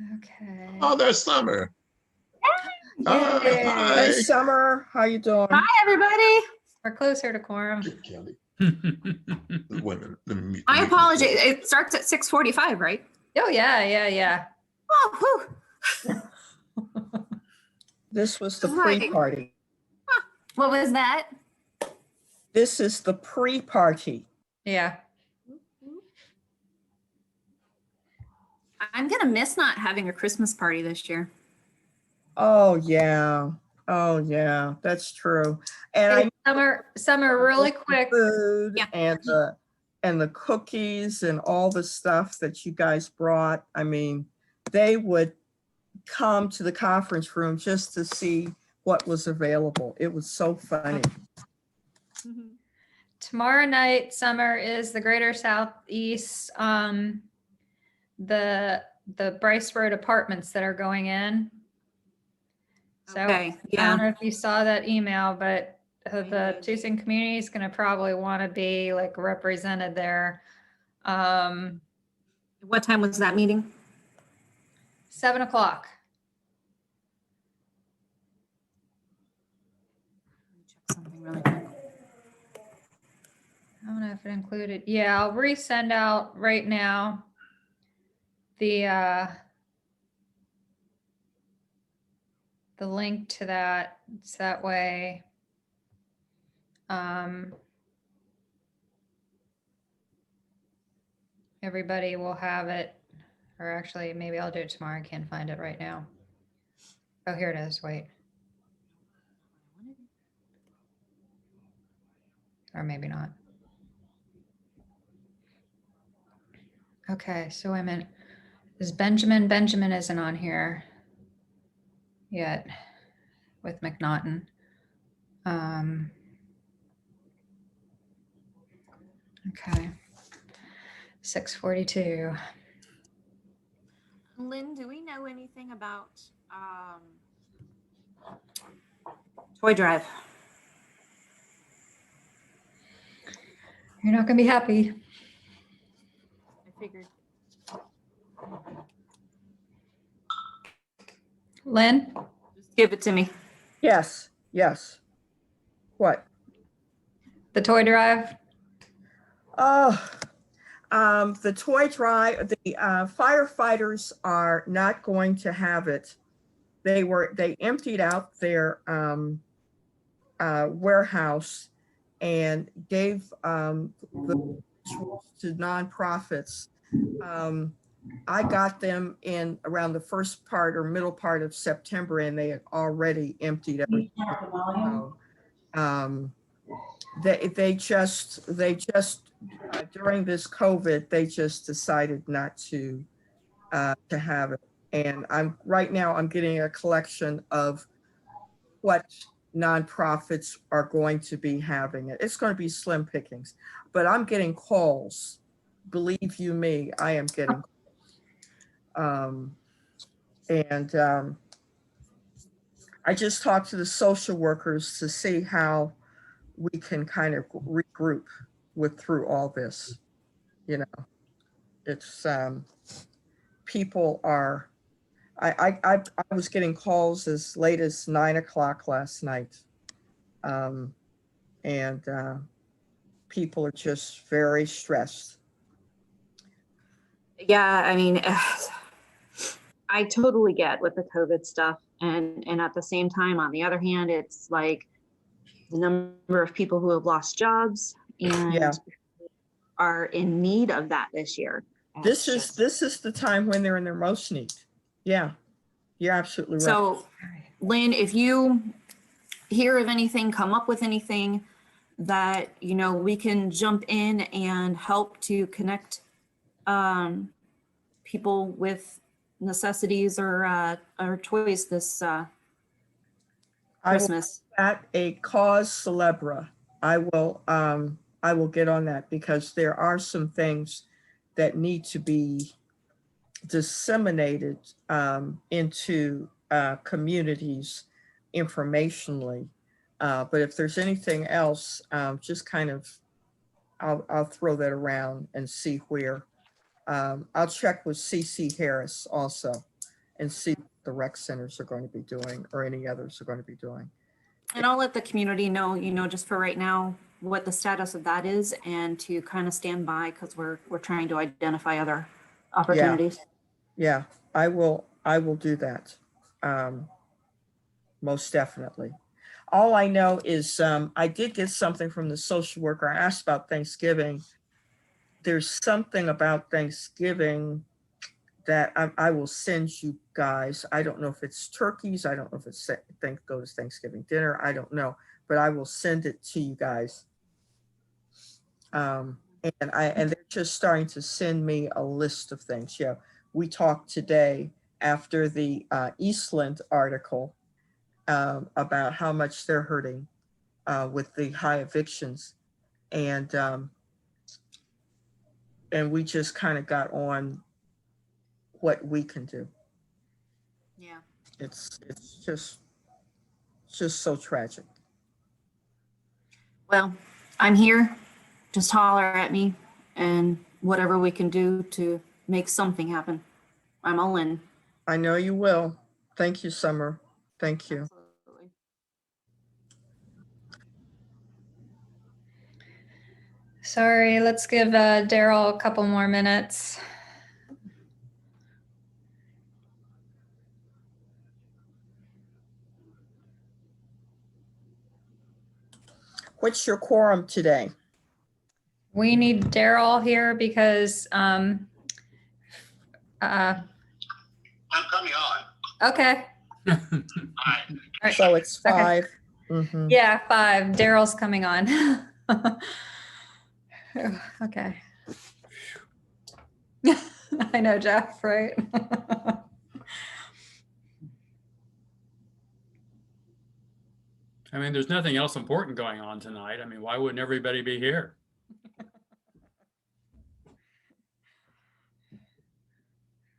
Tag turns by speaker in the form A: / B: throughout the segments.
A: Okay.
B: Oh, there's Summer.
A: Yay.
B: Hi.
C: Hey, Summer, how you doing?
D: Hi, everybody.
A: We're closer to quorum.
B: Kelly. The women.
D: I apologize. It starts at 6:45, right?
A: Oh, yeah.
D: Oh, whew.
C: This was the
D: Right.
C: pre-party.
D: What was that?
C: This is the pre-party.
A: Yeah.
D: I'm going to miss not having a Christmas party this year.
C: Oh, yeah. Oh, yeah, that's true. And
A: Hey, Summer, really quick.
C: food
D: Yeah.
C: and the cookies and all the stuff that you guys brought. I mean, they would come to the conference room just to see what was available. It was so funny.
A: Tomorrow night, Summer, is the Greater Southeast, the Bryce Road apartments that are going in. So
D: Okay,
A: I
D: yeah.
A: don't know if you saw that email, but the Tucson community is going to probably want to be like represented there.
D: What time was that meeting?
A: 7 o'clock.
D: Check something really quick.
A: I don't know if it included. Yeah, I'll resend out right now the link to that. It's that way. Everybody will have it, or actually maybe I'll do it tomorrow. I can't find it right now. Oh, here it is. Wait. Or maybe not. Okay, so I meant, is Benjamin isn't on here yet with McNaughten. Okay, 6:42.
D: Lynn, do we know anything about Toy Drive?
A: You're not gonna be happy.
D: I figured.
A: Lynn?
D: Just give it to me.
C: Yes, yes. What?
A: The toy drive?
C: Oh, the toy drive, the firefighters are not going to have it. They emptied out their warehouse and gave the to nonprofits. I got them in around the first part or middle part of September, and they had already emptied everything. So, they just during this COVID, they just decided not to have it. And right now I'm getting a collection of what nonprofits are going to be having it. It's going to be slim pickings, but I'm getting calls. Believe you me, I am getting calls. I just talked to the social workers to see how we can kind of regroup through all this. You know, it's people are. I was getting calls as late as 9 o'clock last night, and people are just very stressed.
D: Yeah, I mean, I totally get with the COVID stuff, and at the same time, on the other hand, it's like the number of people who have lost jobs and are in need of that this year.
C: This is the time when they're in their most need. Yeah, you're absolutely right.
D: So, Lynn, if you hear of anything, come up with anything that, you know, we can jump in and help to connect people with necessities or toys this Christmas.
C: At a cause célèbre, I will get on that, because there are some things that need to be disseminated into communities informationally. But if there's anything else, just kind of, I'll throw that around and see where. I'll check with CC Harris also and see what the rec centers are going to be doing or any others are going to be doing.
D: And I'll let the community know, just for right now, what the status of that is, and to kind of stand by, because we're trying to identify other opportunities.
C: Yeah, I will do that. Most definitely. All I know is I did get something from the social worker. I asked about Thanksgiving. There's something about Thanksgiving that I will send you guys. I don't know if it's turkeys. I don't know if it's goes Thanksgiving dinner. I don't know, but I will send it to you guys. And they're just starting to send me a list of things. Yeah, we talked today after the Eastland article about how much they're hurting with the high evictions, and we just kind of got on what we can do.
D: Yeah.
C: It's just so tragic.
D: Well, I'm here. Just holler at me, and whatever we can do to make something happen, I'm all in.
C: I know you will. Thank you, Summer. Thank you.
D: Absolutely.
A: Sorry, let's give Daryl a couple more minutes.
C: What's your quorum today?
A: We need Daryl here because
E: I'm coming on.
A: okay.
E: Hi.
C: So it's
A: Okay.
C: 5. Mhm.
A: Yeah, 5. Daryl's coming on. Okay. I know, Jeff, right?
F: I mean, there's nothing else important going on tonight. I mean, why wouldn't everybody be here?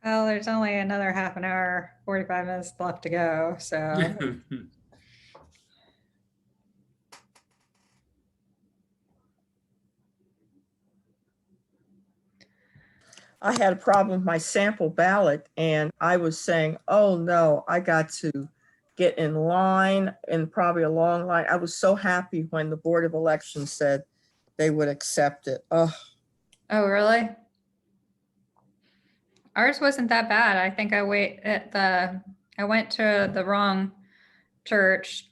A: Well, there's only another half an hour, 45 minutes left to go, so.
C: I had a problem with my sample ballot, and I was saying, oh no, I got to get in line, and probably a long line. I was so happy when the Board of Elections said they would accept it. Oh,
A: Oh, really? Ours wasn't that bad. I think I went to the wrong church.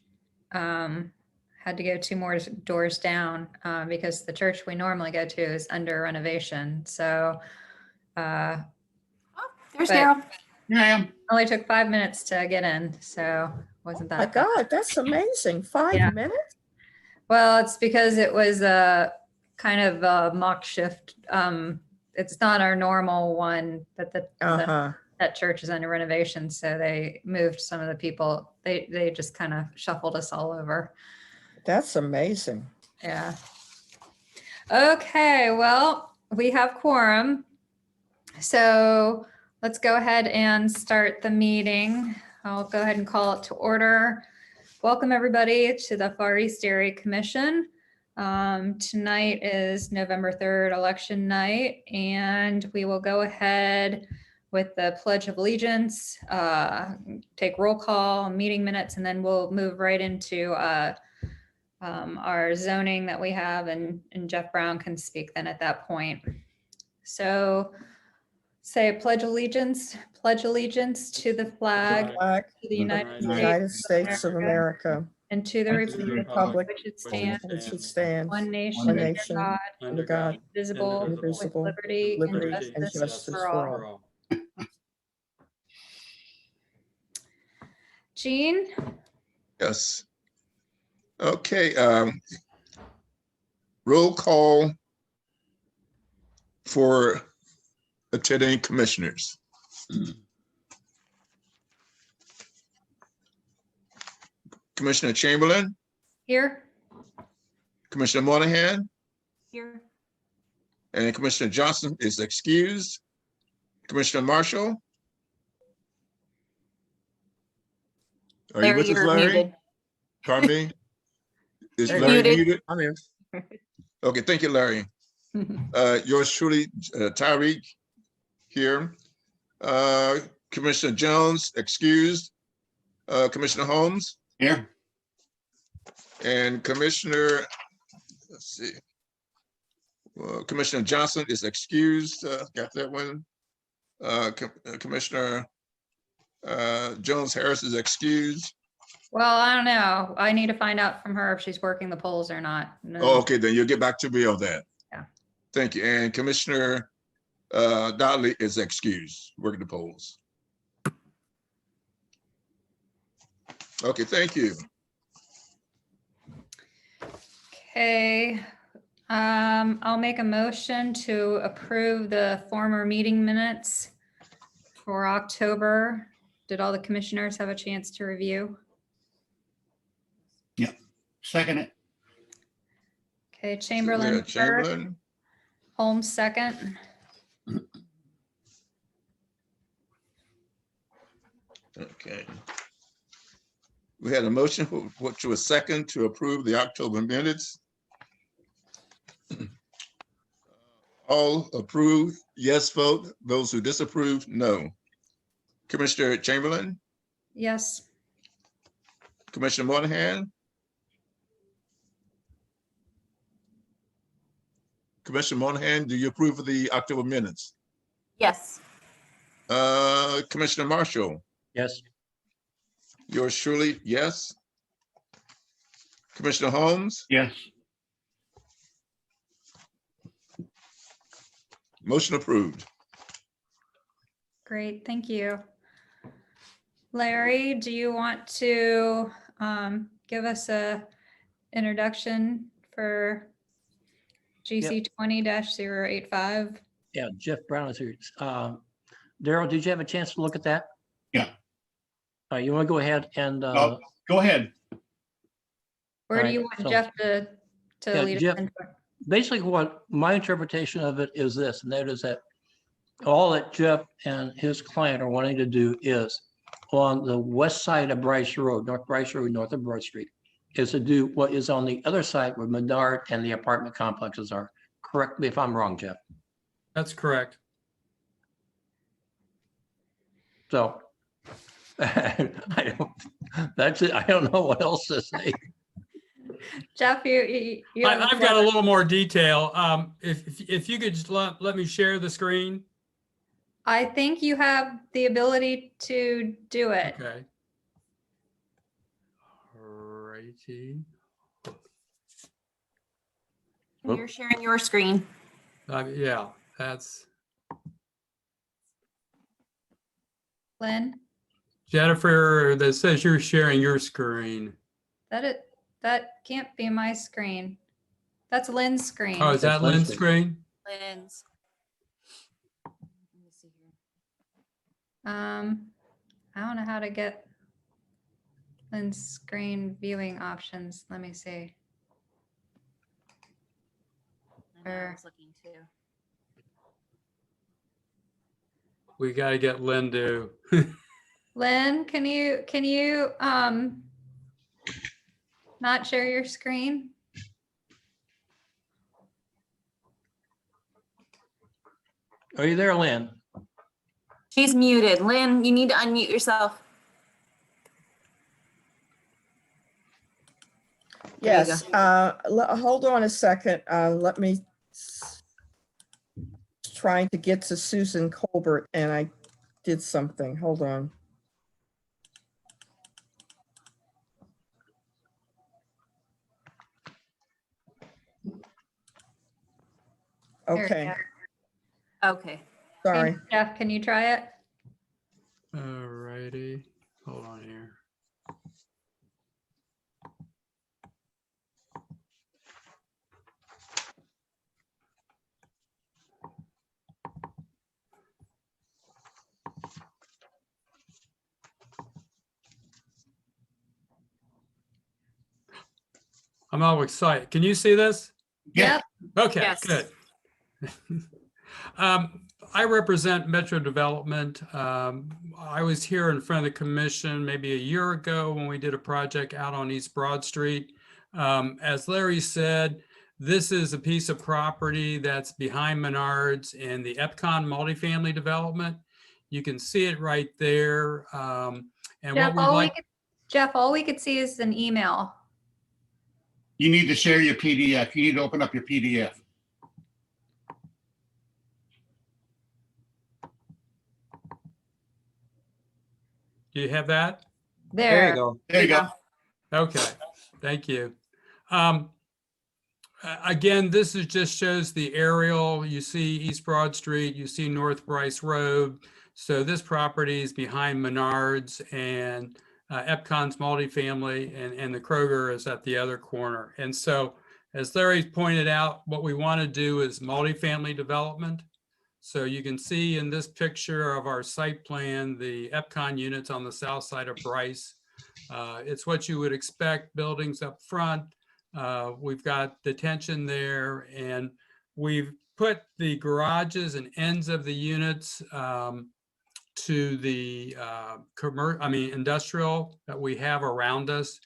A: Had to go 2 more doors down because the church we normally go to is under renovation. So
D: Oh, there's
A: But-
D: Daryl.
F: Here I am.
A: only took 5 minutes to get in, so wasn't
C: my
A: that bad.
C: God, that's amazing. 5
A: Yeah.
C: minutes?
A: Well, it's because it was a kind of a mock shift. It's not our normal one, but that church is under renovation, so they moved some of the people. They just kind of shuffled us all over.
C: That's amazing.
A: Yeah. Okay, well, we have quorum. So let's go ahead and start the meeting. I'll go ahead and call it to order. Welcome, everybody, to the Far East Area Commission. Tonight is November 3rd, election night, and we will go ahead with the Pledge of Allegiance, take roll call, meeting minutes, and then we'll move right into our zoning that we have, and Jeff Brown can speak then at that point. So say pledge allegiance to the flag
C: Flag
A: of the United
C: United
A: States
C: States of America,
A: and to the
F: And to the
A: republic
C: republic
A: which it stands,
C: which it stands,
A: one nation,
C: one
A: under
C: nation,
A: God,
C: under God,
A: indivisible, with
C: indivisible,
A: liberty
C: liberty
A: and
C: and
A: justice
C: justice
A: for all.
F: all.
A: Jean?
B: Yes. Okay, roll call for attending commissioners. Commissioner Chamberlain,
A: Here?
B: Commissioner Monahan,
D: Here.
B: and Commissioner Johnson is excused. Commissioner Marshall? Are you
D: Larry,
B: with us,
D: you're
B: Larry?
D: muted.
B: Pardon me? Is
D: You're
B: Larry
D: muted.
B: muted?
C: I'm here.
B: Okay, thank you, Larry. Yours truly, Tyreek here. Commissioner Jones, excused. Commissioner Holmes
E: Here.
B: and Commissioner, let's see. Commissioner Johnson is excused. Got that one. Commissioner Jones Harris is excused.
A: Well, I don't know. I need to find out from her if she's working the polls or not. No.
B: Oh, okay, then you'll get back to me on that.
A: Yeah.
B: Thank you. And Commissioner Donnelly is excused, working the polls. Okay, thank you.
A: Okay. I'll make a motion to approve the former meeting minutes for October. Did all the commissioners have a chance to review?
E: Second it.
A: Okay, Chamberlain first,
B: Chamberlain,
A: Holmes second.
B: okay. We had a motion, which was second, to approve the October minutes. All approve, yes vote. Those who disapprove, no. Commissioner Chamberlain,
A: Yes.
B: Commissioner Monahan. Commissioner Monahan, do you approve of the October minutes?
D: Yes.
B: Commissioner Marshall,
G: Yes.
B: yours truly, yes. Commissioner Holmes,
E: Yes.
B: motion approved.
A: Great, thank you. Larry, do you want to give us a introduction for GC 20-085?
G: Yeah, Jeff Brown is here. Daryl, did you have a chance to look at that?
E: Yeah.
G: All right, you want to go ahead and,
E: Oh, go ahead.
A: Where do
G: Alright,
A: you want
G: so-
A: Jeff to
G: Yeah,
A: lead us
G: Jeff-
A: into it?
G: basically what my interpretation of it is this, and that is that all that Jeff and his client are wanting to do is on the west side of Bryce Road, north of Broad Street, is to do what is on the other side where Menard and the apartment complexes are. Correct me if I'm wrong, Jeff.
F: That's correct.
G: So I that's it. I don't know what else to say.
A: Jeff, you have the
F: I've got a
A: floor.
F: little more detail. If you could just let me share the screen.
A: I think you have the ability to do it.
F: Okay. Alrighty.
D: You're sharing your screen.
F: Yeah, that's
A: Lynn,
F: Jennifer. That says you're sharing your screen.
A: that can't be my screen. That's Lynn's screen.
F: Oh, is that
G: That's Lynn's
F: Lynn's screen?
D: Lynn's.
A: I don't know how to get Lynn's screen viewing options. Let me see.
D: I know, I
A: Or-
D: was looking too.
F: We got to get Lynn to.
A: Lynn, can you not share your screen?
G: Are you there, Lynn?
D: She's muted. Lynn, you need to unmute yourself. There you
C: Yes, hold on a second. Let me trying to get to Susan Colbert and I did something. Hold on.
A: There we
C: Okay,
A: go.
D: Okay.
C: sorry.
A: Hey, Jeff, can you try it?
F: Alrighty. Hold on here. I'm all excited. Can you see this?
E: Yeah.
F: Okay,
D: Yes.
F: good. I represent Metro Development. I was here in front of the commission maybe a year ago when we did a project out on East Broad Street. As Larry said, this is a piece of property that's behind Menards in the Epcon multifamily development. You can see it right there. And
A: Jeff,
F: what we'd like,
A: all we could see is an email.
E: You need to share your PDF. You need to open up your PDF.
F: do you have that?
A: There.
G: go.
E: There you go.
F: Okay, thank you. Again, this is just shows the aerial. You see East Broad Street, you see North Bryce Road. So this property is behind Menards and Epcon's multifamily, and the Kroger is at the other corner. And so, as Larry pointed out, what we want to do is multifamily development. So you can see in this picture of our site plan, the Epcon units on the south side of Bryce. It's what you would expect, buildings up front. We've got detention there, and we've put the garages and ends of the units to the industrial that we have around us.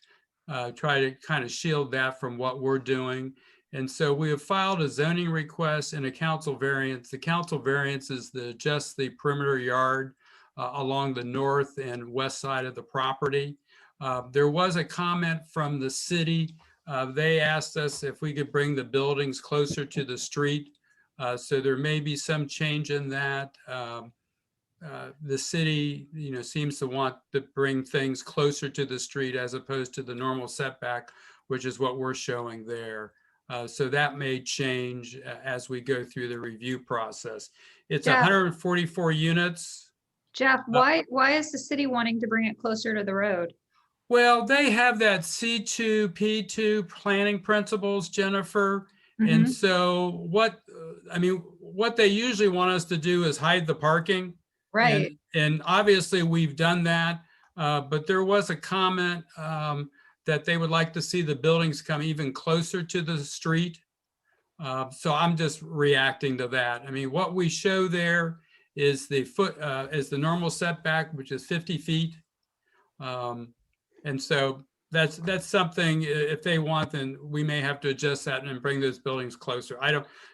F: Try to kind of shield that from what we're doing. And so we have filed a zoning request and a council variance. The council variance is just the perimeter yard along the north and west side of the property. There was a comment from the city. They asked us if we could bring the buildings closer to the street. So there may be some change in that. The city, seems to want to bring things closer to the street as opposed to the normal setback, which is what we're showing there. So that may change as we go through the review process. It's
A: Jeff.
F: 144 units.
A: Jeff, why is the city wanting to bring it closer to the road?
F: Well, they have that C2, P2 planning principles, Jennifer. And so what they usually want us to do is hide the parking.
A: Right.
F: And obviously we've done that, but there was a comment that they would like to see the buildings come even closer to the street. So I'm just reacting to that. What we show there is the normal setback, which is 50 feet. And so that's something, if they want, then we may have to adjust that and bring those buildings closer.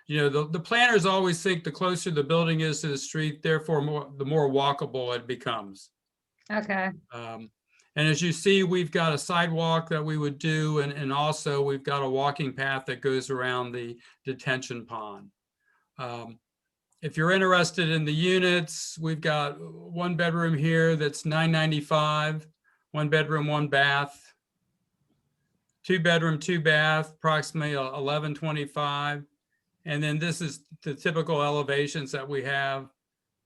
F: The planners always think the closer the building is to the street, therefore the more walkable it becomes.
A: Okay.
F: And as you see, we've got a sidewalk that we would do, and also we've got a walking path that goes around the detention pond. If you're interested in the units, we've got one bedroom here that's $995, 1 bedroom, 1 bath. 2 bedroom, 2 bath, approximately $1,125. And then this is the typical elevations that we have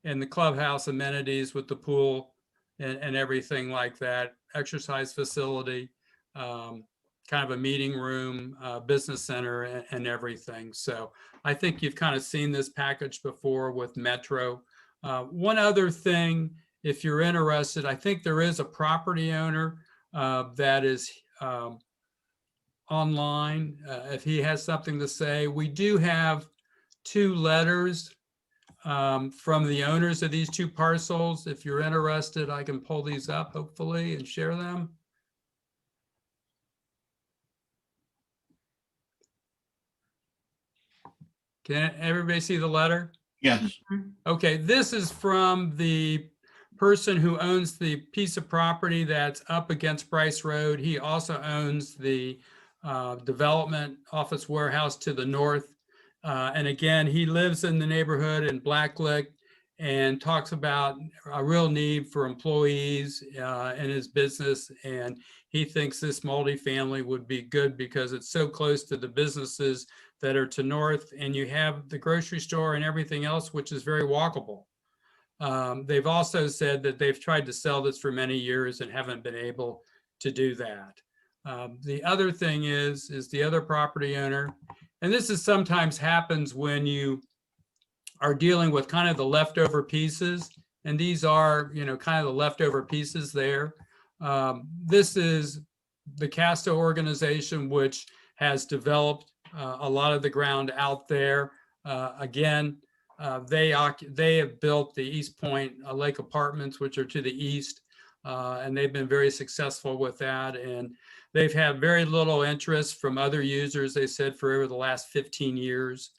F: in the clubhouse amenities with the pool and everything like that, exercise facility, kind of a meeting room, business center, and everything. So I think you've kind of seen this package before with Metro. One other thing, if you're interested, I think there is a property owner that is online. If he has something to say, we do have 2 letters from the owners of these 2 parcels. If you're interested, I can pull these up hopefully and share them. Can everybody see the letter?
E: Yes.
F: Okay, this is from the person who owns the piece of property that's up against Bryce Road. He also owns the development office warehouse to the north. And again, he lives in the neighborhood in Blacklick and talks about a real need for employees in his business. And he thinks this multifamily would be good because it's so close to the businesses that are to north, and you have the grocery store and everything else, which is very walkable. They've also said that they've tried to sell this for many years and haven't been able to do that. The other thing is the other property owner, and this is sometimes happens when you are dealing with kind of the leftover pieces, and these are, kind of the leftover pieces there. This is the CASTA organization, which has developed a lot of the ground out there. Again, they have built the East Point Lake Apartments, which are to the east, and they've been very successful with that. And they've had very little interest from other users, they said, for over the last 15 years.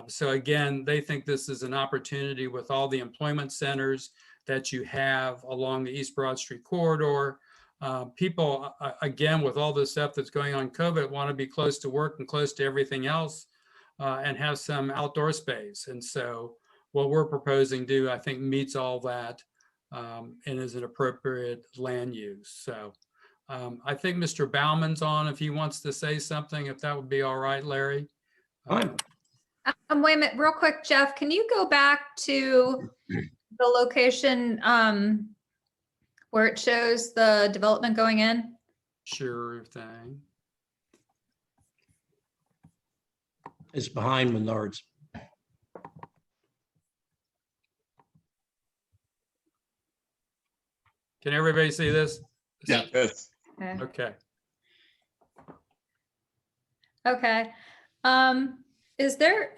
F: So again, they think this is an opportunity with all the employment centers that you have along the East Broad Street corridor. People, again, with all this stuff that's going on COVID, want to be close to work and close to everything else and have some outdoor space. And so what we're proposing to do, I think, meets all that and is an appropriate land use. So I think Mr. Bauman's on if he wants to say something, if that would be all right, Larry.
G: Fine.
A: Wait a minute, real quick, Jeff, can you go back to the location where it shows the development going in?
F: Sure thing.
G: It's behind Menards.
F: Can everybody see this?
E: Yeah.
B: Yes.
A: Okay.
F: Okay.
A: Okay. Is there,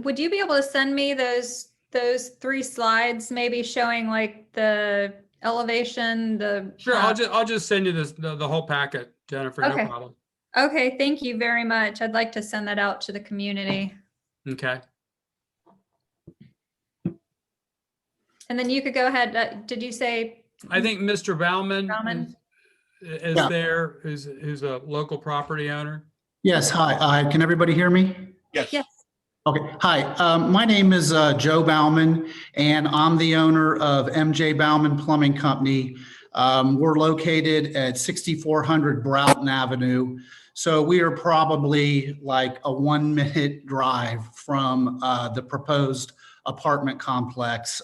A: would you be able to send me those 3 slides, maybe showing like the elevation, the.
F: Sure, I'll just send you this, the whole packet, Jennifer, no
A: Okay.
F: problem.
A: Okay, thank you very much. I'd like to send that out to the community.
F: Okay.
A: And then you could go ahead, did you say?
F: I think Mr. Bauman
A: Bauman?
F: is
H: Yeah.
F: there, who's a local property owner.
H: Yes, hi. Can everybody hear me?
E: Yes.
A: Yes.
H: Okay, hi. My name is Joe Bauman, and I'm the owner of MJ Bauman Plumbing Company. We're located at 6400 Broughton Avenue. So we are probably like a 1-minute drive from the proposed apartment complex.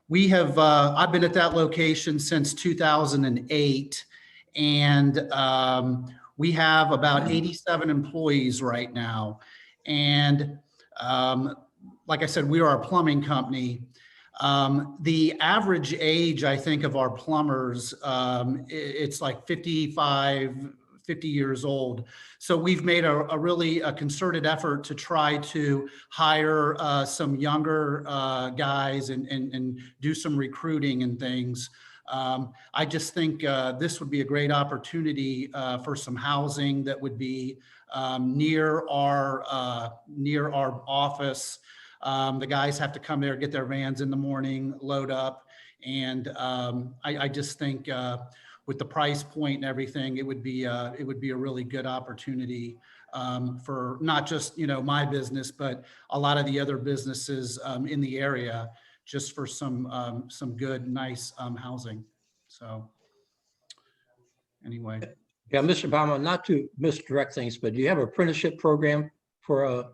H: We have, I've been at that location since 2008, and we have about 87 employees right now. And like I said, we are a plumbing company. The average age, I think, of our plumbers, it's like 55, 50 years old. So we've made a really concerted effort to try to hire some younger guys and do some recruiting and things. I just think this would be a great opportunity for some housing that would be near our office. The guys have to come there, get their vans in the morning, load up. And I just think with the price point and everything, it would be a really good opportunity for not just, my business, but a lot of the other businesses in the area, just for some good, nice housing. So anyway.
G: Yeah, Mr. Bauman, not to misdirect things, but do you have an apprenticeship program for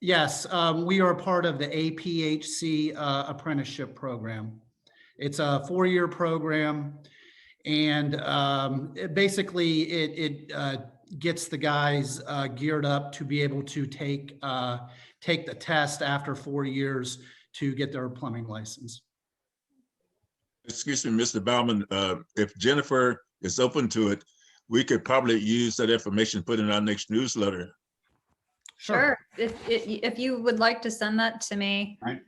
H: Yes, we are a part of the APHC apprenticeship program. It's a 4-year program, and it gets the guys geared up to be able to take the test after 4 years to get their plumbing license.
B: Excuse me, Mr. Bauman, if Jennifer is open to it, we could probably use that information, put in our next newsletter.
A: Sure, if you would like to send that to me.
E: Right.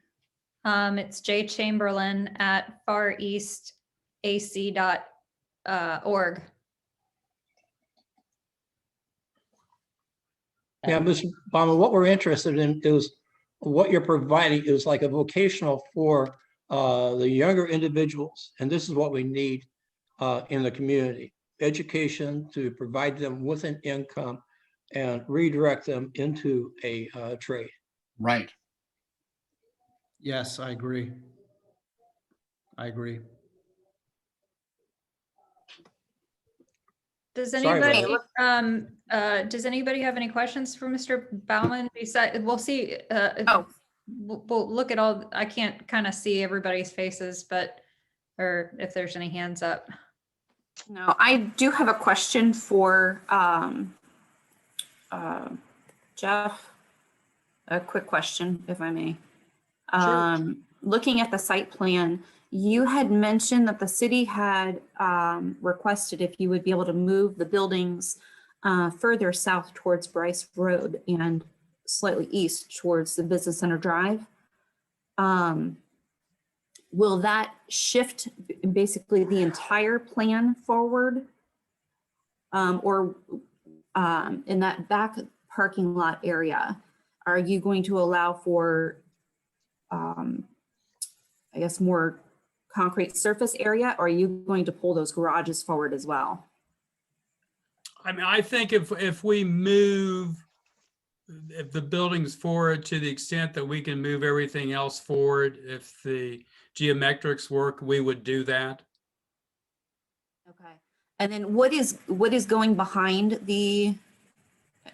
A: It's jchamberlain@fareastac.org.
G: Yeah, Mr. Bauman, what we're interested in is what you're providing is like a vocational for the younger individuals. And this is what we need in the community. Education to provide them with an income and redirect them into a trade.
E: Right.
H: Yes, I agree.
A: Does
G: Sorry,
A: anybody,
G: Leslie.
A: does anybody have any questions for Mr. Bauman? Besides, we'll see, we'll look at all, I can't kind of see everybody's faces, but, or if there's any hands up.
D: No, I do have a question for Jeff. A quick question, if I may. Looking at the site plan, you had mentioned that the city had requested if you would be able to move the buildings further south towards Bryce Road and slightly east towards the Business Center Drive. Will that shift basically the entire plan forward? Or in that back parking lot area, are you going to allow for I guess, more concrete surface area? Or are you going to pull those garages forward as well?
F: I mean, I think if we move, if the buildings forward to the extent that we can move everything else forward, if the geometrics work, we would do that.
D: Okay. And then what is going behind the,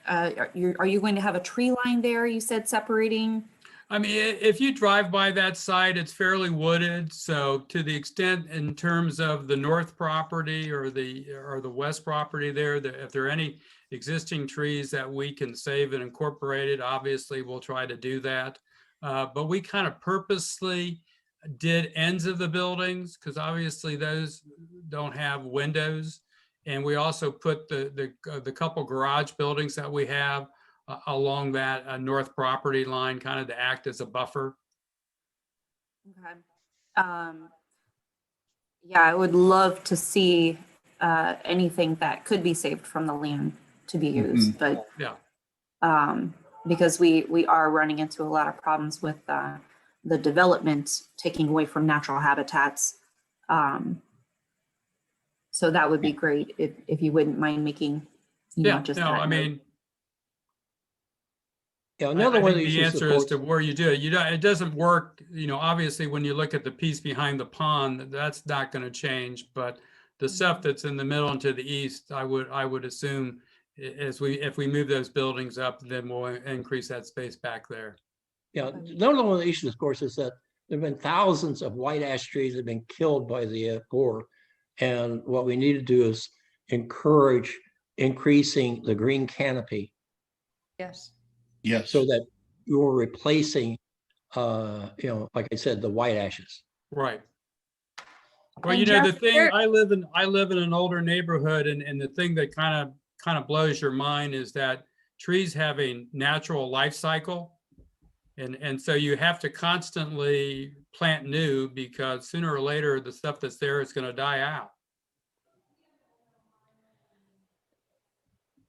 D: are you going to have a tree line there, you said, separating?
F: I mean, if you drive by that site, it's fairly wooded. So to the extent in terms of the north property or the west property there, if there are any existing trees that we can save and incorporate it, obviously we'll try to do that. But we kind of purposely did ends of the buildings because obviously those don't have windows. And we also put the couple garage buildings that we have along that north property line, kind of to act as a buffer.
D: Okay. Yeah, I would love to see anything that could be saved from the land to be used, but
F: Yeah.
D: Because we are running into a lot of problems with the development taking away from natural habitats. So that would be great if you wouldn't mind making, you know, just
F: no,
D: that
F: I
D: note.
F: mean,
G: Yeah,
F: I
G: another one of
F: think
G: the
F: the
G: issues, of
F: answer is to
G: course,
F: where you do it. It doesn't work, you know, obviously when you look at the piece behind the pond, that's not going to change, but the stuff that's in the middle and to the east, I would assume if we move those buildings up, then we'll increase that space back there.
G: yeah, another one of the issues, of course, is that there've been thousands of white ash trees that have been killed by the Corps. And what we need to do is encourage increasing the green canopy
A: Yes.
E: Yes.
G: so that you're replacing, you know, like I said, the white ashes.
F: Right. Well,
A: And
F: you know, the
A: Jeff,
F: thing,
A: there-
F: I live in an older neighborhood, and the thing that kind of blows your mind is that trees have a natural life cycle. And so you have to constantly plant new because sooner or later, the stuff that's there is going to die out.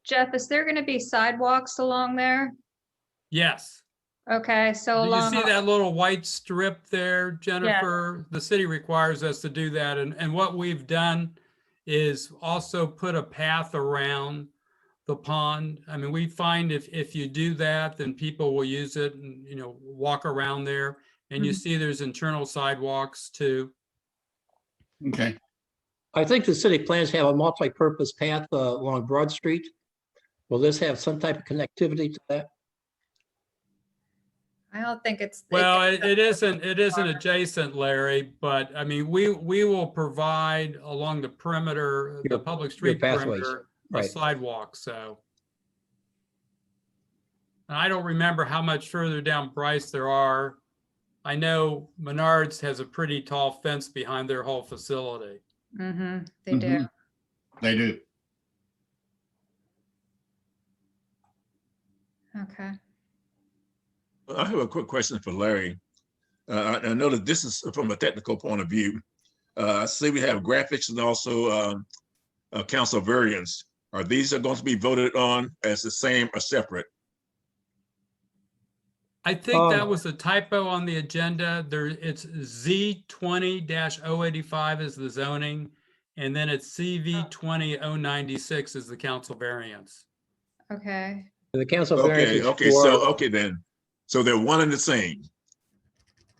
A: Jeff, is there going to be sidewalks along there?
F: Yes.
A: Okay, so
F: Do you
A: along.
F: see that little white strip there, Jennifer? The city requires us to do that. And what we've done is also put a path around the pond. I mean, we find if you do that, then people will use it and, you know, walk around there. And you see there's internal sidewalks too.
E: Okay.
G: I think the city plans to have a multi-purpose path along Broad Street. Will this have some type of connectivity to that?
A: I don't think it's.
F: Well, it isn't adjacent, Larry, but I mean, we will provide along the perimeter, the public street
G: pathways,
F: perimeter, a
G: right.
F: sidewalk, so. And I don't remember how much further down Bryce there are. I know Menards has a pretty tall fence behind their whole facility.
A: Mm-hmm, they do.
E: They do.
A: Okay.
B: I have a quick question for Larry. I know that this is from a technical point of view. I see we have graphics and also council variants. Are these going to be voted on as the same or separate?
F: I think that was a typo on the agenda. It's Z20-085 is the zoning, and then it's CV20-096 is the council variance.
A: Okay.
G: The council variance
B: Okay,
G: is
B: okay then. So they're one and the same.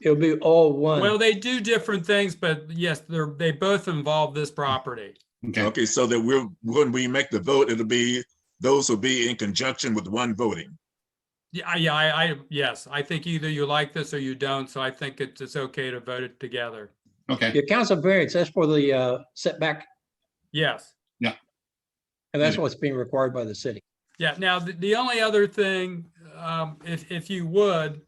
G: it'll be all one.
F: Well, they do different things, but yes, they both involve this property.
E: Okay.
B: Okay, so that when we make the vote, those will be in conjunction with one voting.
F: Yes, I think either you like this or you don't, so I think it's okay to vote it together.
E: Okay.
G: Your council variance, that's for the setback,
F: Yes.
G: and that's what's being required by the city.
F: Yeah, now the only other thing, if you would,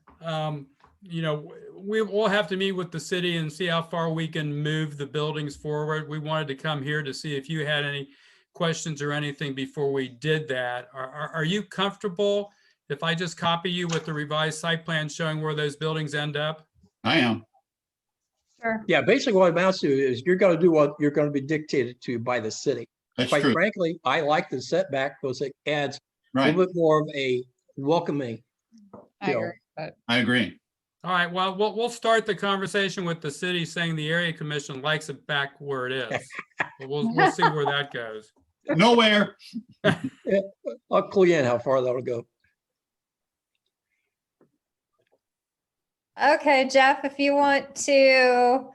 F: you know, we'll have to meet with the city and see how far we can move the buildings forward. We wanted to come here to see if you had any questions or anything before we did that. Are you comfortable if I just copy you with the revised site plan showing where those buildings end up?
E: I am.
A: Sure.
G: Yeah, basically what it amounts to is you're going to do what you're going to be dictated to by the city.
E: That's
G: Quite
E: true.
G: frankly, I like the setback because it adds a
E: Right.
G: little bit more of a welcoming.
A: I
G: you know,
A: agree, but
E: I agree.
F: All right, well, we'll start the conversation with the city saying the area commission likes it back where it is. But we'll see where that goes.
E: Nowhere.
G: Yeah, I'll clue you in how far that'll go.
A: Okay, Jeff, if you want to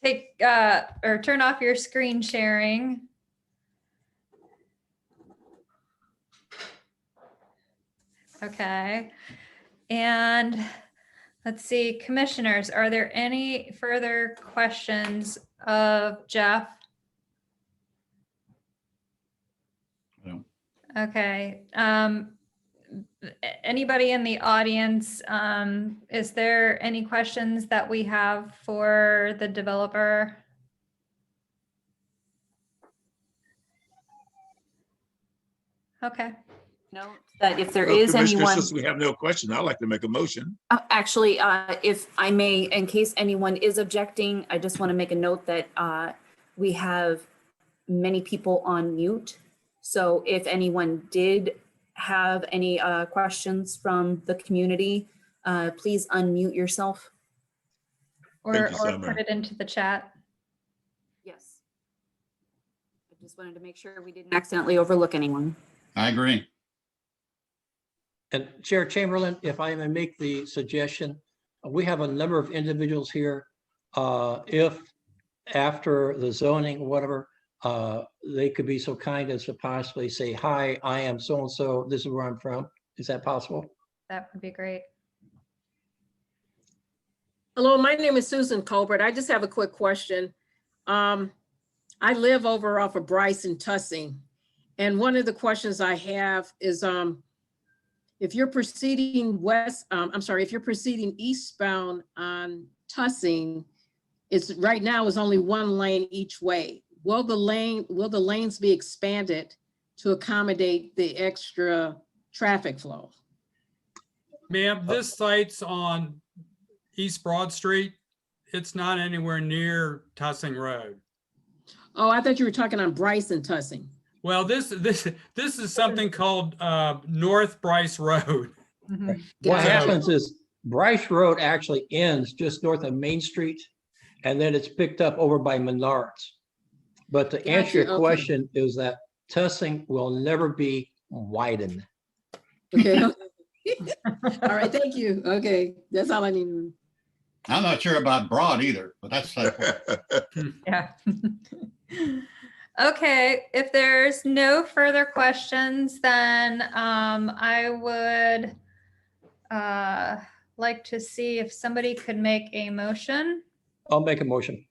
A: take or turn off your screen sharing. Okay. And let's see, commissioners, are there any further questions of Jeff?
E: No.
A: Okay. Anybody in the audience, is there any questions that we have for the developer? Okay.
D: Note that if there
B: Well,
D: is
B: Commissioner,
D: anyone,
B: since we have no question, I'd like to make a motion.
D: actually, if I may, in case anyone is objecting, I just want to make a note that we have many people on mute. So if anyone did have any questions from the community, please unmute yourself.
A: Or
B: Thank you, Summer.
A: put it into the chat.
D: Yes. I just wanted to make sure we didn't accidentally overlook anyone.
E: I agree.
G: And Chair Chamberlain, if I may make the suggestion, we have a number of individuals here. If after the zoning, whatever, they could be so kind as to possibly say, hi, I am so-and-so, this is where I'm from. Is that possible?
A: That would be great.
I: Hello, my name is Susan Colbert. I just have a quick question. I live over off of Bryce and Tussing. And one of the questions I have is, if you're proceeding if you're proceeding eastbound on Tussing, it's right now is only one lane each way. Will the lanes be expanded to accommodate the extra traffic flow?
F: Ma'am, this site's on East Broad Street. It's not anywhere near Tussing Road.
I: Oh, I thought you were talking on Bryce and Tussing.
F: Well, this is something called North Bryce Road.
A: Mhm.
G: What
F: So-
G: happens is Bryce Road actually ends just north of Main Street, and then it's picked up over by Menards. But to answer
I: Gotcha,
G: your
I: okay.
G: question is that Tussing will never be widened.
I: Okay. All right, thank you. Okay, that's all I need.
E: I'm not sure about Broad either, but that's like,
A: Yeah. Okay, if there's no further questions, then I would like to see if somebody could make a motion.
G: I'll make a motion.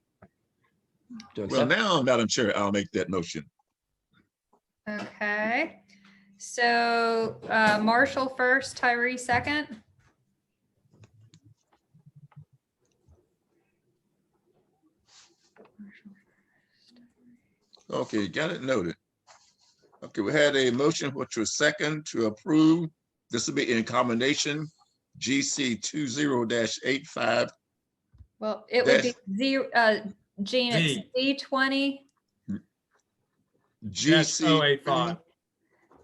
G: To
B: Well,
G: accept.
B: now, Madam Chair, I'll make that motion.
A: Okay, so Marshall first, Tyree second.
B: Okay, got it noted. Okay, we had a motion which was second to approve. This will be in combination, GC 20-85.
A: Well, it would be Jean, it's Z20.
B: GC
F: 085.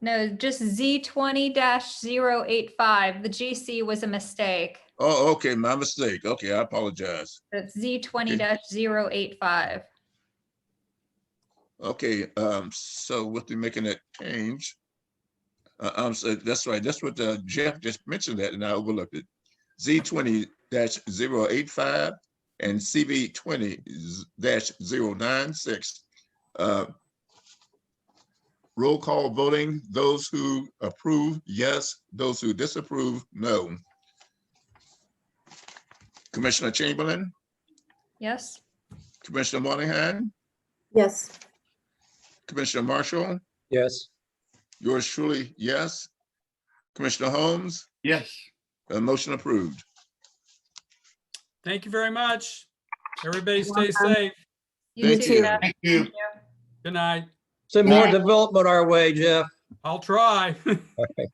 A: No, just Z20-085. The GC was a mistake.
B: Oh, okay, my mistake. Okay, I apologize.
A: It's Z20-085.
B: Okay, so with the making that change, so that's right. That's what Jeff just mentioned that, and I overlooked it. Z20-085 and CB20-096. Roll call voting. Those who approve, yes. Those who disapprove, no. Commissioner Chamberlain,
A: Yes.
B: Commissioner Monahan,
D: Yes.
B: Commissioner Marshall,
G: Yes.
B: yours truly, yes. Commissioner Holmes,
E: yes.
B: motion approved.
F: Thank you very much. Everybody stay safe.
B: Thank
A: too,
B: you.
A: Jeff.
E: Thank you.
F: Good night.
G: Send more development our way, Jeff.
F: I'll try.
G: Okay.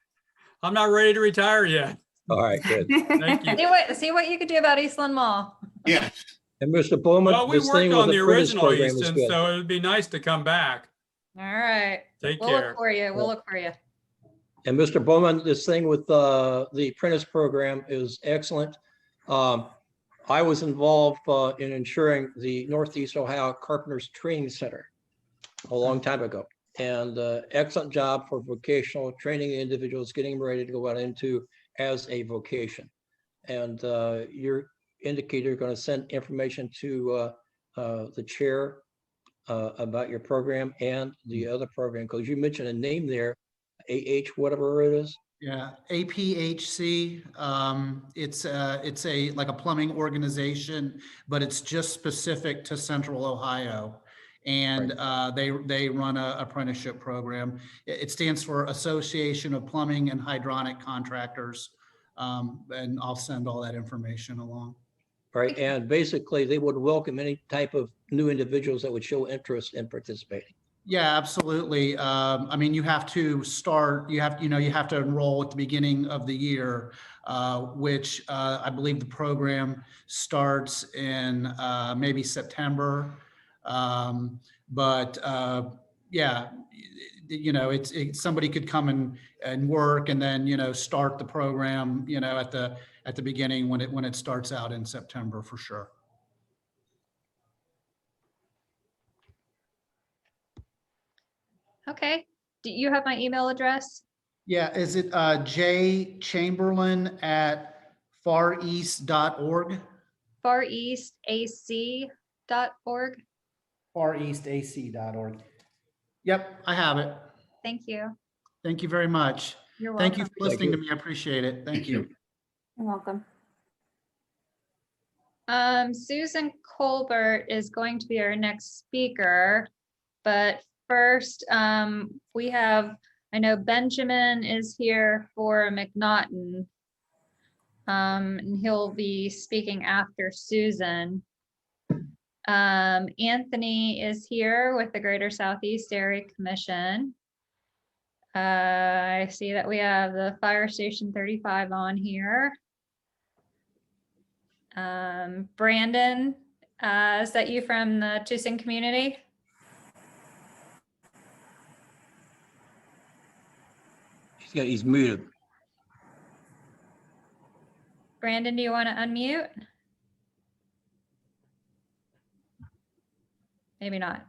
F: I'm not ready to retire yet.
G: All right, good.
F: Thank you.
A: See what you could do about Eastland Mall.
E: Yes.
G: And Mr. Bowman,
F: Well, we
G: this thing
F: worked on
G: with
F: the
G: the apprentice
F: original
G: program is
F: Easton,
G: good.
F: so it would be nice to come back.
A: All right.
F: Take
A: We'll look
F: care.
A: for you. We'll look for you.
G: And Mr. Bowman, this thing with the apprentice program is excellent. I was involved in ensuring the Northeast Ohio Carpenters Training Center a long time ago. And excellent job for vocational training individuals, getting them ready to go out into as a vocation. And you're indicated you're going to send information to the chair about your program and the other program, because you mentioned a name there, whatever it is.
H: Yeah, APHC. It's a like a plumbing organization, but it's just specific to Central Ohio, and they run a apprenticeship program. It stands for Association of Plumbing and Hydronic Contractors, and I'll send all that information along.
G: Right, and basically they would welcome any type of new individuals that would show interest in participating.
H: Yeah, absolutely. I mean, you have to start, you have to enroll at the beginning of the year, which I believe the program starts in maybe September. Yeah, somebody could come and work and then, start the program, at the beginning when it starts out in September for sure.
A: Okay. Do you have my email address?
H: Yeah, is it jchamberlain@fareast.org?
A: fareastac.org.
H: Fareastac.org. Yep, I have it.
A: Thank you.
H: Thank you very much.
A: You're welcome.
H: Thank you for listening to me. I appreciate it. Thank you.
A: You're welcome. Susan Colbert is going to be our next speaker, but first, we have, I know Benjamin is here for McNaughten, and he'll be speaking after Susan. Anthony is here with the Greater Southeast Area Commission. I see that we have the Fire Station 35 on here. Brandon, is that you from the Tucson community?
G: He's muted.
A: Brandon, do you want to unmute? Maybe not.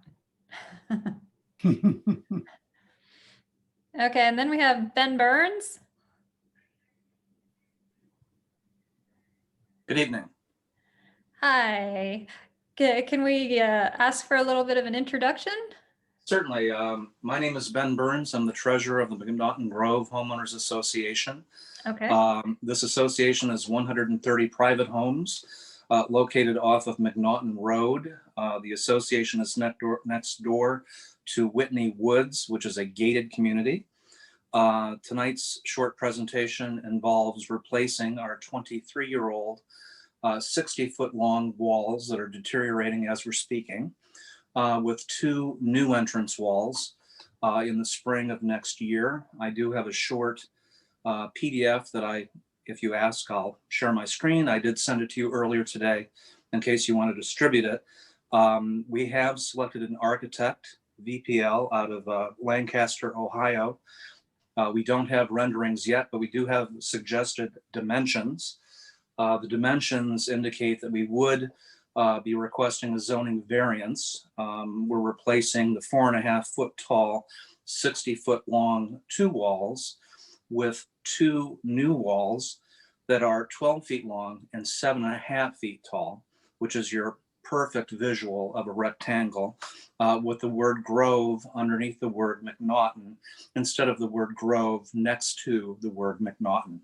A: Okay, and then we have Ben Burns.
J: Good evening.
A: Hi. Can we ask for a little bit of an introduction?
J: Certainly. My name is Ben Burns. I'm the treasurer of the McNaughten Grove Homeowners Association.
A: Okay.
J: This association is 130 private homes located off of McNaughten Road. The association is next door to Whitney Woods, which is a gated community. Tonight's short presentation involves replacing our 23-year-old 60-foot long walls that are deteriorating as we're speaking, with 2 new entrance walls in the spring of next year. I do have a short PDF that if you ask, I'll share my screen. I did send it to you earlier today in case you want to distribute it. We have selected an architect, VPL, out of Lancaster, Ohio. We don't have renderings yet, but we do have suggested dimensions. The dimensions indicate that we would be requesting a zoning variance. We're replacing the 4.5 foot tall, 60 foot long 2 walls with 2 new walls that are 12 feet long and 7.5 feet tall, which is your perfect visual of a rectangle, with the word Grove underneath the word McNaughten instead of the word Grove next to the word McNaughten,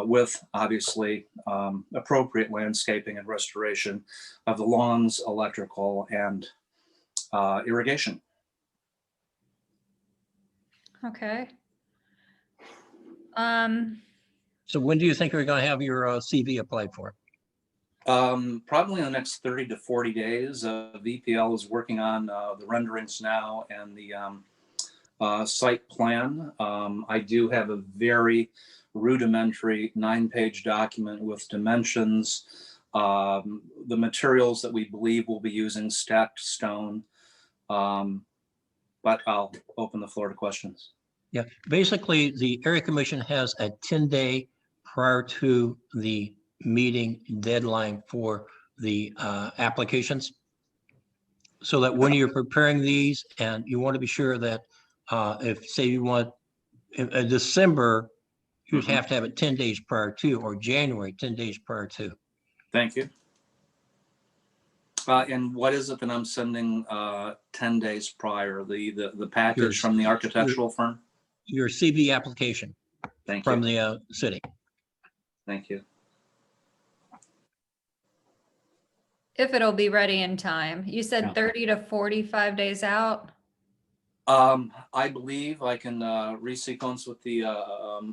J: with obviously appropriate landscaping and restoration of the lawns, electrical, and irrigation.
A: Okay.
G: So when do you think you're going to have your CV applied for?
J: Probably in the next 30 to 40 days. VPL is working on the renderings now and the site plan. I do have a very rudimentary 9-page document with dimensions, the materials that we believe we'll be using, stacked stone. But I'll open the floor to questions.
G: Yeah, basically, the area commission has a 10-day prior to the meeting deadline for the applications. So that when you're preparing these and you want to be sure that if, say you want in December, you'd have to have it 10 days prior to, or January, 10 days prior to.
J: Thank you. And what is it that I'm sending 10 days prior? The package from the architectural firm?
G: Your CV application
J: Thank
G: from
J: you.
G: the city.
J: Thank you.
A: If it'll be ready in time. You said
G: Yeah.
A: 30 to 45 days out.
J: I believe I can resequence with the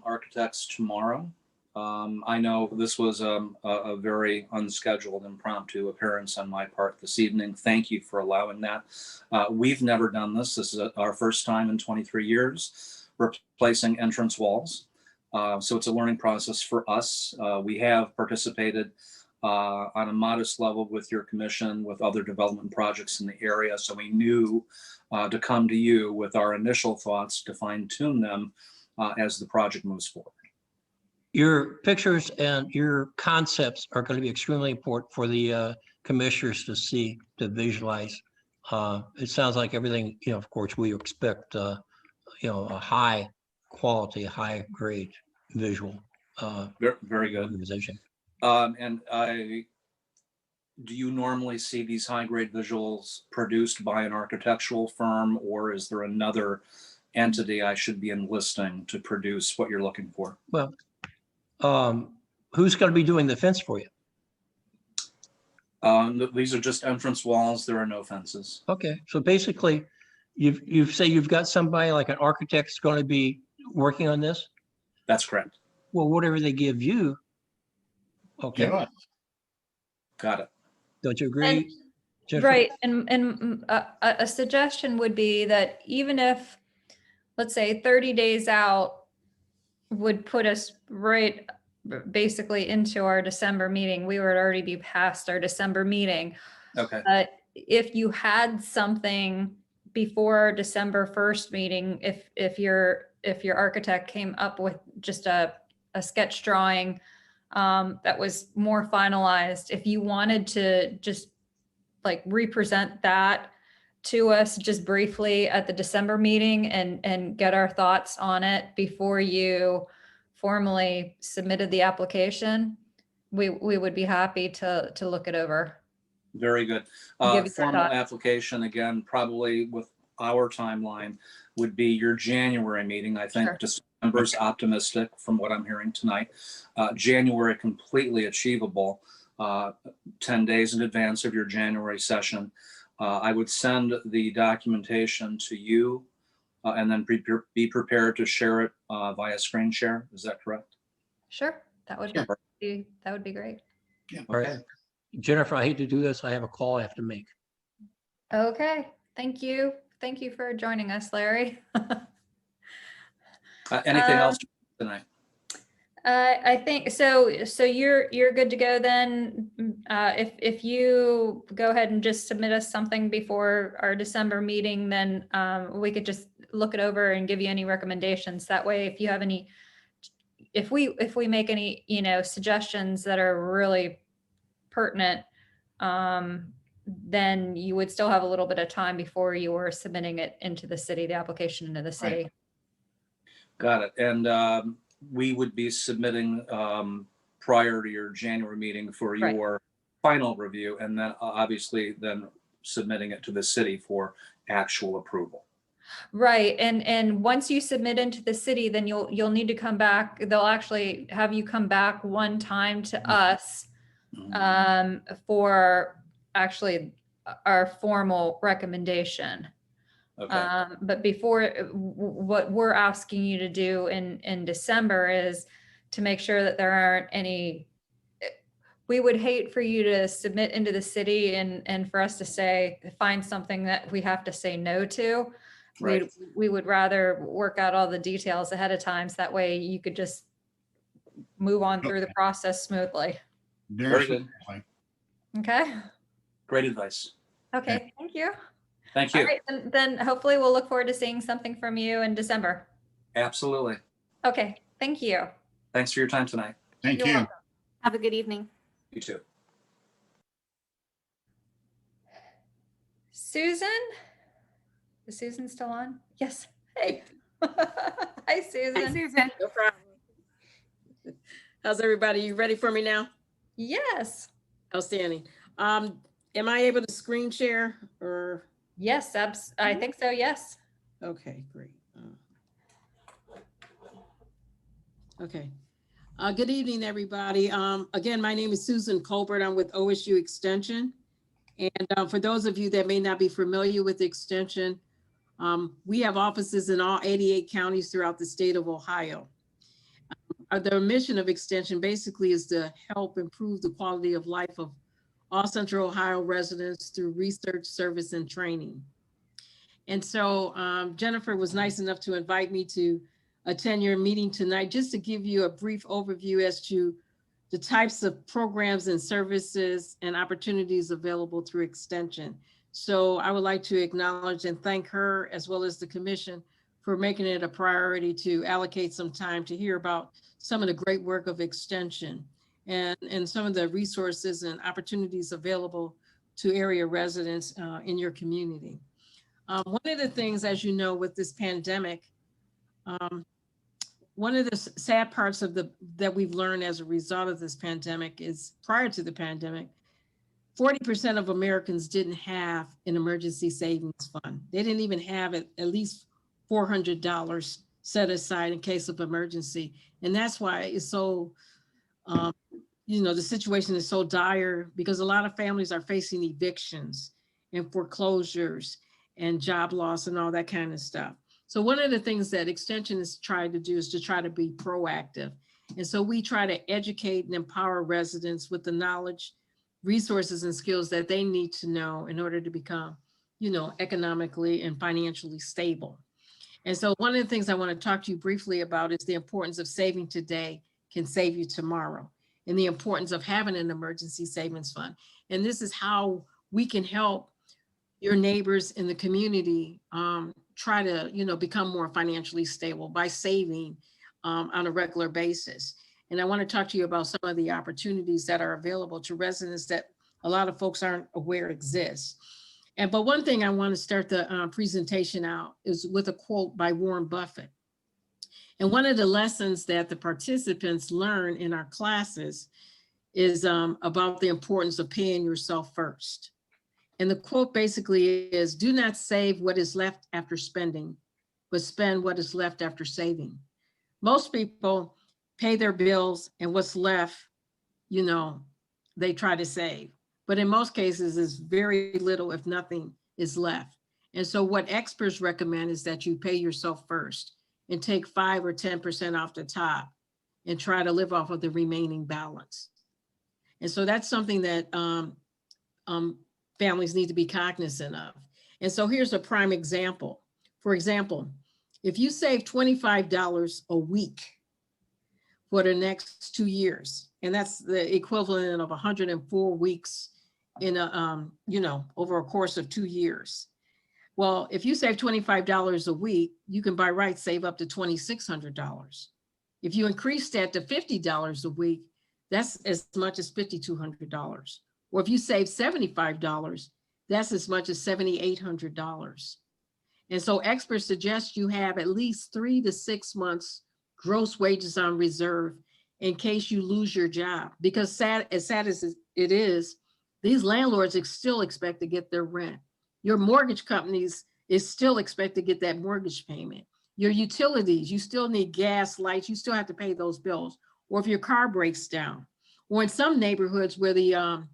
J: architects tomorrow. I know this was a very unscheduled impromptu appearance on my part this evening. Thank you for allowing that. We've never done this. This is our first time in 23 years replacing entrance walls. So it's a learning process for us. We have participated on a modest level with your commission, with other development projects in the area. So we knew to come to you with our initial thoughts to fine tune them as the project moves forward.
G: Your pictures and your concepts are going to be extremely important for the commissioners to see, to visualize. It sounds like everything, of course, we expect, a high quality, high grade visual.
J: Very good.
G: Organization.
J: And do you normally see these high grade visuals produced by an architectural firm, or is there another entity I should be enlisting to produce what you're looking for?
G: Well, who's going to be doing the fence for you?
J: These are just entrance walls. There are no fences.
G: Okay, so basically, you've got somebody like an architect's going to be working on this?
J: That's correct.
G: Well, whatever they give you. Okay,
E: Yeah.
J: Got it.
G: don't you agree? Jennifer?
A: Right. And a suggestion would be that even if, let's say 30 days out would put us right basically into our December meeting, we would already be past our December meeting.
J: Okay.
A: But if you had something before our December 1st meeting, if your architect came up with just a sketch drawing that was more finalized, if you wanted to just like represent that to us just briefly at the December meeting and get our thoughts on it before you formally submitted the application, we would be happy to look it over.
J: Very good.
A: Give you
J: Formal
A: thoughts.
J: application, again, probably with our timeline, would be your January meeting. I think
A: Sure.
J: December's optimistic from what I'm hearing tonight. January completely achievable, 10 days in advance of your January session. I would send the documentation to you and then be prepared to share it via screen share. Is that correct?
A: Sure, that would be great.
J: Yeah.
G: All right. Jennifer, I hate to do this. I have a call I have to make.
A: Okay, thank you. Thank you for joining us, Larry.
J: Anything else tonight?
A: I think so. So you're good to go then. If you go ahead and just submit us something before our December meeting, then we could just look it over and give you any recommendations. That way, if you have any, if we make any, suggestions that are really pertinent, then you would still have a little bit of time before you were submitting it into the city, the application into the city.
J: Right. Got it. And we would be submitting prior to your January meeting for your final review, and then obviously then submitting it to the city for actual approval.
A: Right. And once you submit into the city, then you'll need to come back. They'll actually have you come back one time to us for actually our formal recommendation.
J: Okay.
A: But before, what we're asking you to do in December is to make sure that there aren't any, we would hate for you to submit into the city and for us to say, find something that we have to say no to.
J: Right.
A: We would rather work out all the details ahead of time. So that way you could just move on through the process smoothly.
J: Very good.
A: Okay.
J: Great advice.
A: Okay. Thank you.
J: Thank you.
A: All right, then hopefully we'll look forward to seeing something from you in December.
J: Absolutely.
A: Okay, thank you.
J: Thanks for your time tonight.
E: Thank
A: You're
E: you.
A: welcome.
D: Have a good evening.
J: You too.
A: Susan? Is Susan still on? Yes. Hey. Hi, Susan.
D: Susan.
I: No problem. How's everybody? You ready for me now?
A: Yes.
I: Outstanding. Am I able to screen share or?
A: Yes, I think so, yes.
I: Okay, great. Okay. Good evening, everybody. Again, my name is Susan Colbert. I'm with OSU Extension. And for those of you that may not be familiar with the Extension, we have offices in all 88 counties throughout the state of Ohio. The mission of Extension basically is to help improve the quality of life of all Central Ohio residents through research, service, and training. And so Jennifer was nice enough to invite me to attend your meeting tonight, just to give you a brief overview as to the types of programs and services and opportunities available through Extension. So I would like to acknowledge and thank her, as well as the commission, for making it a priority to allocate some time to hear about some of the great work of Extension and some of the resources and opportunities available to area residents in your community. One of the things, as you know, with this pandemic, one of the sad parts of that we've learned as a result of this pandemic is, prior to the pandemic, 40% of Americans didn't have an emergency savings fund. They didn't even have at least $400 set aside in case of emergency. And that's why it's so, the situation is so dire, because a lot of families are facing evictions and foreclosures and job loss and all that kind of stuff. So one of the things that Extension is trying to do is to try to be proactive. And so we try to educate and empower residents with the knowledge, resources, and skills that they need to know in order to become, economically and financially stable. And so one of the things I want to talk to you briefly about is the importance of saving today can save you tomorrow, and the importance of having an emergency savings fund. And this is how we can help your neighbors in the community try to, become more financially stable by saving on a regular basis. And I want to talk to you about some of the opportunities that are available to residents that a lot of folks aren't aware exist. But one thing I want to start the presentation out is with a quote by Warren Buffett. And one of the lessons that the participants learn in our classes is about the importance of paying yourself first. And the quote basically is, do not save what is left after spending, but spend what is left after saving. Most people pay their bills, and what's left, they try to save. But in most cases, it's very little, if nothing, is left. And so what experts recommend is that you pay yourself first and take 5 or 10% off the top and try to live off of the remaining balance. And so that's something that families need to be cognizant of. And so here's a prime example. For example, if you save $25 a week for the next 2 years, and that's the equivalent of 104 weeks in over a course of 2 years. Well, if you save $25 a week, you can by right save up to $2,600. If you increase that to $50 a week, that's as much as $5,200. Or if you save $75, that's as much as $7,800. And so experts suggest you have at least 3 to 6 months gross wages on reserve in case you lose your job. Because as sad as it is, these landlords still expect to get their rent. Your mortgage companies is still expect to get that mortgage payment. Your utilities, you still need gas, lights, you still have to pay those bills. Or if your car breaks down, or in some neighborhoods where the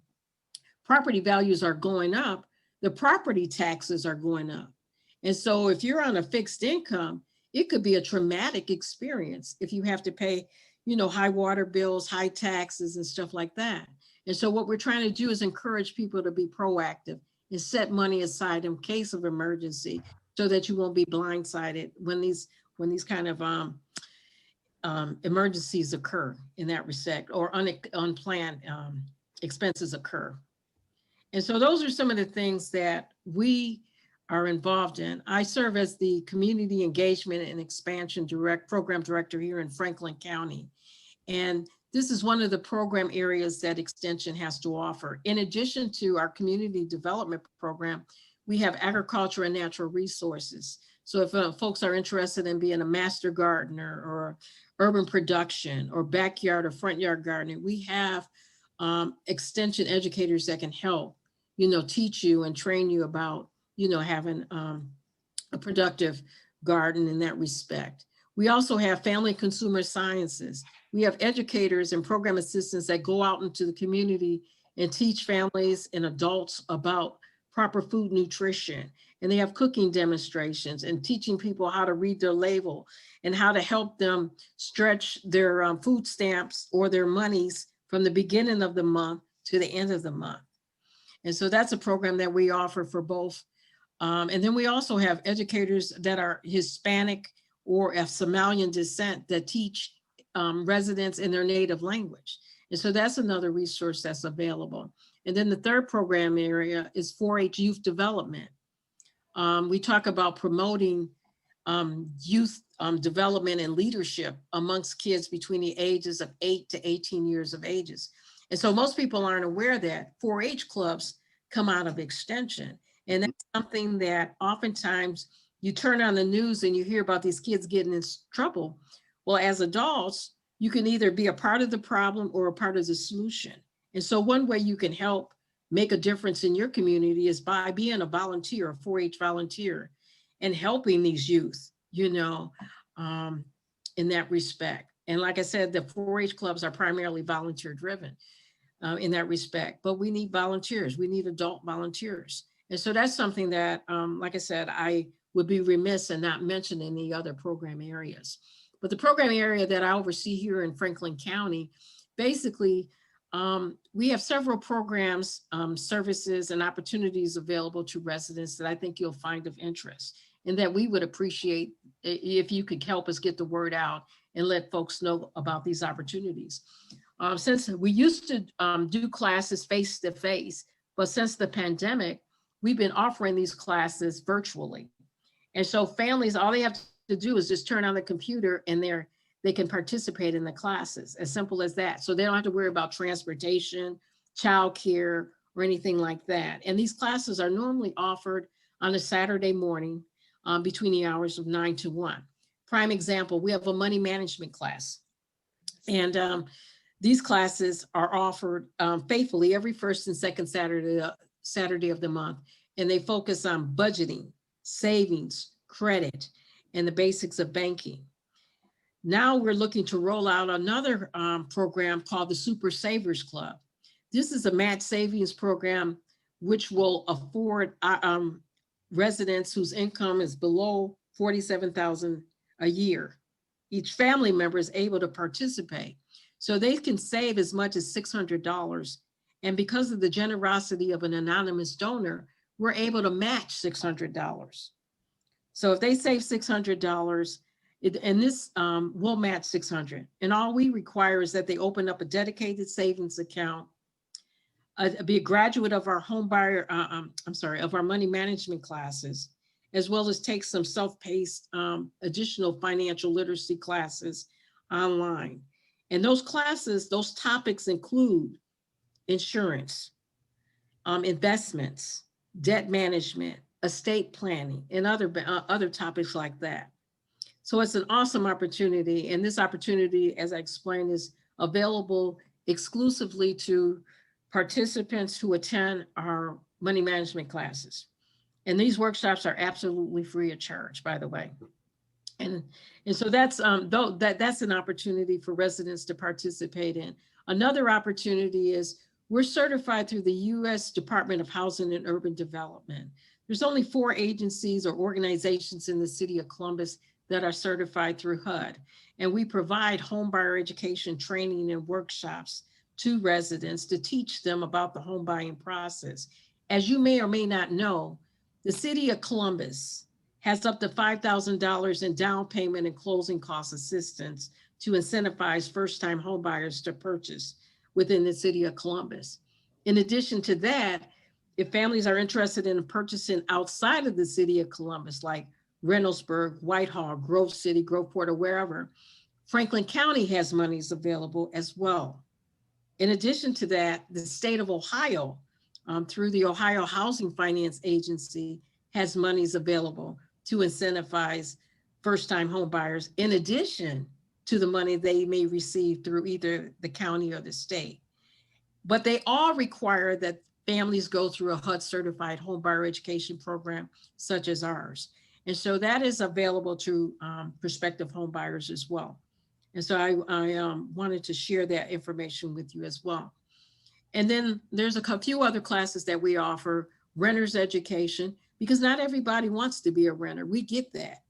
I: property values are going up, the property taxes are going up. And so if you're on a fixed income, it could be a traumatic experience if you have to pay, high water bills, high taxes and stuff like that. And so what we're trying to do is encourage people to be proactive and set money aside in case of emergency so that you won't be blindsided when these kind of emergencies occur in that respect, or unplanned expenses occur. And so those are some of the things that we are involved in. I serve as the Community Engagement and Expansion Program Director here in Franklin County. And this is one of the program areas that Extension has to offer. In addition to our community development program, we have agriculture and natural resources. So if folks are interested in being a master gardener or urban production or backyard or front yard gardening, we have extension educators that can help, teach you and train you about, having a productive garden in that respect. We also have family and consumer sciences. We have educators and program assistants that go out into the community and teach families and adults about proper food nutrition. And they have cooking demonstrations and teaching people how to read their label and how to help them stretch their food stamps or their monies from the beginning of the month to the end of the month. And so that's a program that we offer for both. And then we also have educators that are Hispanic or of Somalian descent that teach residents in their native language. And so that's another resource that's available. And then the third program area is 4-H youth development. We talk about promoting youth development and leadership amongst kids between the ages of 8 to 18 years of ages. And so most people aren't aware that 4-H clubs come out of Extension. And that's something that oftentimes you turn on the news and you hear about these kids getting in trouble. Well, as adults, you can either be a part of the problem or a part of the solution. And so one way you can help make a difference in your community is by being a volunteer, a 4-H volunteer, and helping these youth, in that respect. And like I said, the 4-H clubs are primarily volunteer driven in that respect, but we need volunteers. We need adult volunteers. And so that's something that, like I said, I would be remiss in not mentioning the other program areas. But the program area that I oversee here in Franklin County, basically, we have several programs, services, and opportunities available to residents that I think you'll find of interest, and that we would appreciate if you could help us get the word out and let folks know about these opportunities. Since we used to do classes face-to-face, but since the pandemic, we've been offering these classes virtually. And so families, all they have to do is just turn on the computer and they can participate in the classes, as simple as that. So they don't have to worry about transportation, childcare, or anything like that. And these classes are normally offered on a Saturday morning between the hours of 9 to 1. Prime example, we have a money management class. And these classes are offered faithfully every first and second Saturday of the month. And they focus on budgeting, savings, credit, and the basics of banking. Now we're looking to roll out another program called the Super Savers Club. This is a match savings program which will afford residents whose income is below $47,000 a year. Each family member is able to participate. So they can save as much as $600. And because of the generosity of an anonymous donor, we're able to match $600. So if they save $600, and this will match $600. And all we require is that they open up a dedicated savings account, be a graduate of our of our money management classes, as well as take some self-paced additional financial literacy classes online. And those classes, those topics include insurance, investments, debt management, estate planning, and other topics like that. So it's an awesome opportunity. And this opportunity, as I explained, is available exclusively to participants who attend our money management classes. And these workshops are absolutely free of charge, by the way. And so that's that's an opportunity for residents to participate in. Another opportunity is we're certified through the U.S. Department of Housing and Urban Development. There's only 4 agencies or organizations in the city of Columbus that are certified through HUD. And we provide home buyer education training and workshops to residents to teach them about the home buying process. As you may or may not know, the city of Columbus has up to $5,000 in down payment and closing cost assistance to incentivize first-time home buyers to purchase within the city of Columbus. In addition to that, if families are interested in purchasing outside of the city of Columbus, like Reynoldsburg, Whitehall, Grove City, Groveport, or wherever, Franklin County has monies available as well. In addition to that, the state of Ohio, through the Ohio Housing Finance Agency, has monies available to incentivize first-time home buyers, in addition to the money they may receive through either the county or the state. But they all require that families go through a HUD certified home buyer education program such as ours. And so that is available to prospective home buyers as well. And so I wanted to share that information with you as well. And then there's a few other classes that we offer, renter's education, because not everybody wants to be a renter. We get that.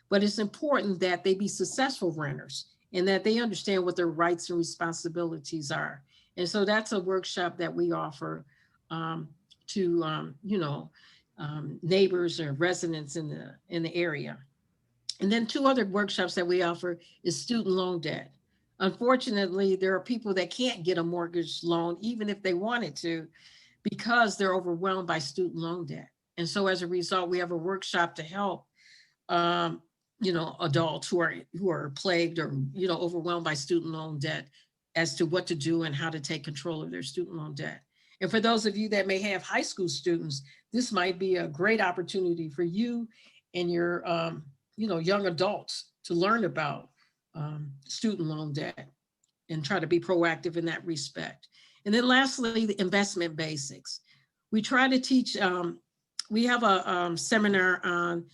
I: But it's important that they be successful renters and that they understand what their rights and responsibilities are. And so that's a workshop that we offer to neighbors or residents in the area. And then two other workshops that we offer is student loan debt. Unfortunately, there are people that can't get a mortgage loan even if they wanted to, because they're overwhelmed by student loan debt. And so as a result, we have a workshop to help adults who are plagued or overwhelmed by student loan debt as to what to do and how to take control of their student loan debt. And for those of you that may have high school students, this might be a great opportunity for you and your young adults to learn about student loan debt and try to be proactive in that respect. And then lastly, the investment basics. We try to teach, we have a seminar on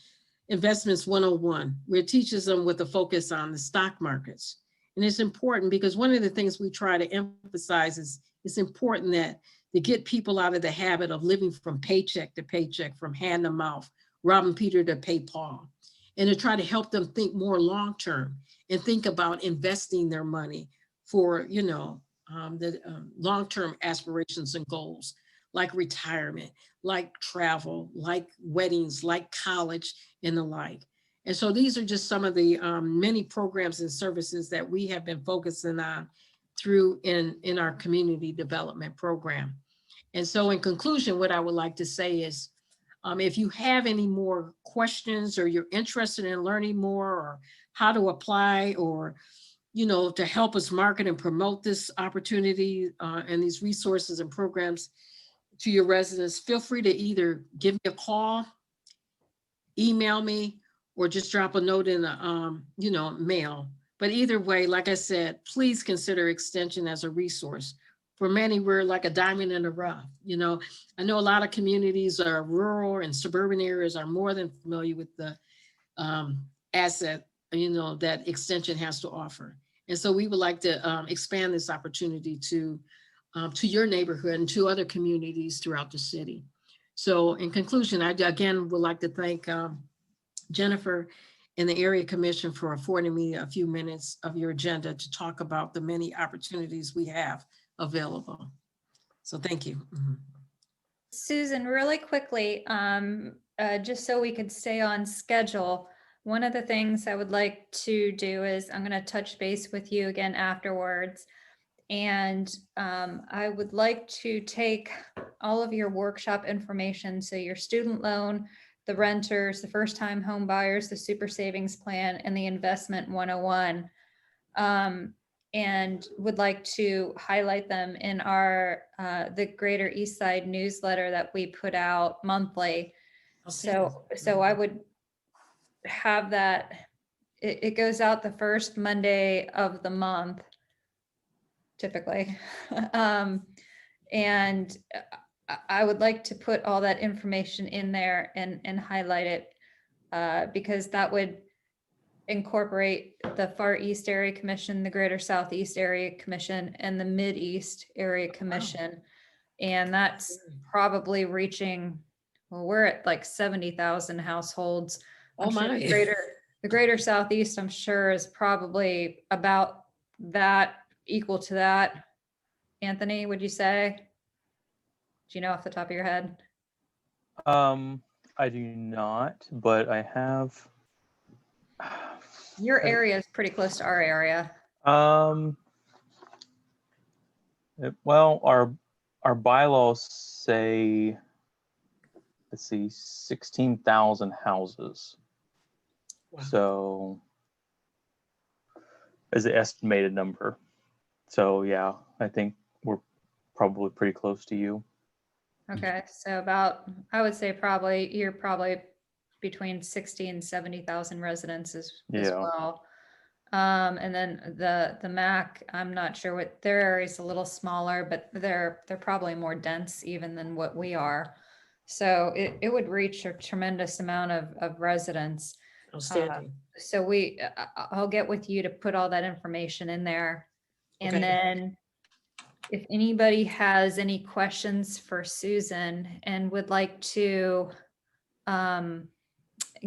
I: Investments 101, where it teaches them with a focus on the stock markets. And it's important because one of the things we try to emphasize is it's important that to get people out of the habit of living from paycheck to paycheck, from hand to mouth, robbing Peter to pay Paul, and to try to help them think more long-term and think about investing their money for, the long-term aspirations and goals, like retirement, like travel, like weddings, like college, and the like. And so these are just some of the many programs and services that we have been focusing on through in our community development program. And so in conclusion, what I would like to say is, if you have any more questions or you're interested in learning more or how to apply or, to help us market and promote this opportunity and these resources and programs to your residents, feel free to either give me a call, email me, or just drop a note in the mail. But either way, like I said, please consider Extension as a resource. For many, we're like a diamond in the rough. I know a lot of communities are rural and suburban areas are more than familiar with the asset, that Extension has to offer. And so we would like to expand this opportunity to your neighborhood and to other communities throughout the city. So in conclusion, I again would like to thank Jennifer and the Area Commission for affording me a few minutes of your agenda to talk about the many opportunities we have available. So thank you. Mm-hmm.
A: Susan, really quickly, just so we could stay on schedule, one of the things I would like to do is I'm going to touch base with you again afterwards. And I would like to take all of your workshop information, so your student loan, the renters, the first-time home buyers, the super savings plan, and the investment 101, and would like to highlight them in our the Greater East Side newsletter that we put out monthly. Okay. So I would have that. It goes out the first Monday of the month, typically. And I would like to put all that information in there and highlight it because that would incorporate the Far East Area Commission, the Greater Southeast Area Commission, and the Mid-East Area Commission. Wow. And that's probably reaching, well, we're at like 70,000 households.
I: Oh my.
A: The Greater Southeast, I'm sure, is probably about that, equal to that. Anthony, would you say? Do you know off the top of your head?
K: I do not, but I have.
A: Your area is pretty close to our area.
K: Well, our bylaws say let's see, 16,000 houses.
I: Wow.
K: So as an estimated number. So yeah, I think we're probably pretty close to you.
A: Okay, so about, I would say you're probably between 60 and 70,000 residents as
K: Yeah.
A: well. And then the MAC, I'm not sure what their area is, a little smaller, but they're probably more dense even than what we are. So it would reach a tremendous amount of residents.
I: Outstanding.
A: So I'll get with you to put all that information in there. And
I: Okay.
A: then if anybody has any questions for Susan and would like to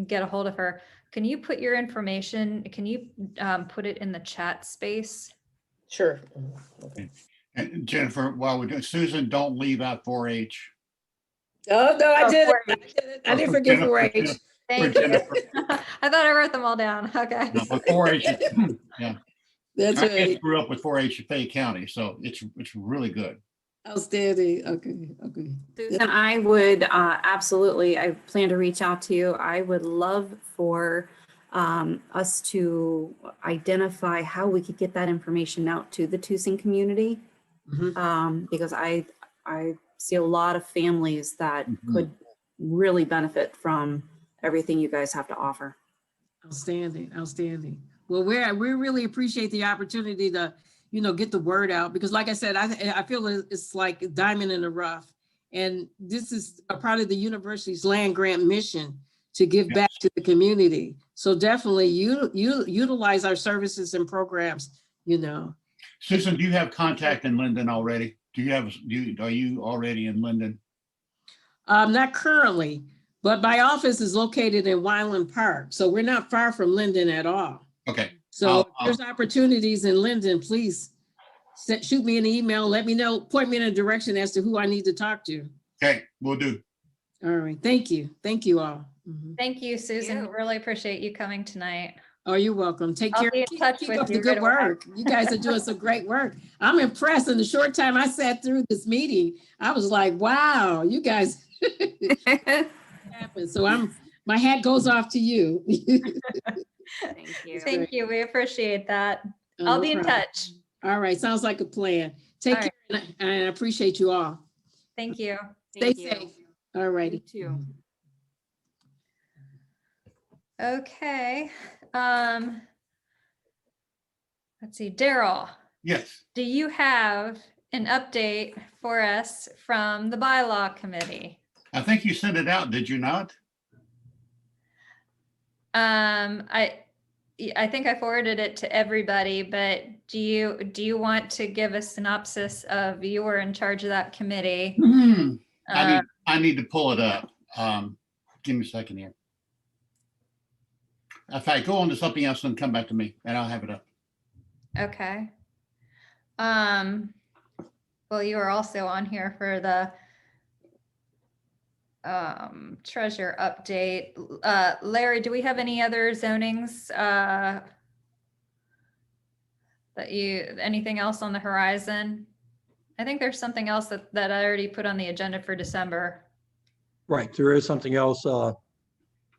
A: get a hold of her, can you put your information, can you put it in the chat space?
I: Sure. Okay.
E: And Jennifer, while we're doing, Susan, don't leave out 4-H.
I: Oh, no, I
A: Oh,
I: did
A: 4-H.
I: it. I didn't forget
E: Jennifer,
I: 4-H.
A: Thank
E: For
A: you.
E: Jennifer.
A: I thought I wrote them all down. Okay.
E: No, but 4-H, yeah.
I: That's
E: I
I: right.
E: grew up with 4-H in Fayette County, so it's really good.
I: Outstanding. Okay. Okay.
D: Susan, I would absolutely, I plan to reach out to you. I would love for us to identify how we could get that information out to the Tucson community. Because I see a lot of families that could really benefit from everything you guys have to offer.
I: Outstanding. Outstanding. Well, we really appreciate the opportunity to, get the word out, because like I said, I feel it's like a diamond in the rough. And this is a part of the university's land grant mission to give back to the community. So definitely you utilize our services and programs,
E: Susan, do you have contact in Linden already? Are you already in Linden?
I: Not currently, but my office is located in Wyland Park. So we're not far from Linden at all.
E: Okay.
I: So if there's opportunities in Linden, please shoot me an email, let me know, point me in a direction as to who I need to talk to.
E: Okay, we'll do.
I: All right, thank you. Thank you all.
A: Thank you, Susan. Really appreciate you coming tonight.
I: Oh, you're welcome. Take
A: I'll
I: care.
A: be in touch
I: Keep
A: with
I: up
A: you
I: the good
A: right away.
I: work. You guys are doing some great work. I'm impressed. In the short time I sat through this meeting, I was like, wow, you guys happened. So my hat goes off to you.
D: Thank you.
A: Thank you. We appreciate that.
I: Oh,
A: I'll
I: no
A: be in
I: problem.
A: touch.
I: All right, sounds like a plan. Take
A: All
I: care,
A: right.
I: and I appreciate you all.
A: Thank you.
I: Stay
D: Thank you.
I: safe. All righty.
D: You too.
A: Okay. Let's see, Daryl,
E: Yes.
A: do you have an update for us from the bylaw committee?
E: I think you sent it out, did you not?
A: I think I forwarded it to everybody, but do you want to give a synopsis of, you were in charge of that committee?
E: I need to pull it up. Give me a second here. In fact, go on to something else and come back to me and I'll have it up.
A: Okay. Well, you are also on here for the treasure update. Larry, do we have any other zonings anything else on the horizon? I think there's something else that I already put on the agenda for December.
G: Right, there is something else.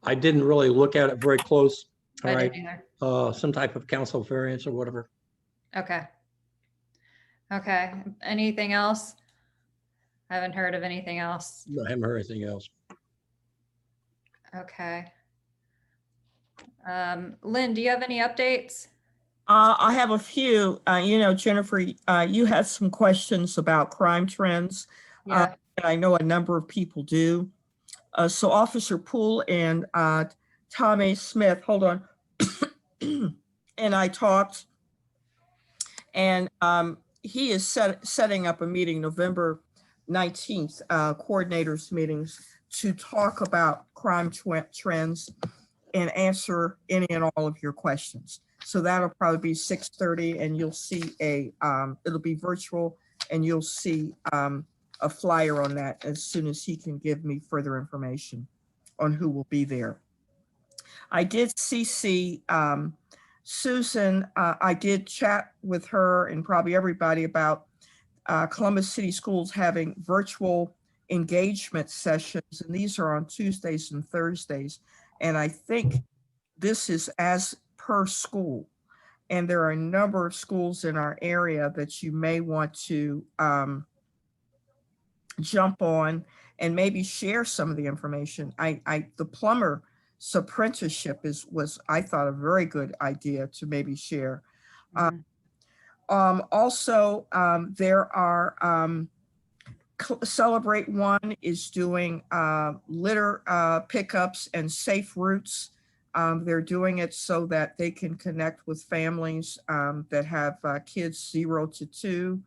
G: I didn't really look at it very close. All
A: I
G: right,
A: didn't either.
G: some type of council variance or whatever.
A: Okay. Okay. Anything else? I haven't heard of anything else.
G: I haven't heard anything else.
A: Okay. Lynn, do you have any updates?
C: I have a few. Jennifer, you had some questions about crime trends.
A: Yeah.
C: And I know a number of people do. So Officer Poole and Tommy Smith, hold on, and I talked, and he is setting up a meeting November 19th, coordinators meetings, to talk about crime trends and answer any and all of your questions. So that'll probably be 6:30, and you'll see it'll be virtual, and you'll see a flyer on that as soon as he can give me further information on who will be there. I did CC Susan. I did chat with her and probably everybody about Columbus City Schools having virtual engagement sessions, and these are on Tuesdays and Thursdays. And I think this is as per school. And there are a number of schools in our area that you may want to jump on and maybe share some of the information. The plumber's apprenticeship was, I thought, a very good idea to maybe share. Also, there are Celebrate One is doing litter pickups and safe routes. They're doing it so that they can connect with families that have kids 0 to 2.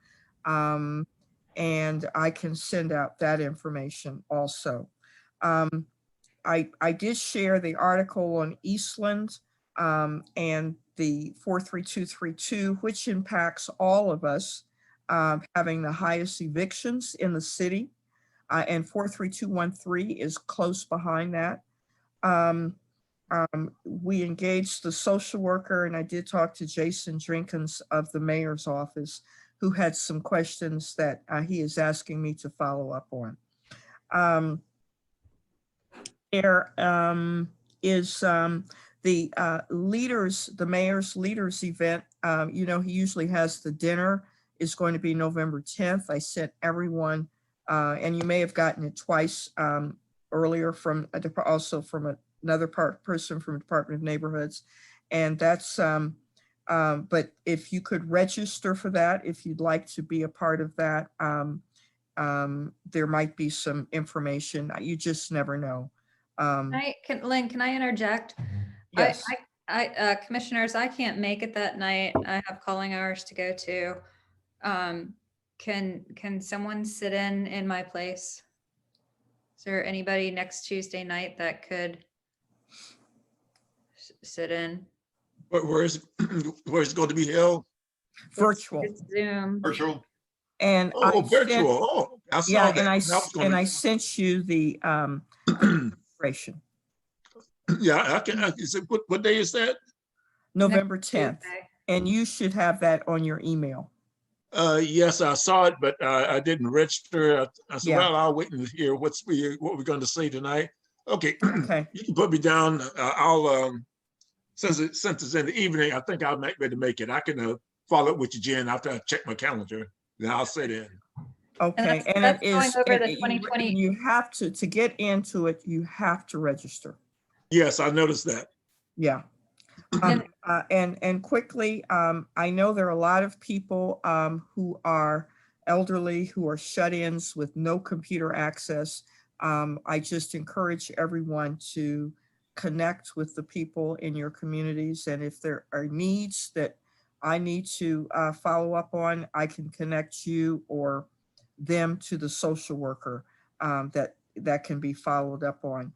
C: And I can send out that information also. I did share the article on Eastland and the 43232, which impacts all of us, having the highest evictions in the city. And 43213 is close behind that. We engaged the social worker, and I did talk to Jason Drinkins of the mayor's office, who had some questions that he is asking me to follow up on. There is the mayor's leaders event. He usually has the dinner, is going to be November 10th. I sent everyone, and you may have gotten it twice earlier from also from another person from the Department of Neighborhoods. And that's, but if you could register for that, if you'd like to be a part of that, there might be some information. You just never know.
A: Lynn, can I interject?
C: Yes.
A: Commissioners, I can't make it that night. I have calling hours to go to. Can someone sit in my place? Is there anybody next Tuesday night that could sit in?
B: Where is it going to be held?
C: Virtual.
A: It's Zoom.
E: Virtual.
C: And
B: virtual. I saw
C: yeah,
B: that.
C: and I sent you the registration.
B: Yeah, I can. What day is that?
C: November 10th.
A: Tuesday.
C: And you should have that on your email.
B: Yes, I saw it, but I didn't register. I said,
C: Yeah.
B: well, I'll wait and hear what we're going to say tonight. Okay.
C: Okay.
B: You can put me down. I'll since it's in the evening, I think I might be able to make it. I can follow up with you, Jen, after I check my calendar. Then I'll sit in.
C: Okay.
A: And that's going over the 2020.
C: You have to get into it, you have to register.
B: Yes, I noticed that.
C: Yeah. And quickly, I know there are a lot of people who are elderly, who are shut-ins with no computer access. I just encourage everyone to connect with the people in your communities. And if there are needs that I need to follow up on, I can connect you or them to the social worker that can be followed up on.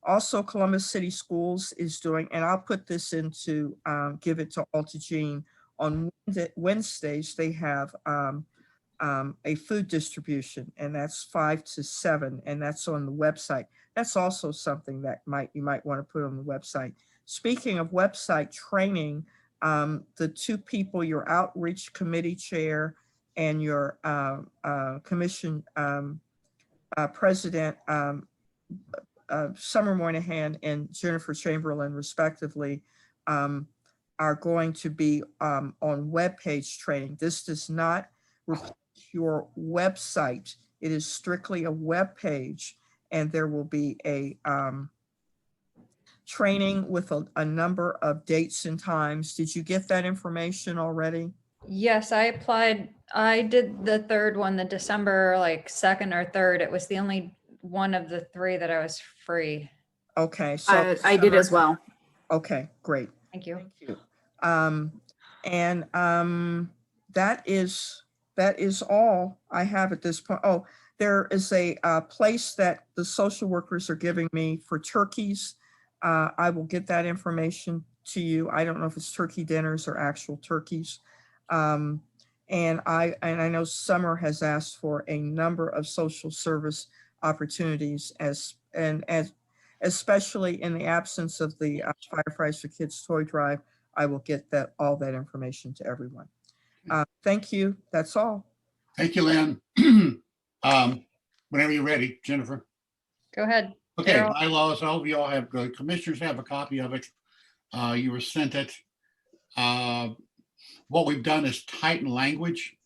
C: Also, Columbus City Schools is doing, and I'll put this into, give it to Alta Jean. On Wednesdays, they have a food distribution, and that's 5 to 7, and that's on the website. That's also something that you might want to put on the website. Speaking of website training, the two people, your outreach committee chair and your commission president, Summer Moynihan and Jennifer Chamberlain, respectively, are going to be on webpage training. This does not replace your website. It is strictly a web page, and there will be a training with a number of dates and times. Did you get that information already?
A: Yes, I applied. I did the third one, the December 2nd or 3rd. It was the only one of the 3 that I was free.
C: Okay, so
L: I did as well.
C: Okay, great.
A: Thank you.
C: Thank you. That is all I have at this point. Oh, there is a place that the social workers are giving me for turkeys. I will get that information to you. I don't know if it's turkey dinners or actual turkeys. And I know Summer has asked for a number of social service opportunities especially in the absence of the Firefighters for Kids toy drive. I will get all that information to everyone. Thank you. That's all.
E: Thank you, Lynn. Whenever you're ready, Jennifer.
A: Go ahead.
E: Okay,
A: Carol.
E: bylaws, I hope you all have, the commissioners have a copy of it. You were sent it. What we've done is tighten language.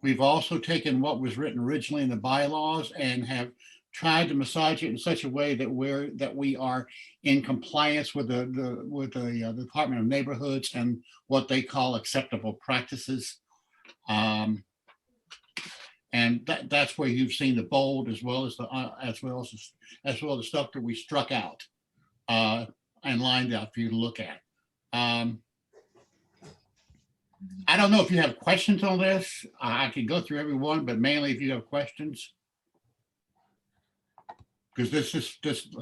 E: We've also taken what was written originally in the bylaws and have tried to massage it in such a way that we are in compliance with the Department of Neighborhoods and what they call acceptable practices. And that's where you've seen the bold as well as the stuff that we struck out and lined out for you to look at. I don't know if you have questions on this. I can go through every one, but mainly if you have questions. Because this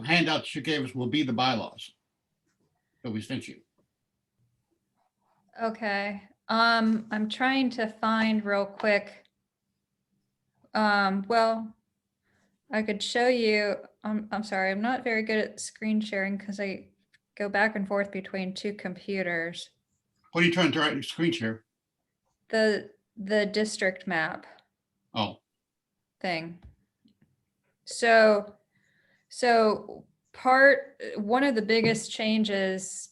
E: handout that you gave us will be the bylaws that we sent you.
A: Okay. I'm trying to find real quick. Well, I could show you. I'm sorry, I'm not very good at screen sharing because I go back and forth between two computers.
E: What are you trying to write in screen share?
A: The district map
E: Oh,
A: thing. So one of the biggest changes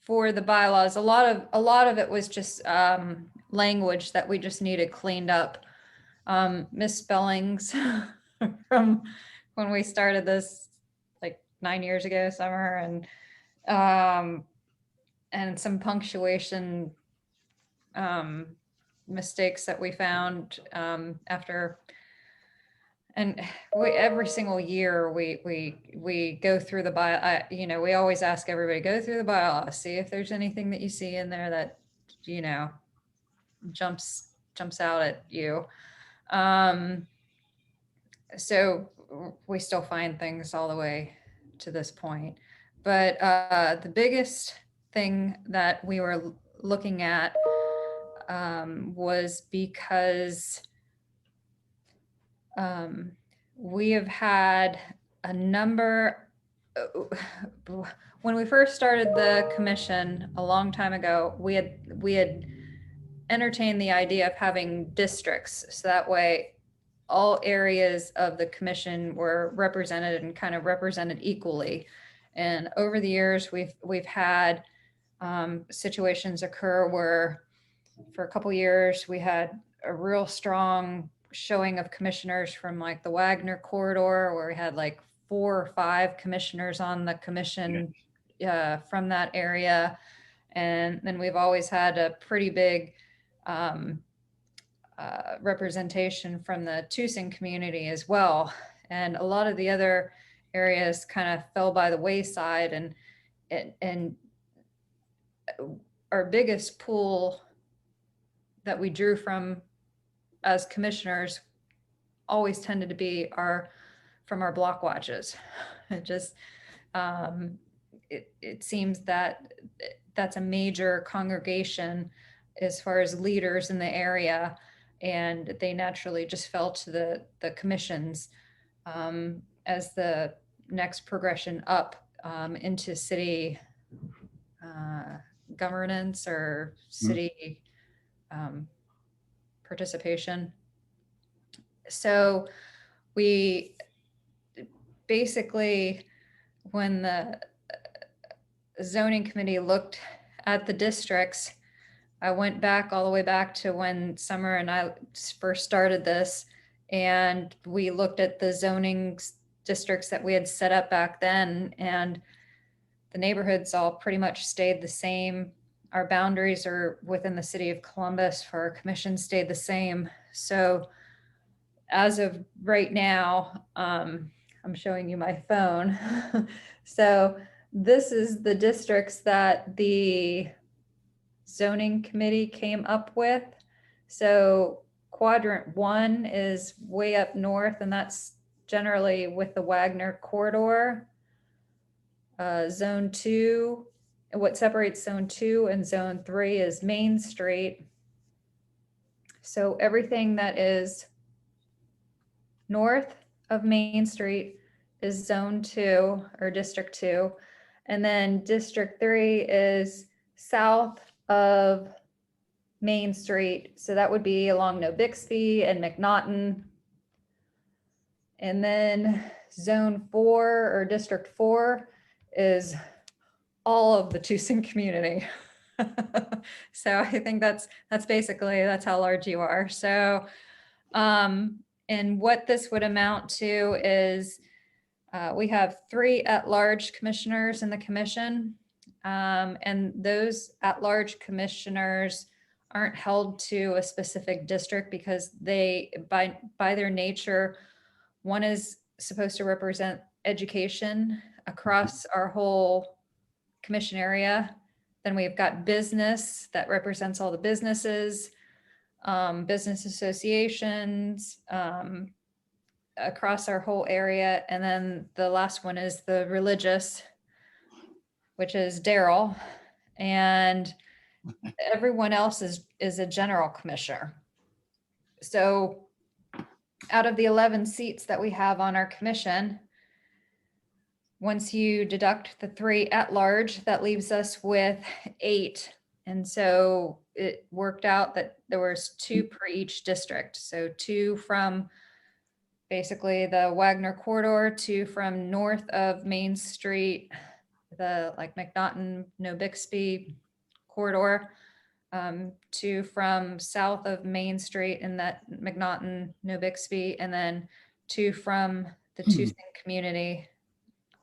A: for the bylaws, a lot of it was just language that we just needed cleaned up. Misspellings from when we started this like 9 years ago, summer, and some punctuation mistakes that we found after. And every single year we go through the bylaw. We always ask everybody, go through the bylaw, see if there's anything that you see in there that jumps out at you. So we still find things all the way to this point. But the biggest thing that we were looking at was because we have had a number, when we first started the commission a long time ago, we had entertained the idea of having districts. So that way all areas of the commission were represented and kind of represented equally. And over the years, we've had situations occur where for a couple years, we had a real strong showing of commissioners from like the Wagner corridor, where we had like 4 or 5 commissioners on the commission from that area. And then we've always had a pretty big representation from the Tucson community as well. And a lot of the other areas kind of fell by the wayside, and our biggest pool that we drew from as commissioners always tended to be from our block watches. It just, it seems that that's a major congregation as far as leaders in the area, and they naturally just fell to the commissions as the next progression up into city governance or city participation. So we basically, when the zoning committee looked at the districts, I went back all the way back to when Summer and I first started this, and we looked at the zoning districts that we had set up back then, and the neighborhoods all pretty much stayed the same. Our boundaries are within the city of Columbus for our commission stayed the same. So as of right now, I'm showing you my phone. So this is the districts that the zoning committee came up with. So quadrant 1 is way up north, and that's generally with the Wagner corridor. Zone 2, what separates zone 2 and zone 3 is Main Street. So everything that is north of Main Street is zone 2 or district 2. And then district 3 is south of Main Street. So that would be along No Bixby and McNaughten. And then zone 4 or district 4 is all of the Tucson community. So I think that's basically, that's how large you are. So, and what this would amount to is we have 3 at-large commissioners in the commission. And those at-large commissioners aren't held to a specific district because they, by their nature, one is supposed to represent education across our whole commission area. Then we've got business that represents all the businesses, business associations across our whole area. And then the last one is the religious, which is Daryl. And everyone else is a general commissioner. So out of the 11 seats that we have on our commission, once you deduct the 3 at large, that leaves us with 8. And so it worked out that there was 2 per each district. So 2 from basically the Wagner corridor, 2 from north of Main Street, the like McNaughton, Bixby corridor, 2 from south of Main Street in that McNaughton, Bixby, and then 2 from the Tucson community.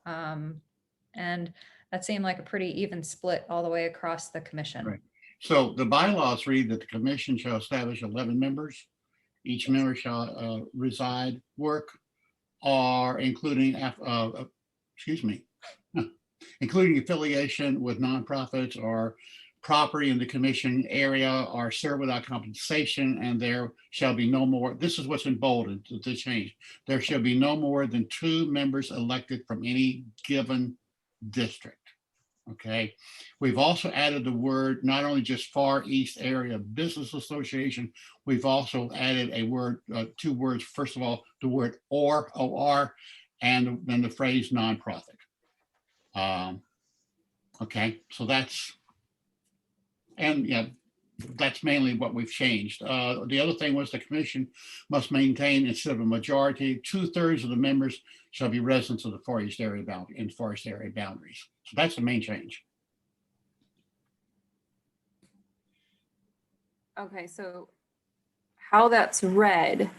A: And that seemed like a pretty even split all the way across the commission.
E: Right. So the bylaws read that the commission shall establish 11 members. Each member shall reside, work, or including including affiliation with nonprofits or property in the commission area, or serve without compensation, and there shall be no more, this is what's in bolded, the change. There shall be no more than 2 members elected from any given district. Okay. We've also added the word, not only just Far East Area Business Association, we've also added a word, 2 words. First of all, the word or, and then the phrase nonprofit. Okay, so that's, and yeah, that's mainly what we've changed. The other thing was the commission must maintain, instead of a majority, 2/3 of the members shall be residents of the Far East area boundaries. So that's the main change.
D: Okay, so how that's read,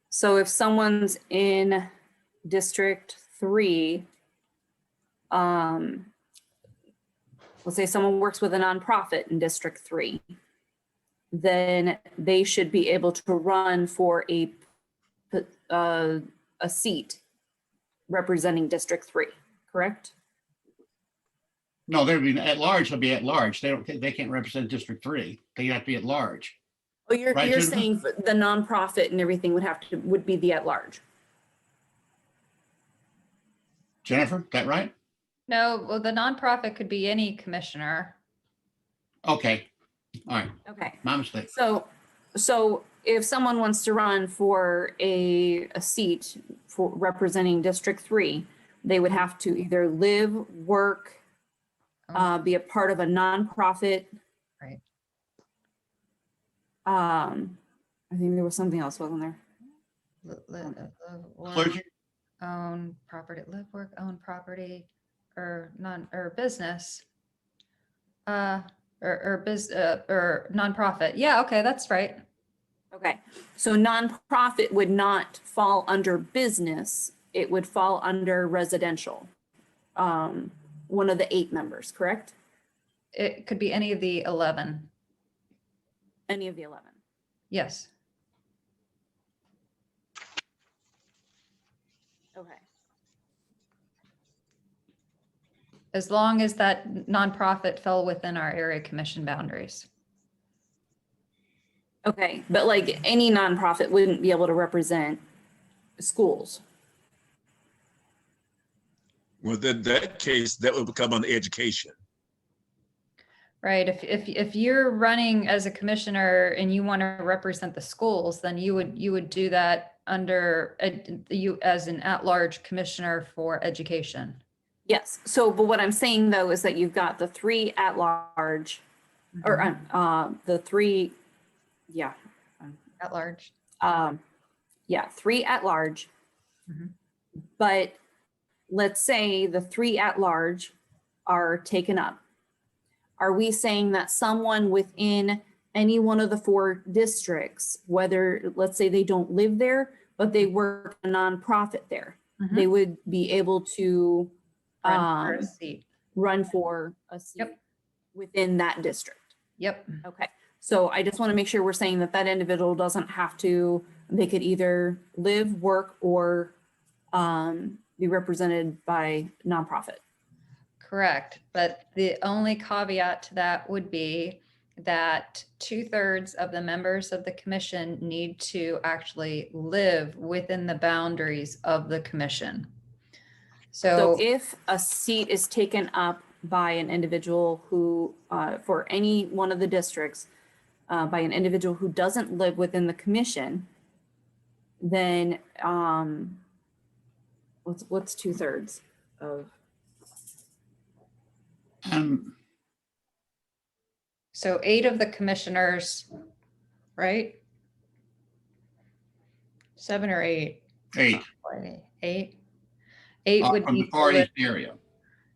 D: so if someone's in District 3, let's say someone works with a nonprofit in District 3, then they should be able to run for a seat representing District 3, correct?
E: No, they'll be at large. They'll be at large. They can't represent District 3. They have to be at large.
D: Oh, you're
E: Right, Jennifer?
D: saying the nonprofit and everything would be the at large.
E: Jennifer, is that right?
A: No, well, the nonprofit could be any commissioner.
E: Okay, all right,
D: Okay.
E: my mistake.
D: So if someone wants to run for a seat for representing District 3, they would have to either live, work, be a part of a nonprofit.
A: Right.
D: I think there was something else, wasn't there?
E: Clergy?
A: Own property, live, work, own property, or business. Or nonprofit. Yeah, okay, that's right.
D: Okay, so nonprofit would not fall under business. It would fall under residential. One of the 8 members, correct?
A: It could be any of the 11.
D: Any of the 11.
A: Yes.
D: Okay.
A: As long as that nonprofit fell within our area commission boundaries.
D: Okay, but like any nonprofit wouldn't be able to represent schools.
B: Well, in that case, that would become under education.
A: Right. If you're running as a commissioner and you want to represent the schools, then you would do that under you as an at-large commissioner for education.
D: Yes. So, but what I'm saying though is that you've got the 3 at large, or the three, yeah,
A: At large.
D: yeah, 3 at large.
A: Mhm.
D: But let's say the 3 at large are taken up. Are we saying that someone within any one of the 4 districts, whether, let's say they don't live there, but they work a nonprofit there,
A: Mhm.
D: they would be able to
A: Run for a seat.
D: run for a seat
A: Yep.
D: within that district?
A: Yep.
D: Okay, so I just want to make sure we're saying that that individual doesn't have to, they could either live, work, or be represented by nonprofit.
A: Correct. But the only caveat to that would be that 2/3 of the members of the commission need to actually live within the boundaries of the commission.
D: So
A: So
D: if a seat is taken up by an individual who, for any one of the districts, by an individual who doesn't live within the commission, then what's 2/3 of?
A: so 8 of the commissioners, right? 7 or 8?
E: 8
A: 8. 8 would
E: from the
A: need to
E: Far
A: live,
E: East area.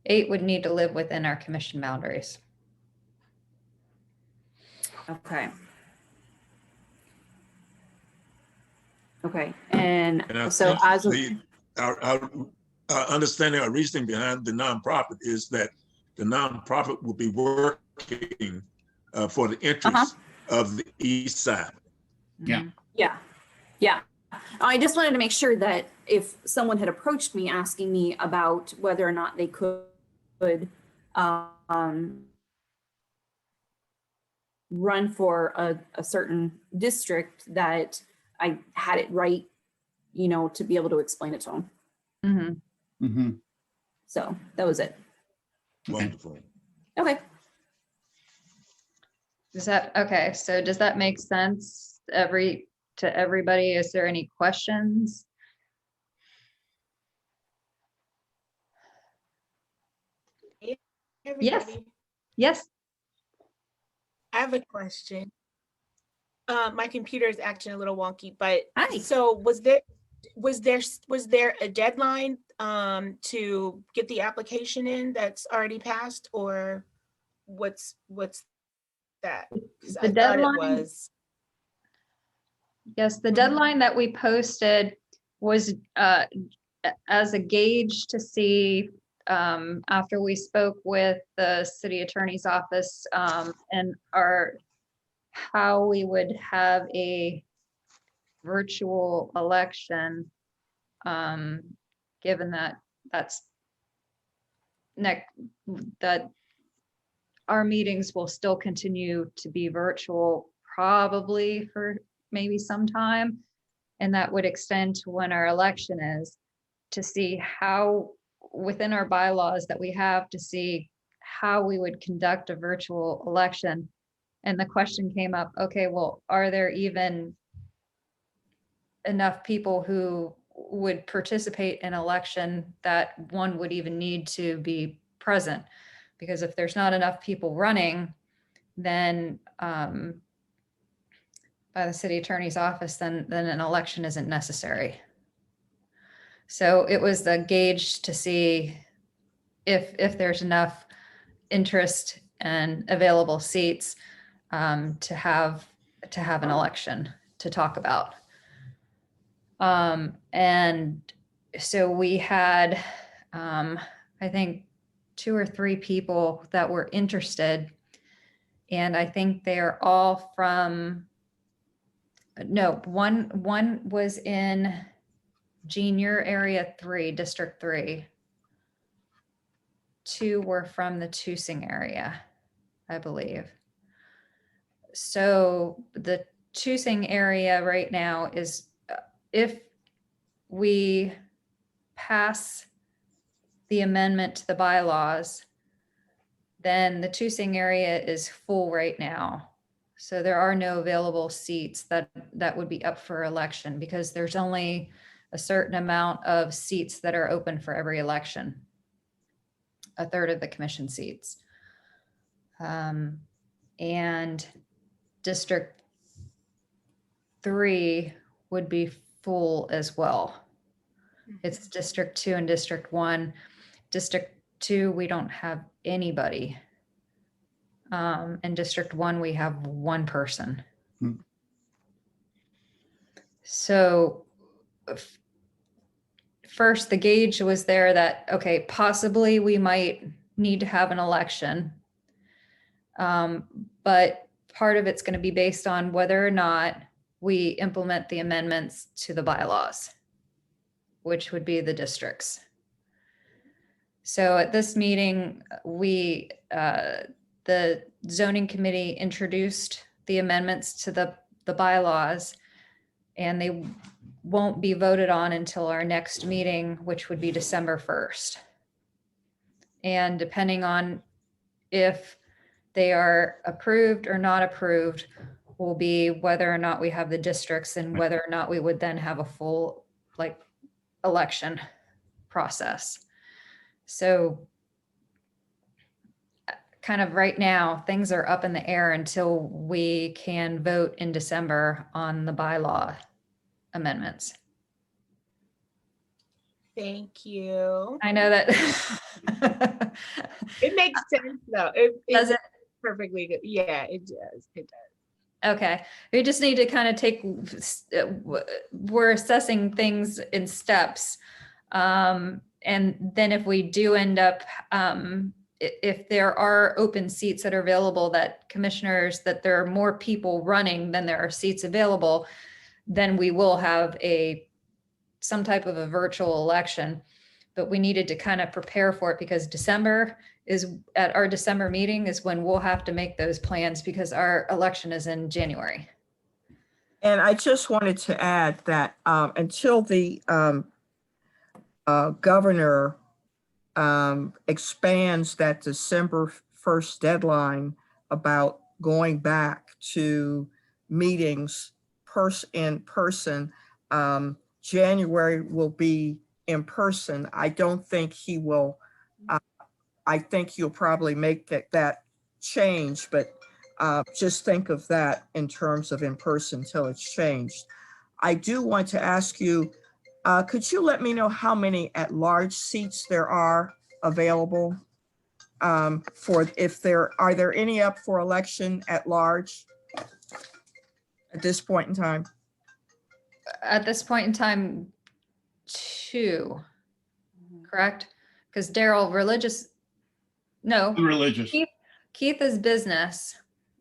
A: 8 would need to live within our commission boundaries.
D: Okay. Okay, and
B: And I
D: so
B: think
D: as of,
B: our understanding or reasoning behind the nonprofit is that the nonprofit will be working for the interests of the East Side.
E: Yeah.
D: yeah. I just wanted to make sure that if someone had approached me asking me about whether or not they could run for a certain district, that I had it right, to be able to explain it to them.
A: Mm-hmm.
E: Mm-hmm.
D: So that was it.
B: Wonderful.
D: Okay.
A: Is that okay? So does that make sense to everybody? Is there any questions? Yes.
L: Everybody,
A: Yes.
L: I have a question. My computer is acting a little wonky, but
D: Hi.
L: so was there a deadline to get the application in that's already passed, or what's that? 'Cause
A: The
L: I thought it
A: deadline-
L: was.
A: Yes, the deadline that we posted was as a gauge to see after we spoke with the city attorney's office and how we would have a virtual election, given that that our meetings will still continue to be virtual probably for maybe some time, and that would extend to when our election is, to see how within our bylaws that we have, to see how we would conduct a virtual election. And the question came up, okay, well, are there even enough people who would participate in election that one would even need to be present? Because if there's not enough people running, then by the city attorney's office, then an election isn't necessary. So it was the gauge to see if there's enough interest and available seats to have an election to talk about. And so we had, I think, 2 or 3 people that were interested, and I think they are all from, no, one was in Junior Area 3, District 3. 2 were from the Tusing area, I believe. So the Tusing area right now is, if we pass the amendment to the bylaws, then the Tusing area is full right now. So there are no available seats that would be up for election, because there's only a certain amount of seats that are open for every election. 1/3 of the commission seats. and District 3 would be full as well. It's District 2 and District 1. District 2, we don't have anybody. In District 1, we have one person. So first, the gauge was there that, okay, possibly we might need to have an election. But part of it's going to be based on whether or not we implement the amendments to the bylaws, which would be the districts. So at this meeting, the zoning committee introduced the amendments to the bylaws, and they won't be voted on until our next meeting, which would be December 1st. And depending on if they are approved or not approved will be whether or not we have the districts and whether or not we would then have a full election process. So kind of right now, things are up in the air until we can vote in December on the bylaw amendments.
L: Thank you.
A: I know that.
L: It makes sense though. It
A: Does it?
L: perfectly good. Yeah, it does. It does.
A: Okay, we just need to kind of we're assessing things in steps. And then if we do end up, if there are open seats that are available that commissioners, that there are more people running than there are seats available, then we will have some type of a virtual election. But we needed to kind of prepare for it because at our December meeting is when we'll have to make those plans because our election is in January.
C: And I just wanted to add that until the governor expands that December 1st deadline about going back to meetings in person, January will be in person. I don't think he will. I think you'll probably make that change, but just think of that in terms of in person till it's changed. I do want to ask you, could you let me know how many at-large seats there are available are there any up for election at large at this point in time?
A: At this point in time, 2, correct? Because Daryl, religious. Keith is business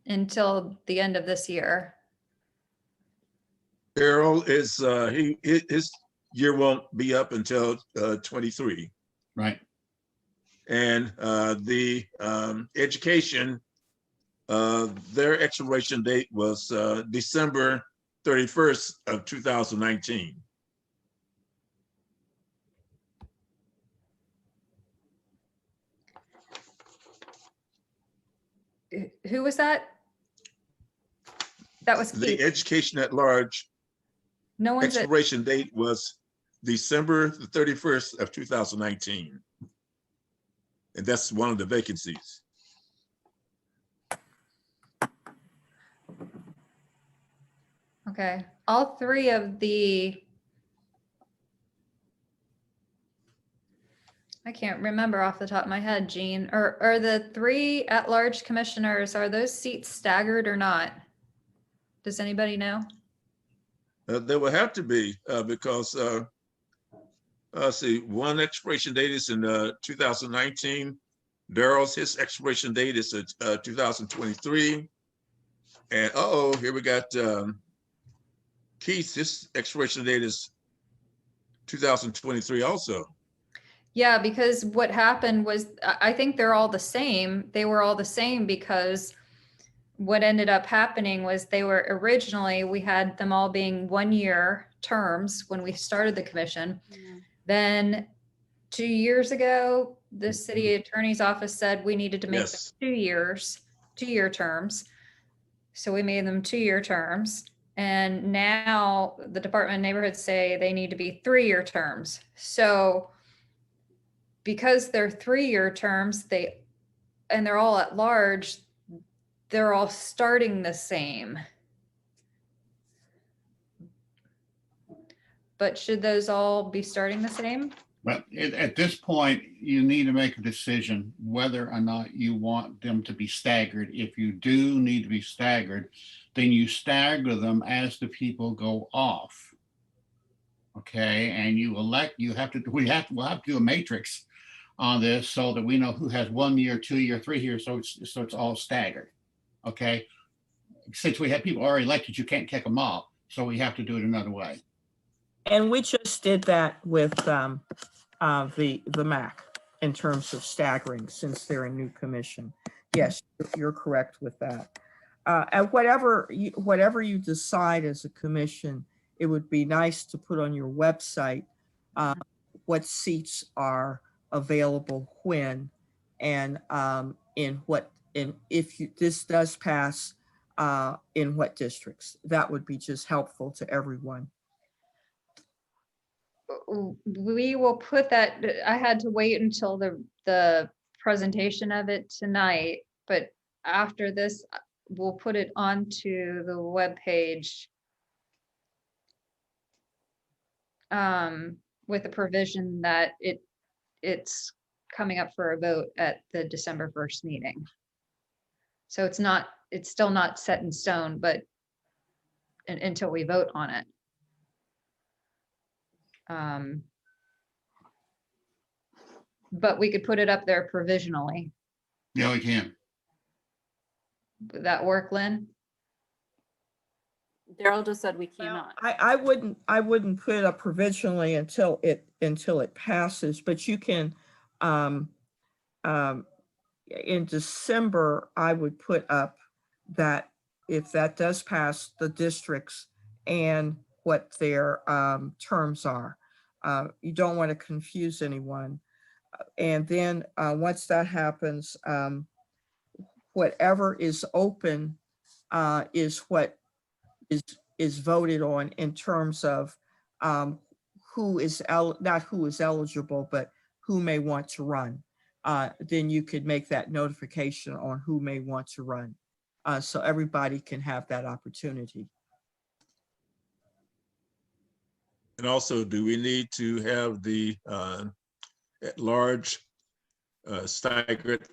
A: until the end of this year.
B: Daryl is his year won't be up until 23.
E: Right.
B: And the education, their expiration date was December 31st of 2019.
A: Who was that? That was
B: The
A: Keith.
B: education at large
A: No one's at,
B: expiration date was December the 31st of 2019. And that's one of the vacancies.
A: okay. All 3 of I can't remember off the top of my head, Jean, are the 3 at-large commissioners, are those seats staggered or not? Does anybody know?
B: There will have to be because see, one expiration date is in 2019. Daryl's, his expiration date is 2023. And here we got Keith's, his expiration date is 2023 also.
A: Yeah, because what happened was, I think they're all the same. They were all the same because what ended up happening was we had them all being 1-year terms when we started the commission. Then 2 years ago, the city attorney's office said we needed to make them 2-year terms. So we made them 2-year terms. And now the Department of Neighborhoods say they need to be 3-year terms. So because they're 3-year terms, they're all at large, they're all starting the same. But should those all be starting the same?
E: But at this point, you need to make a decision whether or not you want them to be staggered. If you do need to be staggered, then you stagger them as the people go off. Okay, and we'll have to do a matrix on this so that we know who has 1 year, 2 year, 3 years, so it's all staggered. Okay, since we have people already elected, you can't kick them off, so we have to do it another way.
C: And we just did that with the MAC in terms of staggering, since they're a new commission. Yes, you're correct with that. And whatever you decide as a commission, it would be nice to put on your website what seats are available when, and if this does pass, in what districts. That would be just helpful to everyone.
A: We will put that, I had to wait until the presentation of it tonight, but after this, we'll put it onto the webpage with the provision that it's coming up for a vote at the December 1st meeting. So it's still not set in stone, but until we vote on it. But we could put it up there provisionally.
E: Yeah, we can.
A: Would that work, Lynn?
M: Daryl just said we cannot.
C: I wouldn't put it up provisionally until it passes, but you can, in December, I would put up that if that does pass, the districts and what their terms are. You don't want to confuse anyone. And then once that happens, whatever is open is what is voted on in terms of who is not who is eligible, but who may want to run. Then you could make that notification on who may want to run, so everybody can have that opportunity.
B: And also, do we need to have the at-large staggered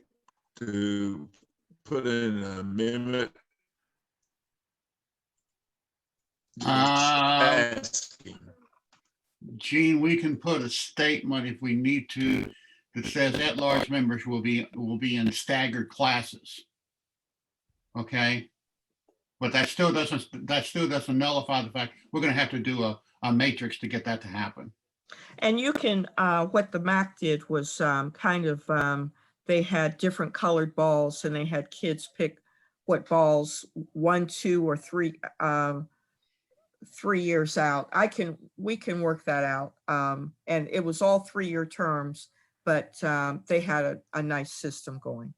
B: to put in an amendment?
E: Gene, we can put a statement if we need to that says at-large members will be in staggered classes. Okay, but that still doesn't nullify the fact we're going to have to do a matrix to get that to happen.
C: And you can, what the MAC did was they had different colored balls, and they had kids pick what balls 1, 2, or 3 years out. We can work that out. And it was all 3-year terms, but they had a nice system going.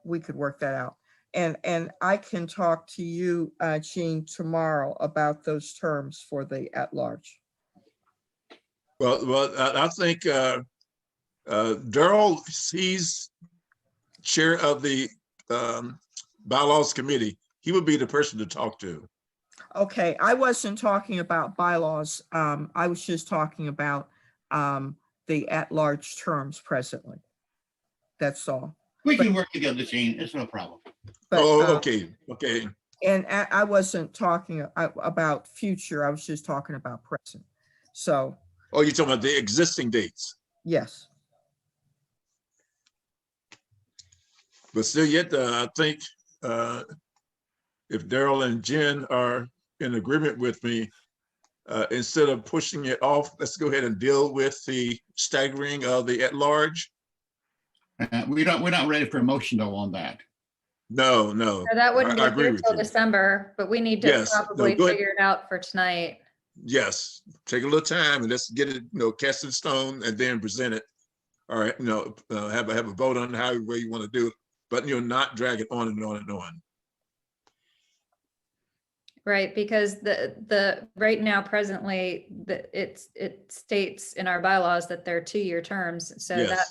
C: We could work that out. And I can talk to you, Gene, tomorrow about those terms for the at-large.
B: Well, I think Daryl, he's chair of the bylaws committee. He would be the person to talk to.
C: Okay, I wasn't talking about bylaws. I was just talking about the at-large terms presently. That's all.
E: We can work together, Gene. It's no problem.
C: But,
B: okay.
C: And I wasn't talking about future. I was just talking about present. So.
B: Oh, you're talking about the existing dates?
C: Yes.
B: But still yet, I think if Daryl and Jen are in agreement with me, instead of pushing it off, let's go ahead and deal with the staggering of the at-large.
E: We're not ready for a motion though on that.
B: No.
A: So that wouldn't
B: I
A: be
B: agree with
A: until
B: you.
A: December, but we need to
B: Yes.
A: probably
B: No, go ahead.
A: figure it out for tonight.
B: Yes, take a little time and let's get it, cast in stone and then present it. All right, have a vote on how way you want to do it, but not drag it on and on and on.
A: Right, because the right now presently it states in our bylaws that they're 2-year terms. So
B: Yes.
A: that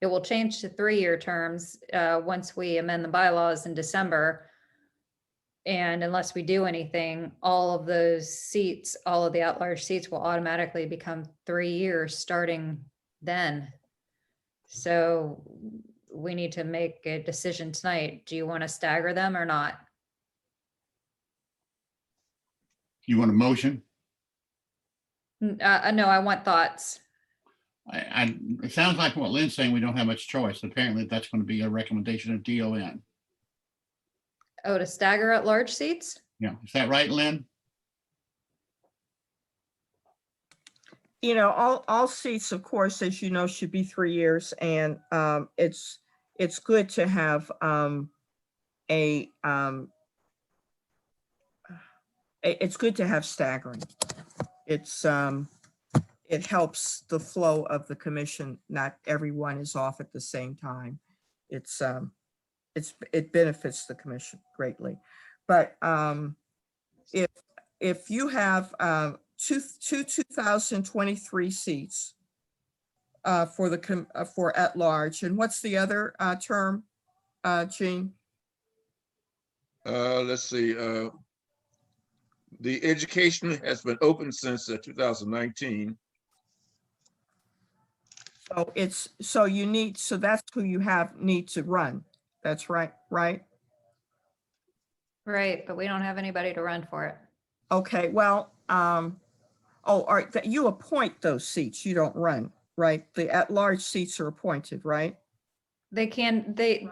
A: It will change to 3-year terms once we amend the bylaws in December. And unless we do anything, all of those seats, all of the at-large seats will automatically become 3 years starting then. So we need to make a decision tonight. Do you want to stagger them or not?
E: You want a motion?
A: No, I want thoughts.
E: It sounds like what Lynn's saying, we don't have much choice. Apparently that's going to be a recommendation of DON.
A: Oh, to stagger at-large seats?
E: Yeah, is that right, Lynn?
C: You know, all seats, of course, as you know, should be 3 years, and it's good to have it's good to have staggering. It helps the flow of the commission. Not everyone is off at the same time. It benefits the commission greatly. But if you have two 2023 seats for at large, and what's the other term, Gene?
B: Let's see. The education has been open since 2019.
C: So that's who you need to run. That's right, right?
A: Right, but we don't have anybody to run for it.
C: Okay, well, all right, you appoint those seats, you don't run, right? The at-large seats are appointed, right?
A: They can be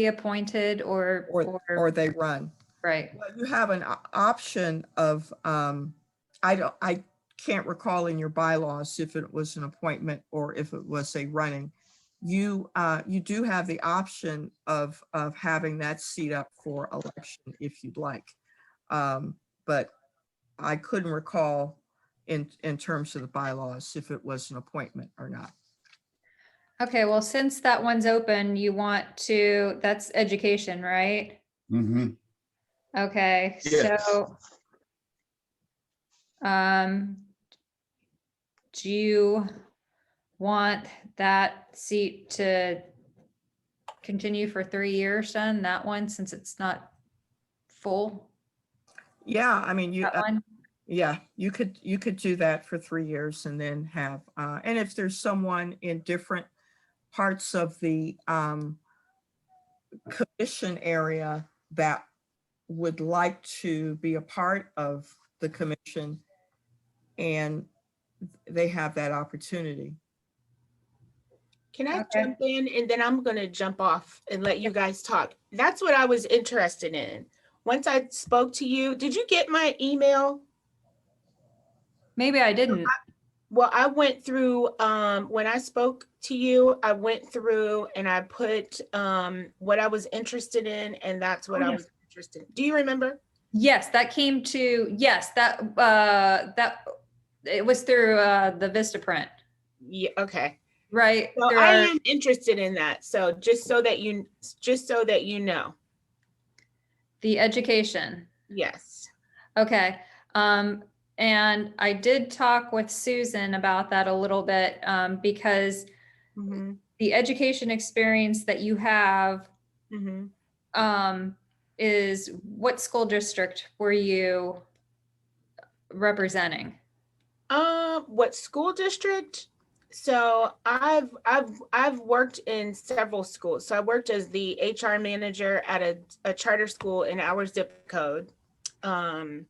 A: appointed
C: Or they run.
A: right.
C: Well, you have an option of, I can't recall in your bylaws if it was an appointment or if it was a running. You do have the option of having that seat up for election if you'd like. But I couldn't recall in terms of the bylaws if it was an appointment or not.
A: Okay, well, since that one's open, that's education, right?
E: Mm-hmm.
A: Okay,
B: Yes.
A: so do you want that seat to continue for 3 years then, that one, since it's not full?
C: Yeah, I mean,
A: That one?
C: yeah, you could do that for 3 years and then have, and if there's someone in different parts of the commission area that would like to be a part of the commission, and they have that opportunity.
L: Can I
A: Okay.
L: jump in and then I'm going to jump off and let you guys talk? That's what I was interested in. Once I spoke to you, did you get my email?
A: Maybe I didn't.
L: Well, I went through, when I spoke to you, I went through and I put what I was interested in, and that's what I was interested in. Do you remember?
A: Yes, that it was through the Vistaprint,
L: Yeah, okay.
A: right?
L: So I am interested in that. So just so that you know.
A: The education.
L: Yes.
A: Okay. And I did talk with Susan about that a little bit because
L: Mm-hmm.
A: the education experience that you have
L: Mm-hmm.
A: is, what school district were you representing?
L: What school district? So I've worked in several schools. So I worked as the HR manager at a charter school in our zip code. I'm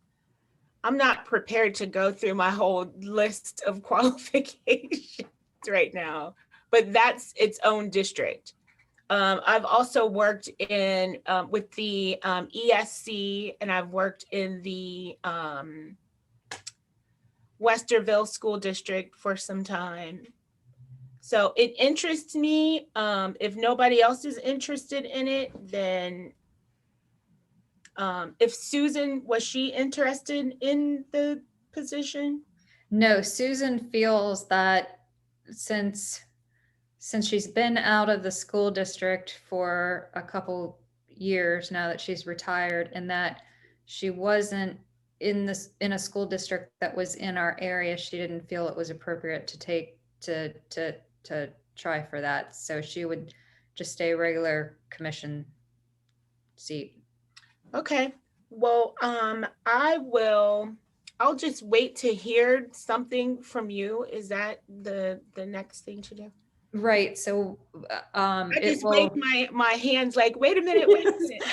L: not prepared to go through my whole list of qualifications right now, but that's its own district. I've also worked in with the ESC, and I've worked in the Westerville School District for some time. So it interests me. If nobody else is interested in it, then if Susan, was she interested in the position?
A: No, Susan feels that since she's been out of the school district for a couple years now that she's retired, and that she wasn't in a school district that was in our area, she didn't feel it was appropriate to try for that. So she would just stay regular commission seat.
L: Okay, well, I'll just wait to hear something from you. Is that the next thing to do?
A: Right, so
L: I
A: it
L: just
A: will.
L: waved my hands like, wait a minute, wait a minute.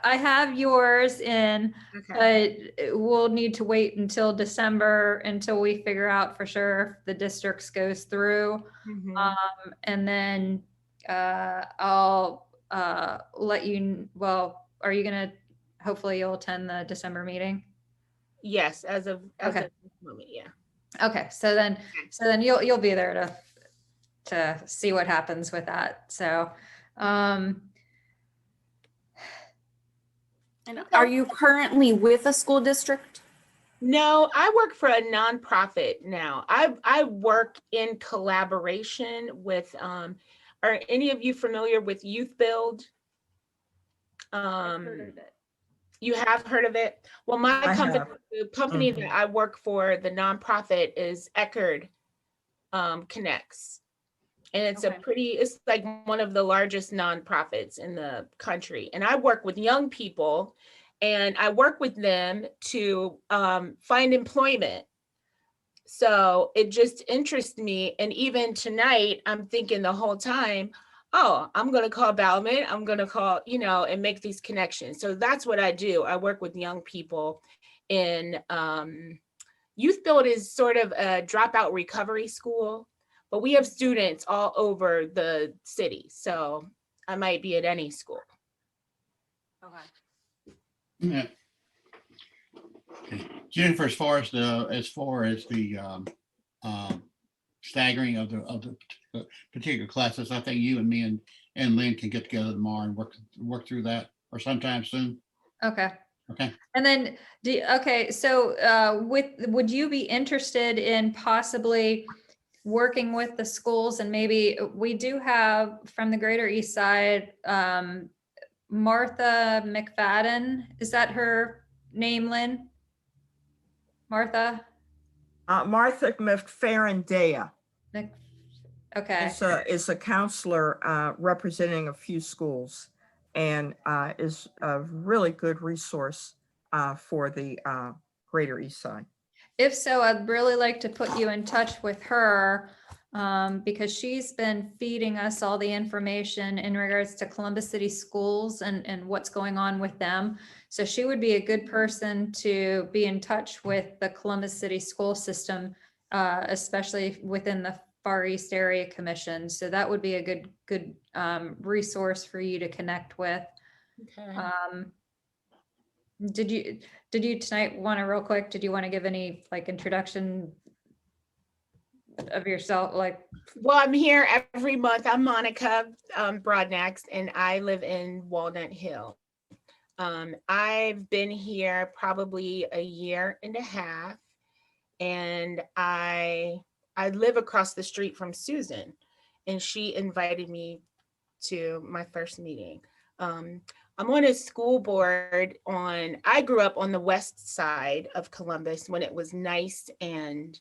A: I have yours in,
L: Okay,
A: but we'll need to wait until December until we figure out for sure if the districts goes through.
L: Mhm.
A: And then I'll let you, well, are you gonna, hopefully you'll attend the December meeting?
L: Yes, as of
A: Okay.
L: this moment, yeah.
A: Okay, so then you'll be there to see what happens with that. So
M: And are you currently with a school district?
L: No, I work for a nonprofit now. I work in collaboration with, are any of you familiar with Youth Build? You have heard of it? Well, my
C: I
L: company,
C: have.
L: the company that I work for, the nonprofit is Eckerd Connects. And it's it's like one of the largest nonprofits in the country. And I work with young people and I work with them to find employment. So it just interests me. And even tonight, I'm thinking the whole time, oh, I'm going to call Bauman. I'm going to call, and make these connections. So that's what I do. I work with young people in Youth Build is sort of a dropout recovery school, but we have students all over the city. So I might be at any school.
M: Okay.
E: Yeah. Jennifer, as far as the staggering of the particular classes, I think you and me and Lynn can get together tomorrow and work through that, or sometime soon.
A: Okay.
E: Okay.
A: And then, so would you be interested in possibly working with the schools, and maybe we do have from the Greater East Side, Martha McFadden, is that her name, Lynn? Martha?
C: Martha McFarren-Dea
A: Okay.
C: is a counselor representing a few schools and is a really good resource for the Greater East Side.
A: If so, I'd really like to put you in touch with her because she's been feeding us all the information in regards to Columbus City schools and what's going on with them. So she would be a good person to be in touch with the Columbus City school system, especially within the Far East Area Commission. So that would be a good resource for you to connect with.
L: Okay.
A: Did you tonight want to real quick, did you want to give any like introduction of yourself?
L: Well, I'm here every month. I'm Monica Broadnax, and I live in Walnut Hill. I've been here probably a year and a half, and I live across the street from Susan, and she invited me to my first meeting. I'm on a school board I grew up on the west side of Columbus when it was nice and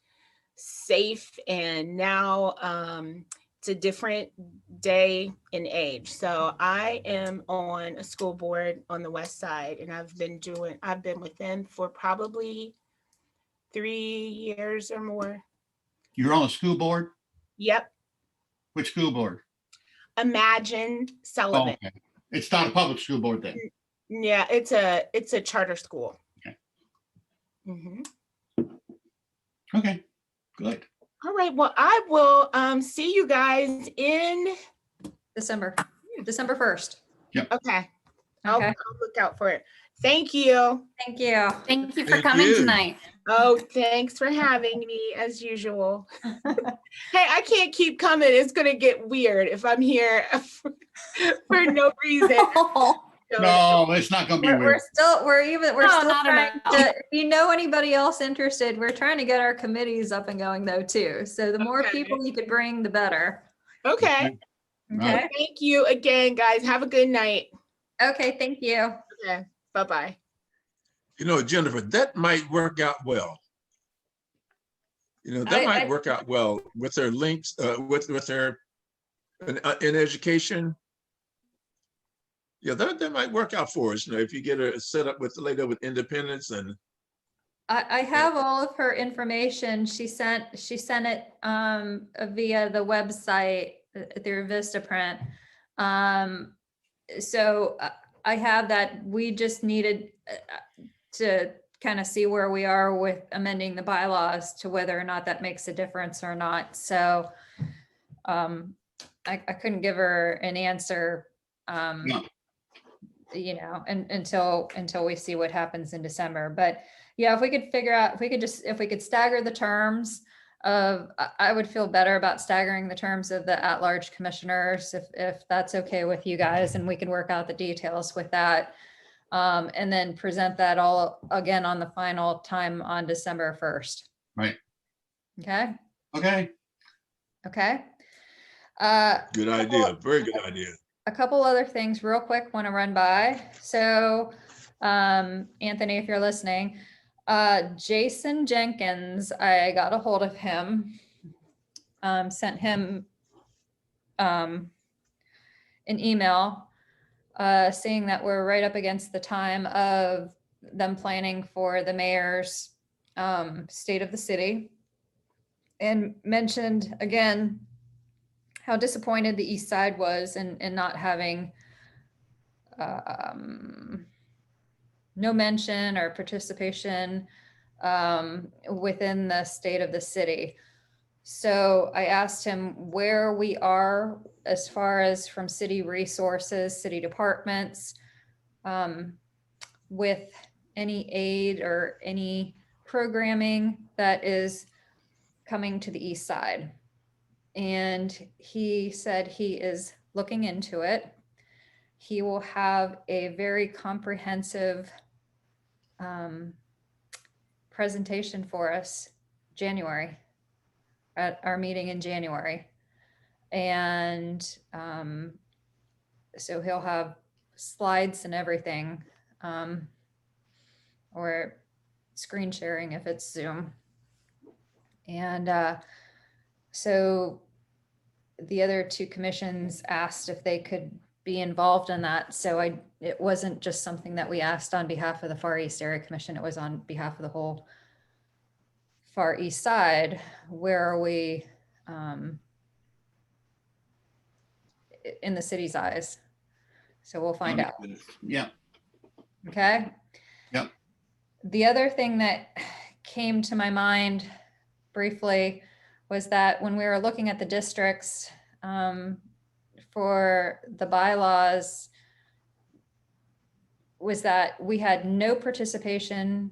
L: safe, and now it's a different day and age. So I am on a school board on the west side, and I've been with them for probably 3 years or more.
E: You're on a school board?
L: Yep.
E: Which school board?
L: Imagine Sullivan.
E: Oh, okay. It's not a public school board then.
L: Yeah, it's a charter school.
E: Okay.
L: Mm-hmm.
E: Okay, good.
L: All right. Well, I will see you guys in
A: December 1st.
E: Yep.
L: Okay. I'll look out for it. Thank you.
A: Thank you.
M: Thank you for
B: Thank
M: coming
B: you.
M: tonight.
L: Oh, thanks for having me as usual. Hey, I can't keep coming. It's gonna get weird if I'm here for no reason.
E: No, it's not gonna be
A: We're
E: weird.
A: still
M: not
A: trying
M: at all.
A: to, if you know anybody else interested, we're trying to get our committees up and going though too. So the more
L: Okay.
A: people you could bring, the better.
L: Okay.
A: Okay.
L: Thank you again, guys. Have a good night.
A: Okay. Thank you.
L: Okay. Bye-bye.
B: Jennifer, that might work out well. You know, that
A: I-
B: might
A: I-
B: work out well with their links, with their, in education. Yeah, that might work out for us, you know, if you get her set up with, laid up with independence and,
A: I have all of her information. She sent it via the website through Vistaprint. So I have that. We just needed to kind of see where we are with amending the bylaws to whether or not that makes a difference or not. So I couldn't give her an answer,
E: No.
A: you know, until we see what happens in December. But yeah, if we could figure out, if we could stagger the terms of, I would feel better about staggering the terms of the at-large commissioners, if that's okay with you guys, and we can work out the details with that. And then present that all again on the final time on December 1st.
E: Right.
A: Okay.
E: Okay.
A: Okay.
B: good idea, very good idea.
A: A couple other things real quick want to run by. So Anthony, if you're listening, Jason Jenkins, I got a hold of him, sent him an email saying that we're right up against the time of them planning for the mayor's state of the city, and mentioned again how disappointed the east side was in not having no mention or participation within the state of the city. So I asked him where we are as far as from city resources, city departments, with any aid or any programming that is coming to the east side. And he said he is looking into it. He will have a very comprehensive presentation for us January, at our meeting in January. And so he'll have slides and everything, or screen sharing if it's Zoom. And so the other two commissions asked if they could be involved in that. So it wasn't just something that we asked on behalf of the Far East Area Commission. It was on behalf of the whole Far East Side. Where are we in the city's eyes? So we'll find out.
E: Yeah.
A: Okay.
E: Yep.
A: The other thing that came to my mind briefly was that when we were looking at the districts for the bylaws, was that we had no participation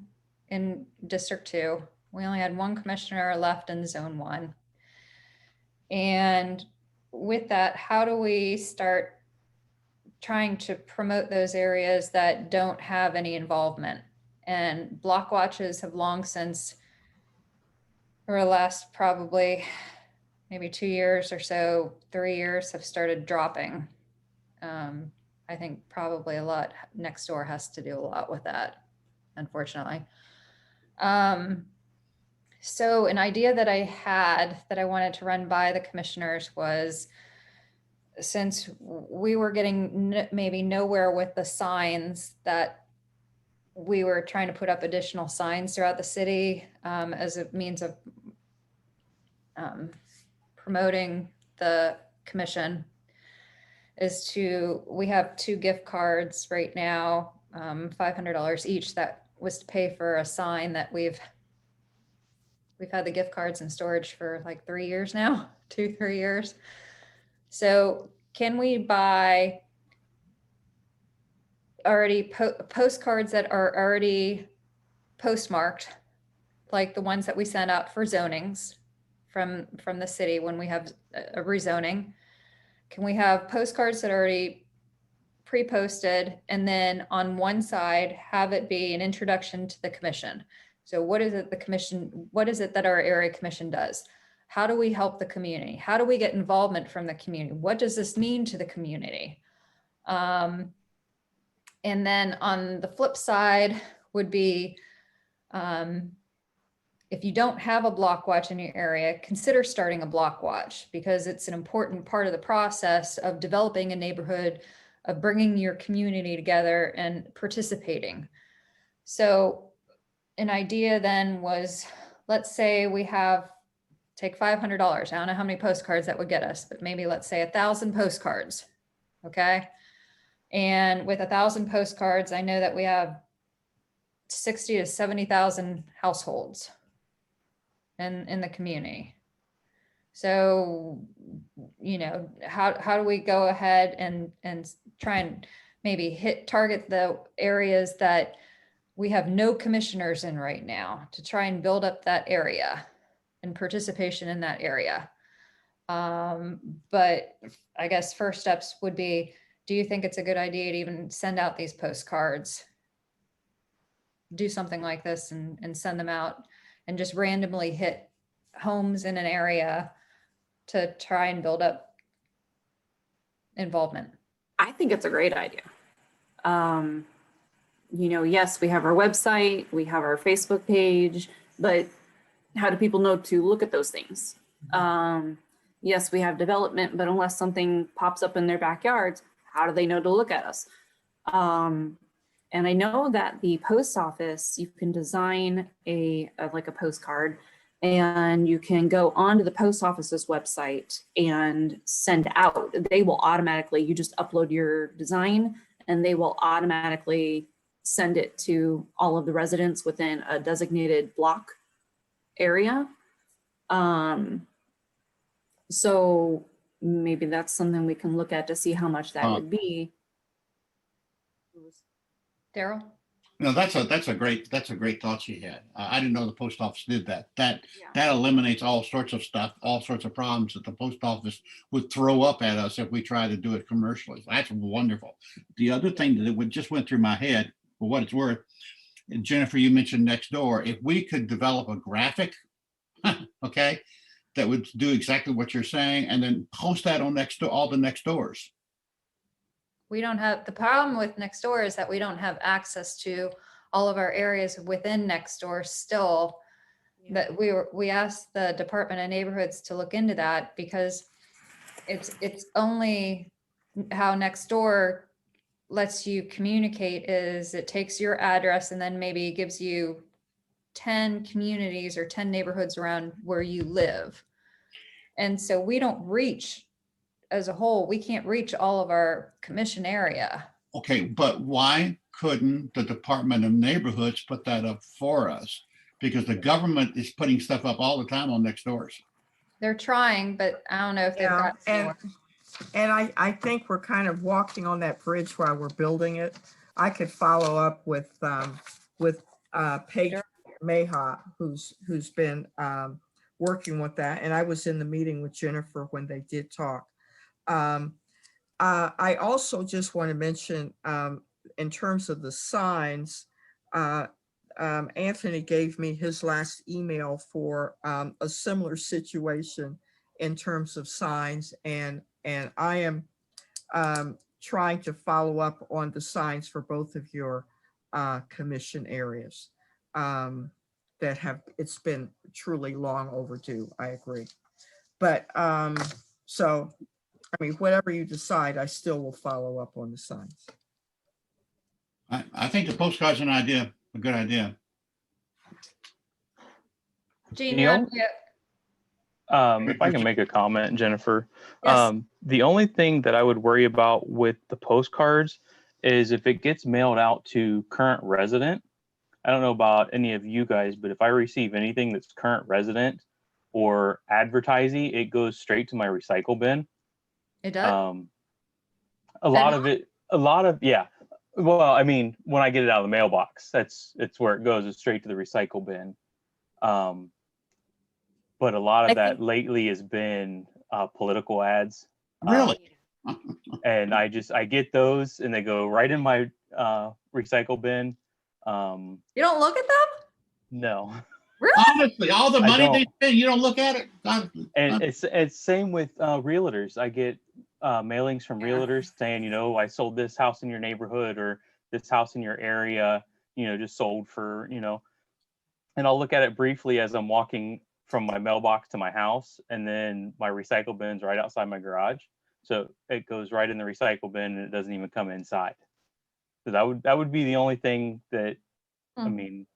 A: in District 2. We only had one commissioner left in Zone 1. And with that, how do we start trying to promote those areas that don't have any involvement? And block watches have long since, or the last probably maybe 2 years or so, 3 years, have started dropping. I think probably a lot next door has to do a lot with that, unfortunately. So an idea that I had that I wanted to run by the commissioners was, since we were getting maybe nowhere with the signs, that we were trying to put up additional signs throughout the city as a means of promoting the commission, is we have 2 gift cards right now, $500 each, that was to pay for a sign that we've had the gift cards in storage for like 3 years now, 2-3 years. So can we buy already postcards that are already postmarked, like the ones that we send out for zonings from the city when we have a rezoning? Can we have postcards that are already pre-posted, and then on one side have it be an introduction to the commission? So what is it that our area commission does? How do we help the community? How do we get involvement from the community? What does this mean to the community? And then on the flip side would be if you don't have a block watch in your area, consider starting a block watch, because it's an important part of the process of developing a neighborhood, of bringing your community together and participating. So an idea then was, let's say we have, take $500. I don't know how many postcards that would get us, but maybe let's say 1,000 postcards. Okay. And with 1,000 postcards, I know that we have 60 to 70,000 households in the community. So, you know, how do we go ahead and try and maybe target the areas that we have no commissioners in right now, to try and build up that area and participation in that area. But I guess first steps would be, do you think it's a good idea to even send out these postcards? Do something like this and send them out and just randomly hit homes in an area to try and build up involvement?
M: I think it's a great idea. You know, yes, we have our website, we have our Facebook page, but how do people know to look at those things? Yes, we have development, but unless something pops up in their backyards, how do they know to look at us? And I know that the post office, you can design like a postcard, and you can go onto the post office's website and send out. They will automatically, you just upload your design and they will automatically send it to all of the residents within a designated block area. So maybe that's something we can look at to see how much that would be.
A: Daryl?
E: No, that's a great thought she had. I didn't know the post office did that. That eliminates all sorts of stuff, all sorts of problems that the post office would throw up at us if we try to do it commercially. That's wonderful. The other thing that just went through my head, for what it's worth, and Jennifer, you mentioned next door. If we could develop a graphic, okay, that would do exactly what you're saying, and then post that on all the next doors.
A: We don't have, the problem with Nextdoor is that we don't have access to all of our areas within Nextdoor still. That we asked the Department of Neighborhoods to look into that, because it's only how Nextdoor lets you communicate is it takes your address and then maybe gives you 10 communities or 10 neighborhoods around where you live. And so we don't reach, as a whole, we can't reach all of our commission area.
E: Okay, but why couldn't the Department of Neighborhoods put that up for us? Because the government is putting stuff up all the time on Nextdoors.
A: They're trying, but I don't know if they've got more.
C: And I think we're kind of walking on that bridge while we're building it. I could follow up with Paige Mayha, who's been working with that. And I was in the meeting with Jennifer when they did talk. I also just want to mention, in terms of the signs, Anthony gave me his last email for a similar situation in terms of signs, and I am trying to follow up on the signs for both of your commission areas that have, it's been truly long overdue. I agree. But so, I mean, whatever you decide, I still will follow up on the signs.
E: I think the postcard's a good idea.
A: Gene, you're on mute.
K: If I can make a comment, Jennifer,
A: Yes.
K: the only thing that I would worry about with the postcards is if it gets mailed out to current resident. I don't know about any of you guys, but if I receive anything that's current resident or advertising, it goes straight to my recycle bin.
A: It does.
K: A lot of, yeah. Well, I mean, when I get it out of the mailbox, it's where it goes. It's straight to the recycle bin. But a lot of that lately has been political ads.
E: Really?
K: And I get those and they go right in my recycle bin.
A: You don't look at them?
K: No.
A: Really?
E: Honestly, all the money they spend, you don't look at it?
K: And it's same with realtors. I get mailings from realtors saying, you know, I sold this house in your neighborhood or this house in your area, you know, just sold for, you know. and I'll look at it briefly as I'm walking from my mailbox to my house, and then my recycle bin's right outside my garage. So it goes right in the recycle bin and it doesn't even come inside. So that would be the only thing that, I mean,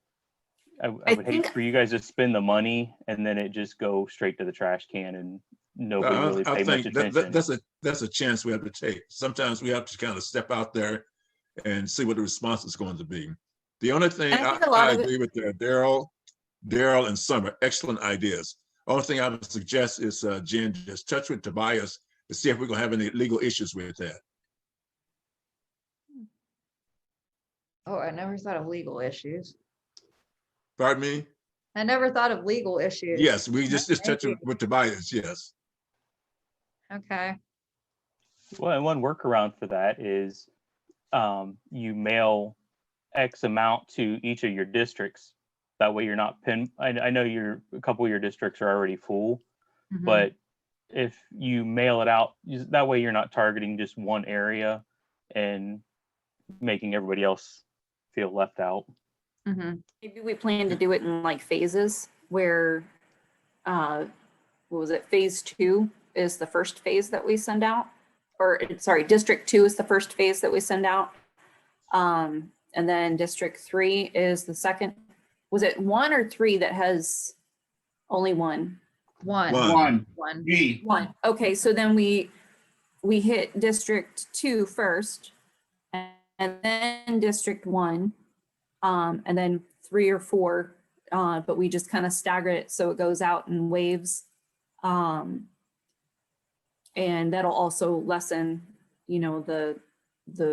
K: I would hate for you guys to spend the money and then it just go straight to the trash can and nobody really
B: I
K: pay much
B: think
K: attention.
B: that's a chance we have to take. Sometimes we have to kind of step out there and see what the response is going to be. The only thing I agree with Daryl and Summer, excellent ideas. Only thing I would suggest is Jen, just touch with Tobias to see if we're gonna have any legal issues with that.
A: Oh, I never thought of legal issues.
B: Pardon me?
A: I never thought of legal issues.
B: Yes, we just touch with Tobias, yes.
A: Okay.
K: Well, and one workaround for that is you mail X amount to each of your districts. That way you're not I know a couple of your districts are already full, but if you mail it out, that way you're not targeting just one area and making everybody else feel left out.
M: Maybe we plan to do it in like phases where, what was it? Phase 2 is the first phase that we send out, or sorry, District 2 is the first phase that we send out. And then District 3 is the second. Was it 1 or 3 that has only one?
E: One.
M: Okay, so then we hit District 2 first, and then District 1, and then 3 or 4, but we just kind of stagger it so it goes out in waves. And that'll also lessen, the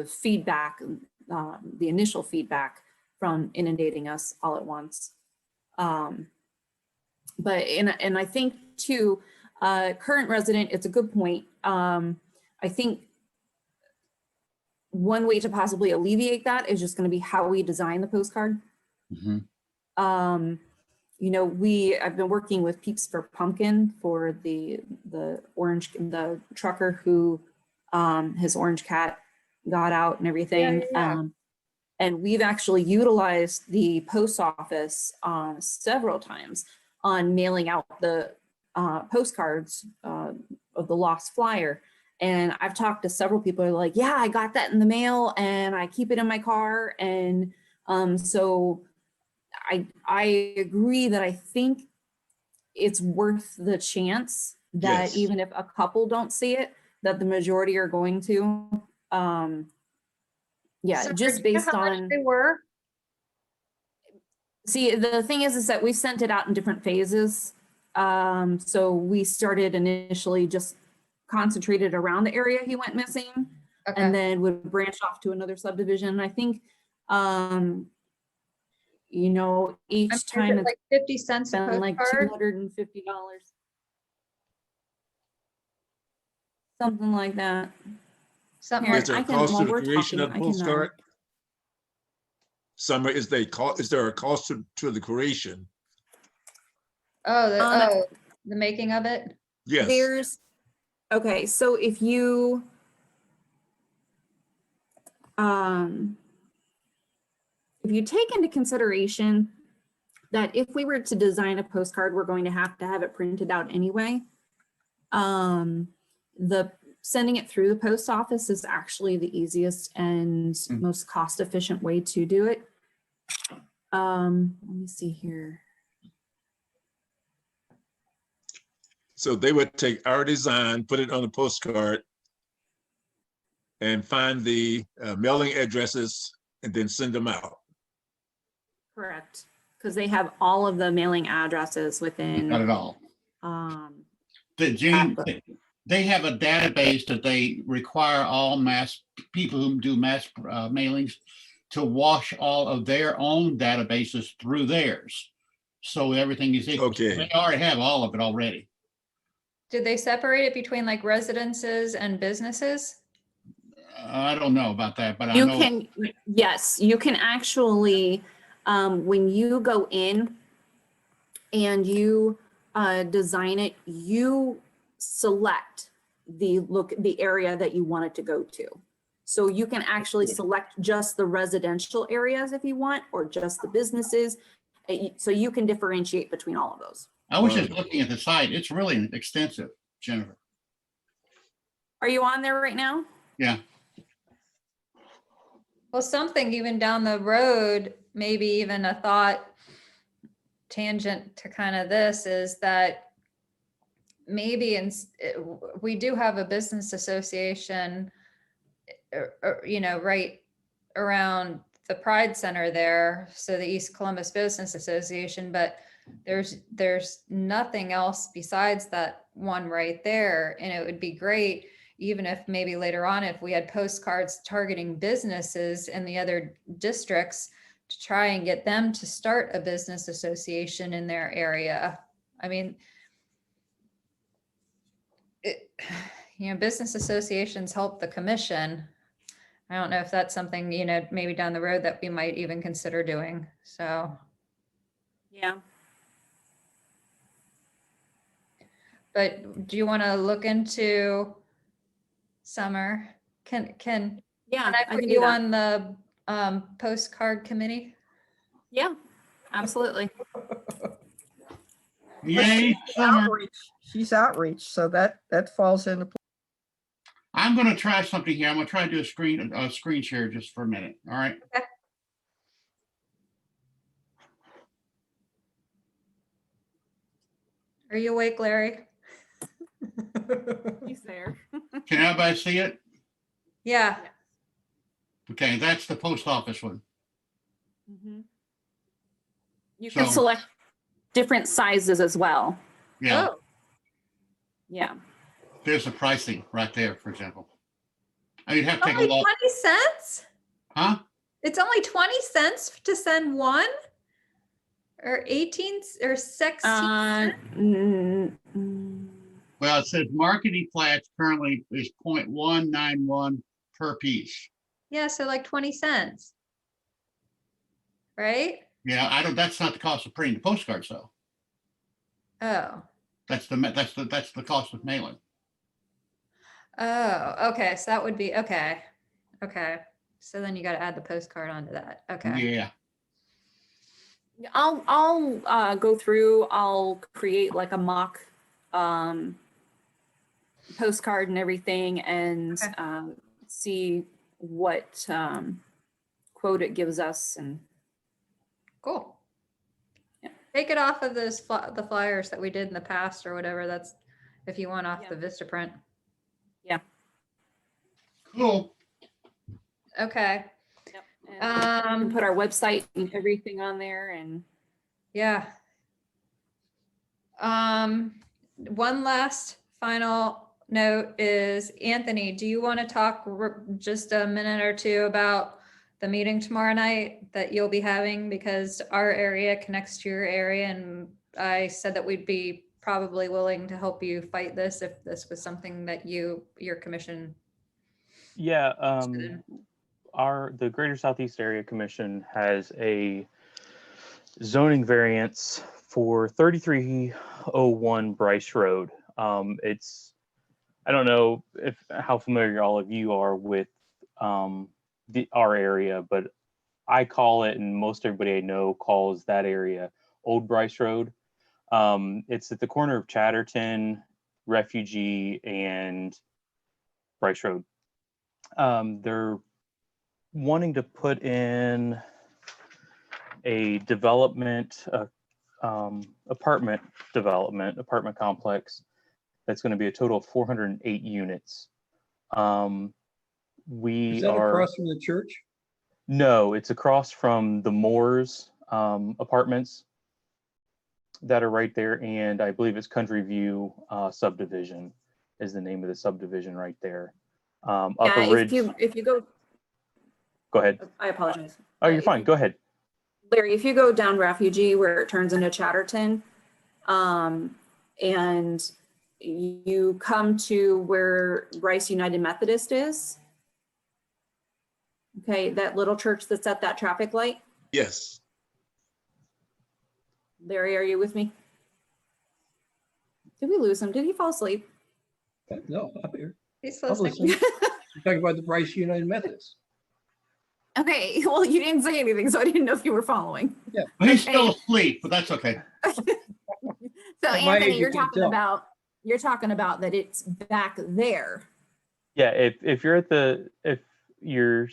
M: feedback, the initial feedback from inundating us all at once. But I think too, current resident, it's a good point. I think one way to possibly alleviate that is just going to be how we design the postcard. I've been working with Peeps for Pumpkin for the trucker who his orange cat got out and everything. And we've actually utilized the post office several times on mailing out the postcards of the lost flyer. And I've talked to several people who are like, yeah, I got that in the mail and I keep it in my car. And so I agree that I think it's worth the chance that even if a couple don't see it, that the majority are going to.
A: So
M: just
A: do you know
M: based
A: how much
M: on.
A: they were?
M: See, the thing is that we sent it out in different phases. So we started initially just concentrated around the area he went missing, and then would branch off to another subdivision. I think, each time it's
A: like 50 cents a
M: been like
A: postcard?
M: $250. Something like that.
A: Something
B: Is there a cost to the creation of the postcard? Summer, is there a cost to the creation?
A: The making of it?
B: Yes.
M: Okay, so if you take into consideration that if we were to design a postcard, we're going to have it printed out anyway. The sending it through the post office is actually the easiest and most cost-efficient way to do it. Let me see here.
B: So they would take our design, put it on a postcard, and find the mailing addresses and then send them out.
M: Correct, because they have all of the mailing addresses within.
E: Not at all. They have a database that they require all people who do mass mailings to wash all of their own databases through theirs. So everything is equal.
B: Okay.
E: They already have all of it already.
A: Did they separate it between like residences and businesses?
E: I don't know about that, but
M: You can actually, when you go in and you design it, you select the area that you want it to go to. So you can actually select just the residential areas if you want, or just the businesses. So you can differentiate between all of those.
E: I was just looking at the site. It's really extensive, Jennifer.
M: Are you on there right now?
E: Yeah.
A: Well, something even down the road, maybe even a thought tangent to kind of this is that maybe we do have a business association, right around the Pride Center there. So the East Columbus Business Association, but there's nothing else besides that one right there. And it would be great, even if maybe later on, if we had postcards targeting businesses in the other districts to try and get them to start a business association in their area. I mean, business associations help the commission. I don't know if that's something, maybe down the road that we might even consider doing. So.
M: Yeah.
A: But do you want to look into Summer? Can I
M: I
A: put
M: can do
A: you
M: that.
A: on the postcard committee?
M: Yeah, absolutely.
E: Yay, Summer.
C: Outreach. She's outreach, so that falls into place.
E: I'm going to try something here. I'm going to try to do a screen share just for a minute. All right.
A: Okay. Are you awake, Larry?
M: He's there.
E: Can everybody see it?
A: Yeah.
E: Okay, that's the post office one.
M: You can
E: So-
M: select different sizes as well.
E: Yeah,
A: Oh,
M: Yeah.
E: there's the pricing right there, for example. You'd have to take a
A: only
E: look.
A: 20 cents?
E: Huh?
A: It's only 20 cents to send one? Or 18 or 16 cents?
E: Well, it says marketing flats currently is 0.191 per piece.
A: Yeah, so like 20 cents. Right?
E: Yeah, that's not the cost of printing the postcards though.
A: Oh.
E: That's the cost of mailing.
A: Oh, okay. So that would be, okay. Okay. So then you got to add the postcard onto that. Okay.
E: Yeah.
M: I'll go through, I'll create like a mock postcard and everything and
A: Okay.
M: see what quote it gives us. And
A: Cool.
M: Yeah.
A: Take it off of those the flyers that we did in the past or whatever. That's if you want off the Vistaprint.
M: yeah.
E: Cool.
A: Okay.
M: Yep. And we can put our website and everything on there and
A: Yeah. One last final note is, Anthony, do you want to talk just a minute or two about the meeting tomorrow night that you'll be having? Because our area connects to your area, and I said that we'd be probably willing to help you fight this if this was something that your commission.
K: Yeah, the Greater Southeast Area Commission has a zoning variance for 3301 Bryce Road. I don't know how familiar all of you are with our area, but I call it, and most everybody I know calls that area Old Bryce Road. It's at the corner of Chatterton, Refugee, and Bryce Road. They're wanting to put in a development, apartment complex that's going to be a total of 408 units.
G: Is that across from the church?
K: No, it's across from the Moores apartments that are right there, and I believe it's Country View subdivision is the name of the subdivision right there. Upper Ridge.
M: if you go,
K: Go ahead.
M: I apologize.
K: Oh, you're fine. Go ahead.
M: Larry, if you go down Refugee where it turns into Chatterton, and you come to where Rice United Methodist is, okay, that little church that's at that traffic light.
B: Yes.
M: Larry, are you with me? Did we lose him? Did he fall asleep?
G: No, I'm here.
A: He's
G: I'm
A: listening.
G: listening. You're talking about the Bryce United Methodist.
M: Okay, well, you didn't say anything, so I didn't know if you were following.
E: But he's still asleep, but that's okay.
M: So
N: At my
M: Anthony,
N: age,
M: you're
N: you can't
M: talking
N: tell.
M: about that it's back there.
K: Yeah, if you're at the if you're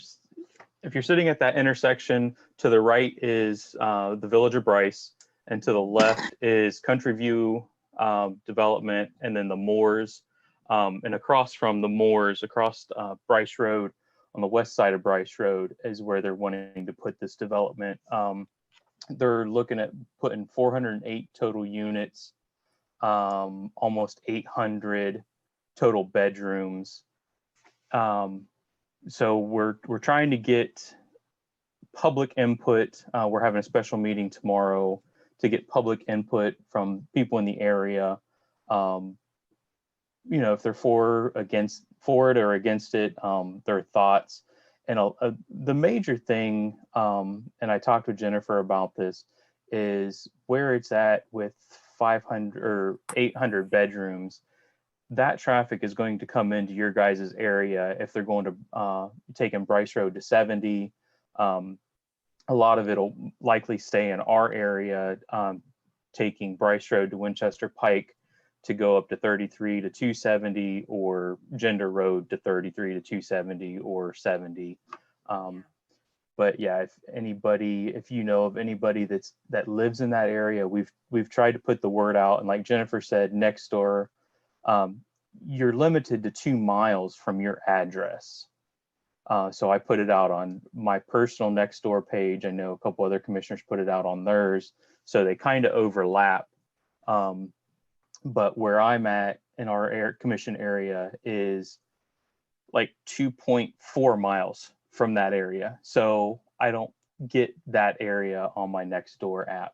K: sitting at that intersection, to the right is the Village of Bryce, and to the left is Country View development, and then the Moors, and across from the Moors, across Bryce Road, on the west side of Bryce Road, is where they're wanting to put this development. They're looking at putting 408 total units, almost 800 total bedrooms. So we're trying to get public input. We're having a special meeting tomorrow to get public input from people in the area. If they're for it or against it, their thoughts. And the major thing, and I talked with Jennifer about this, is where it's at with 500 or 800 bedrooms. That traffic is going to come into your guys' area if they're going to taking Bryce Road to 70. A lot of it'll likely stay in our area, taking Bryce Road to Winchester Pike to go up to 33 to 270, or Gender Road to 33 to 270 or 70. But yeah, if you know of anybody that lives in that area, we've tried to put the word out. And like Jennifer said, next door, you're limited to 2 miles from your address. So I put it out on my personal next door page. I know a couple other commissioners put it out on theirs, so they kind of overlap. But where I'm at in our commission area is like 2.4 miles from that area. So I don't get that area on my next door app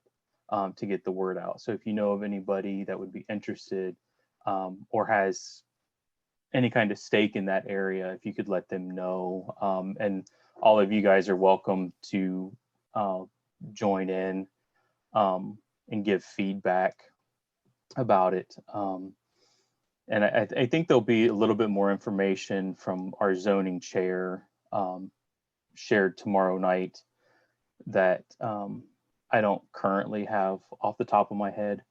K: to get the word out. So if you know of anybody that would be interested or has any kind of stake in that area, if you could let them know. And all of you guys are welcome to join in and give feedback about it. And I think there'll be a little bit more information from our zoning chair shared tomorrow night that I don't currently have off the top of my head.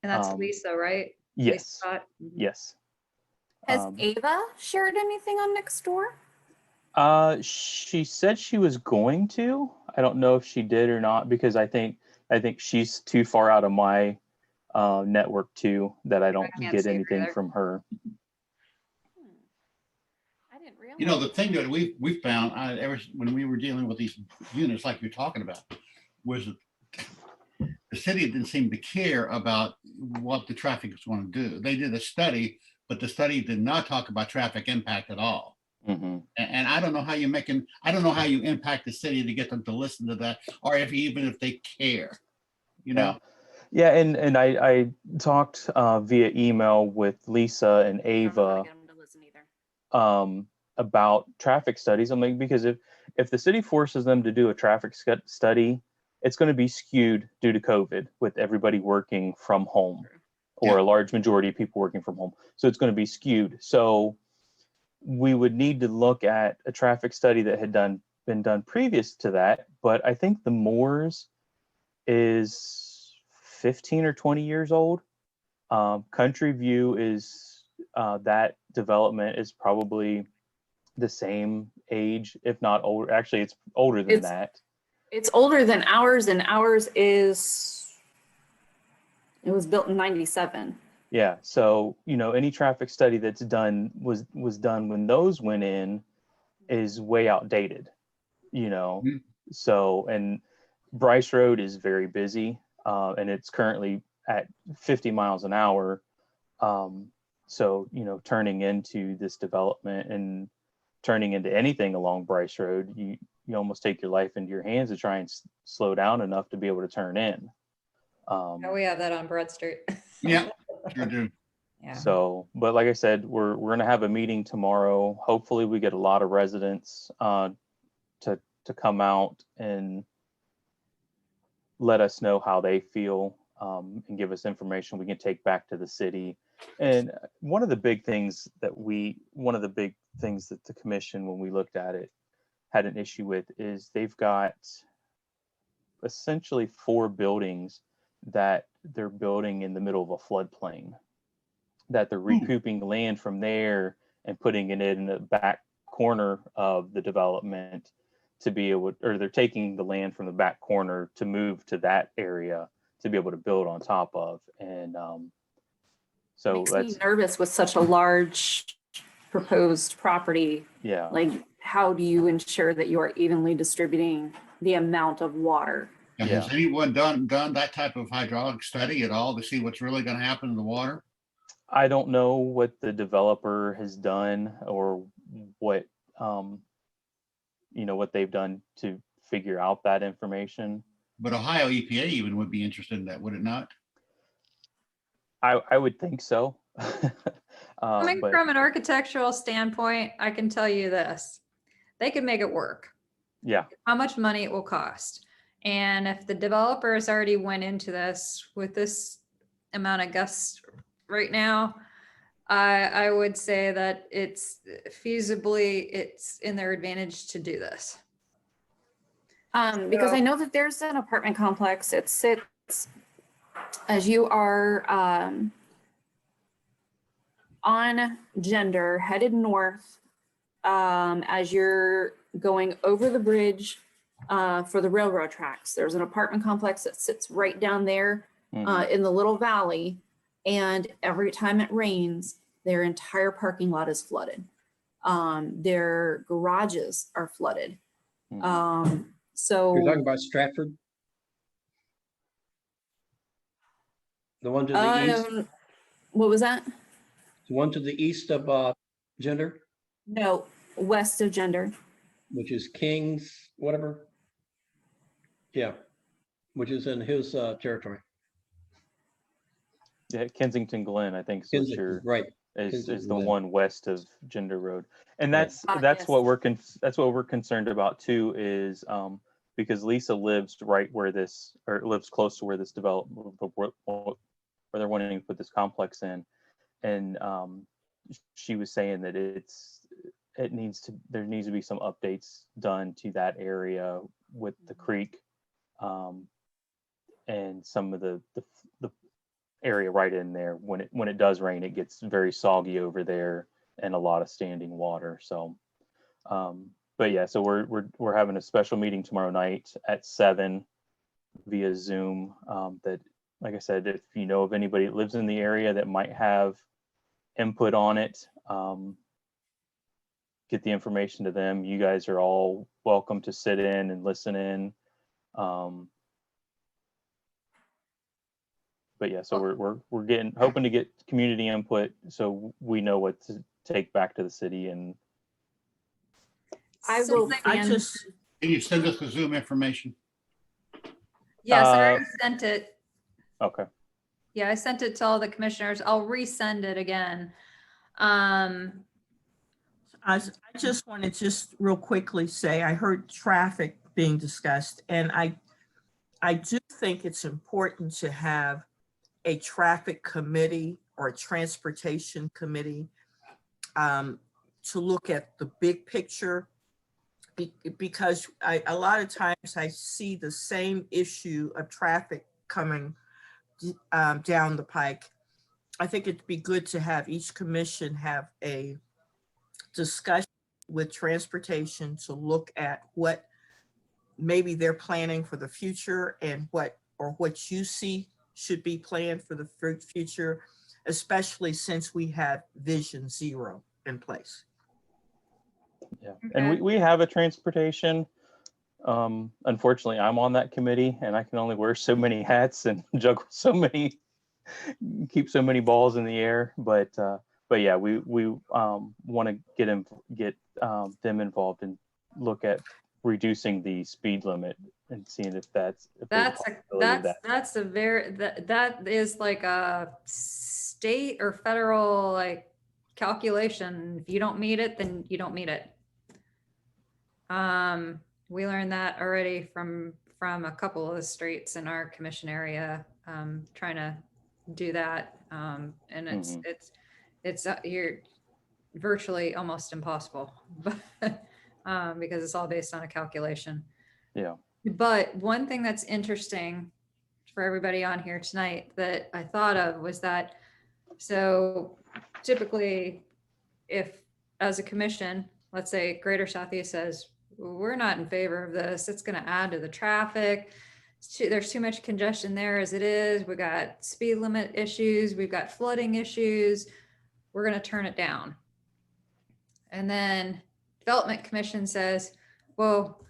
A: And that's Lisa, right?
K: Yes.
A: Lisa Scott?
K: Yes.
M: Has Ava shared anything on Nextdoor?
K: She said she was going to. I don't know if she did or not, because I think she's too far out of my network too, that I don't get anything from her.
M: I didn't realize.
E: You know, the thing that we found when we were dealing with these units like you're talking about was the city didn't seem to care about what the traffic was going to do. They did a study, but the study did not talk about traffic impact at all.
K: Mm-hmm.
E: And I don't know how you impact the city to get them to listen to that, or even if they care, you know?
K: Yeah, and I talked via email with Lisa and Ava about traffic studies. I'm like, because if the city forces them to do a traffic study, it's going to be skewed due to COVID, with everybody working from home, or a large majority of people working from home. So it's going to be skewed. So we would need to look at a traffic study that had been done previous to that. But I think the Moors is 15 or 20 years old. Country View is that development is probably the same age, if not older. Actually, it's older than that.
M: It's older than ours, and ours it was built in 97.
K: Yeah, so any traffic study that's done was done when those went in is way outdated.
E: Mm-hmm.
K: So, and Bryce Road is very busy, and it's currently at 50 miles an hour. So turning into this development and turning into anything along Bryce Road, you almost take your life into your hands to try and slow down enough to be able to turn in.
A: We have that on Broad Street.
E: Yeah, sure do.
A: Yeah.
K: So, but like I said, we're going to have a meeting tomorrow. Hopefully we get a lot of residents to come out and let us know how they feel, and give us information we can take back to the city. And one of the big things that the commission, when we looked at it, had an issue with is they've got essentially 4 buildings that they're building in the middle of a floodplain, that they're recouping land from there and putting it in the back corner of the development to be able, or they're taking the land from the back corner to move to that area to be able to build on top of. And so
M: Makes
K: that's
M: me nervous with such a large proposed property.
K: yeah.
M: Like, how do you ensure that you are evenly distributing the amount of water?
E: And has anyone done that type of hydraulic study at all to see what's really going to happen in the water?
K: I don't know what the developer has done or what, what they've done to figure out that information.
E: But Ohio EPA even would be interested in that, would it not?
K: I would think so.
A: Coming
K: But
A: from an architectural standpoint, I can tell you this, they could make it work.
K: yeah,
A: How much money it will cost. And if the developers already went into this with this amount of gusts right now, I would say that it's feasibly, it's in their advantage to do this.
M: Because I know that there's an apartment complex. It sits as you are on Gender, headed north, as you're going over the bridge for the railroad tracks. There's an apartment complex that sits right down there in the little valley. And every time it rains, their entire parking lot is flooded. Their garages are flooded. So
G: You're talking about Stratford? The one to the east?
M: What was that?
G: The one to the east of Gender,
M: No, west of Gender.
G: which is King's, whatever. Yeah, which is in his territory.
K: yeah, Kensington Glen, I think is what
G: Kensington,
K: you're
G: right.
K: is
G: Kensington
K: the
G: Glen.
K: one west of Gender Road. And
G: Right.
K: that's
M: Yes.
K: what we're concerned about too, is because Lisa lives right where this, or lives close to where this development, where they're wanting to put this complex in. And she was saying that there needs to be some updates done to that area with the creek, and some of the area right in there. When it does rain, it gets very soggy over there and a lot of standing water. So but yeah, so we're having a special meeting tomorrow night at 7 via Zoom. That, like I said, if you know of anybody that lives in the area that might have input on it, get the information to them. You guys are all welcome to sit in and listen in. But yeah, so we're hoping to get community input so we know what to take back to the city. And
I: I will.
E: Can you send us the Zoom information?
A: Yes, I already sent it.
K: Okay.
A: Yeah, I sent it to all the commissioners. I'll resend it again.
C: I just want to just real quickly say, I heard traffic being discussed, and I do think it's important to have a traffic committee or a transportation committee to look at the big picture, because a lot of times I see the same issue of traffic coming down the pike. I think it'd be good to have each commission have a discussion with transportation to look at what maybe they're planning for the future and what you see should be planned for the future, especially since we have Vision Zero in place.
K: Yeah, and we have a transportation. Unfortunately, I'm on that committee and I can only wear so many hats and juggle keep so many balls in the air. But yeah, we want to get them involved and look at reducing the speed limit and seeing if that
A: is like a state or federal like calculation. If you don't meet it, then you don't meet it. We learned that already from a couple of the streets in our commission area, trying to do that. And it's you're virtually almost impossible. But because it's all based on a calculation.
K: Yeah.
A: But one thing that's interesting for everybody on here tonight that I thought of was that, so typically if as a commission, let's say Greater Southeast says, we're not in favor of this, it's going to add to the traffic. There's too much congestion there as it is. We got speed limit issues. We've got flooding issues. We're going to turn it down. And then Development Commission says, well,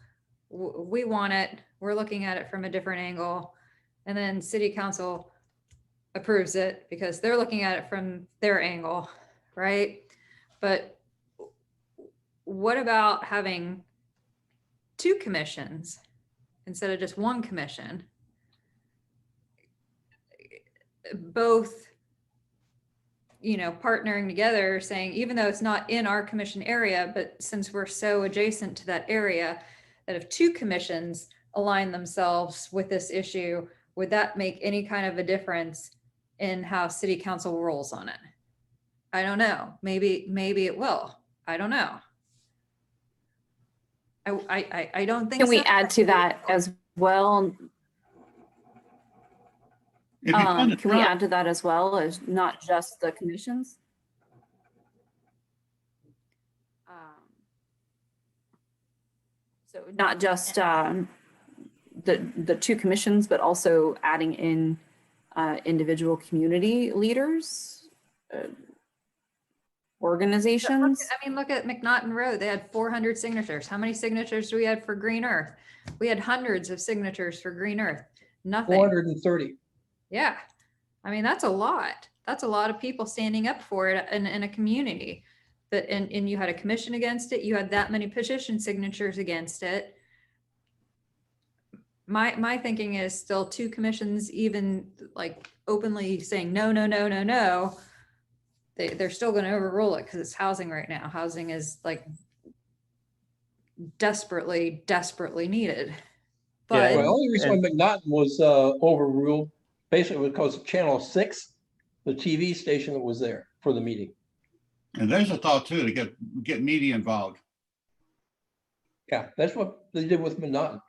A: we want it. We're looking at it from a different angle. And then City Council approves it because they're looking at it from their angle, right? But what about having two commissions instead of just one commission? Both, you know, partnering together, saying, even though it's not in our commission area, but since we're so adjacent to that area, that if two commissions align themselves with this issue, would that make any kind of a difference in how City Council rolls on it? I don't know. Maybe it will. I don't know. I don't think.
M: Can we add to that as well? Can we add to that as well as not just the commissions? So not just the two commissions, but also adding in individual community leaders, organizations.
A: I mean, look at McNaughten Road. They had 400 signatures. How many signatures do we have for Green Earth? We had hundreds of signatures for Green Earth. Nothing.
G: 430.
A: Yeah. I mean, that's a lot. That's a lot of people standing up for it in a community. That and you had a commission against it. You had that many petition signatures against it. My thinking is still two commissions, even like openly saying no, no, no, no, no. They're still going to overrule it because it's housing right now. Housing is like desperately, desperately needed. But
G: Well, the only reason why McNaughton was overruled basically because of Channel 6, the TV station that was there for the meeting.
E: And there's a thought too, to get media involved.
G: Yeah, that's what they did with McNaughton.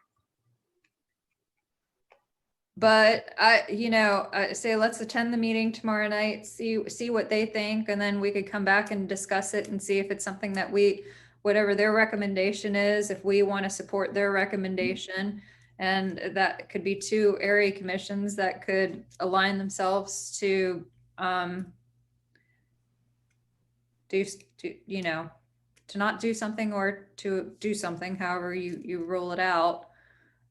A: But I say let's attend the meeting tomorrow night, see what they think, and then we could come back and discuss it and see if it's something that whatever their recommendation is, if we want to support their recommendation. And that could be two area commissions that could align themselves to to not do something or to do something, however you roll it out.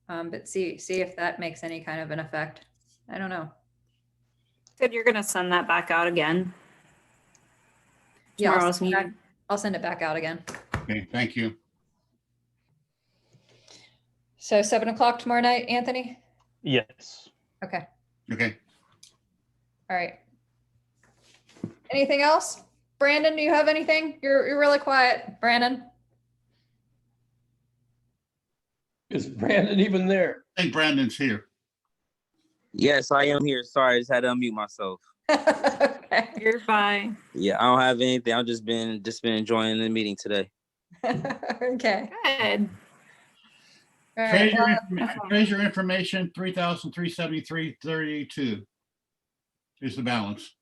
A: But see if that makes any kind of an effect. I don't know.
M: Said you're going to send that back out again.
A: Yeah,
M: Tomorrow's meeting.
A: I'll send it back out again.
E: Okay, thank you.
A: So 7 o'clock tomorrow night, Anthony?
K: Yes.
A: Okay.
E: Okay.
A: All right. Anything else? Brandon, do you have anything? You're really quiet, Brandon.
G: Is Brandon even there?
E: I think Brandon's here.
N: Yes, I am here. Sorry, I just had to unmute myself.
A: Okay.
M: You're fine.
N: Yeah, I don't have anything. I've just been enjoying the meeting today.
A: Okay.
M: Good.
A: All right.
E: Treasure information, 3,373.32 is the balance.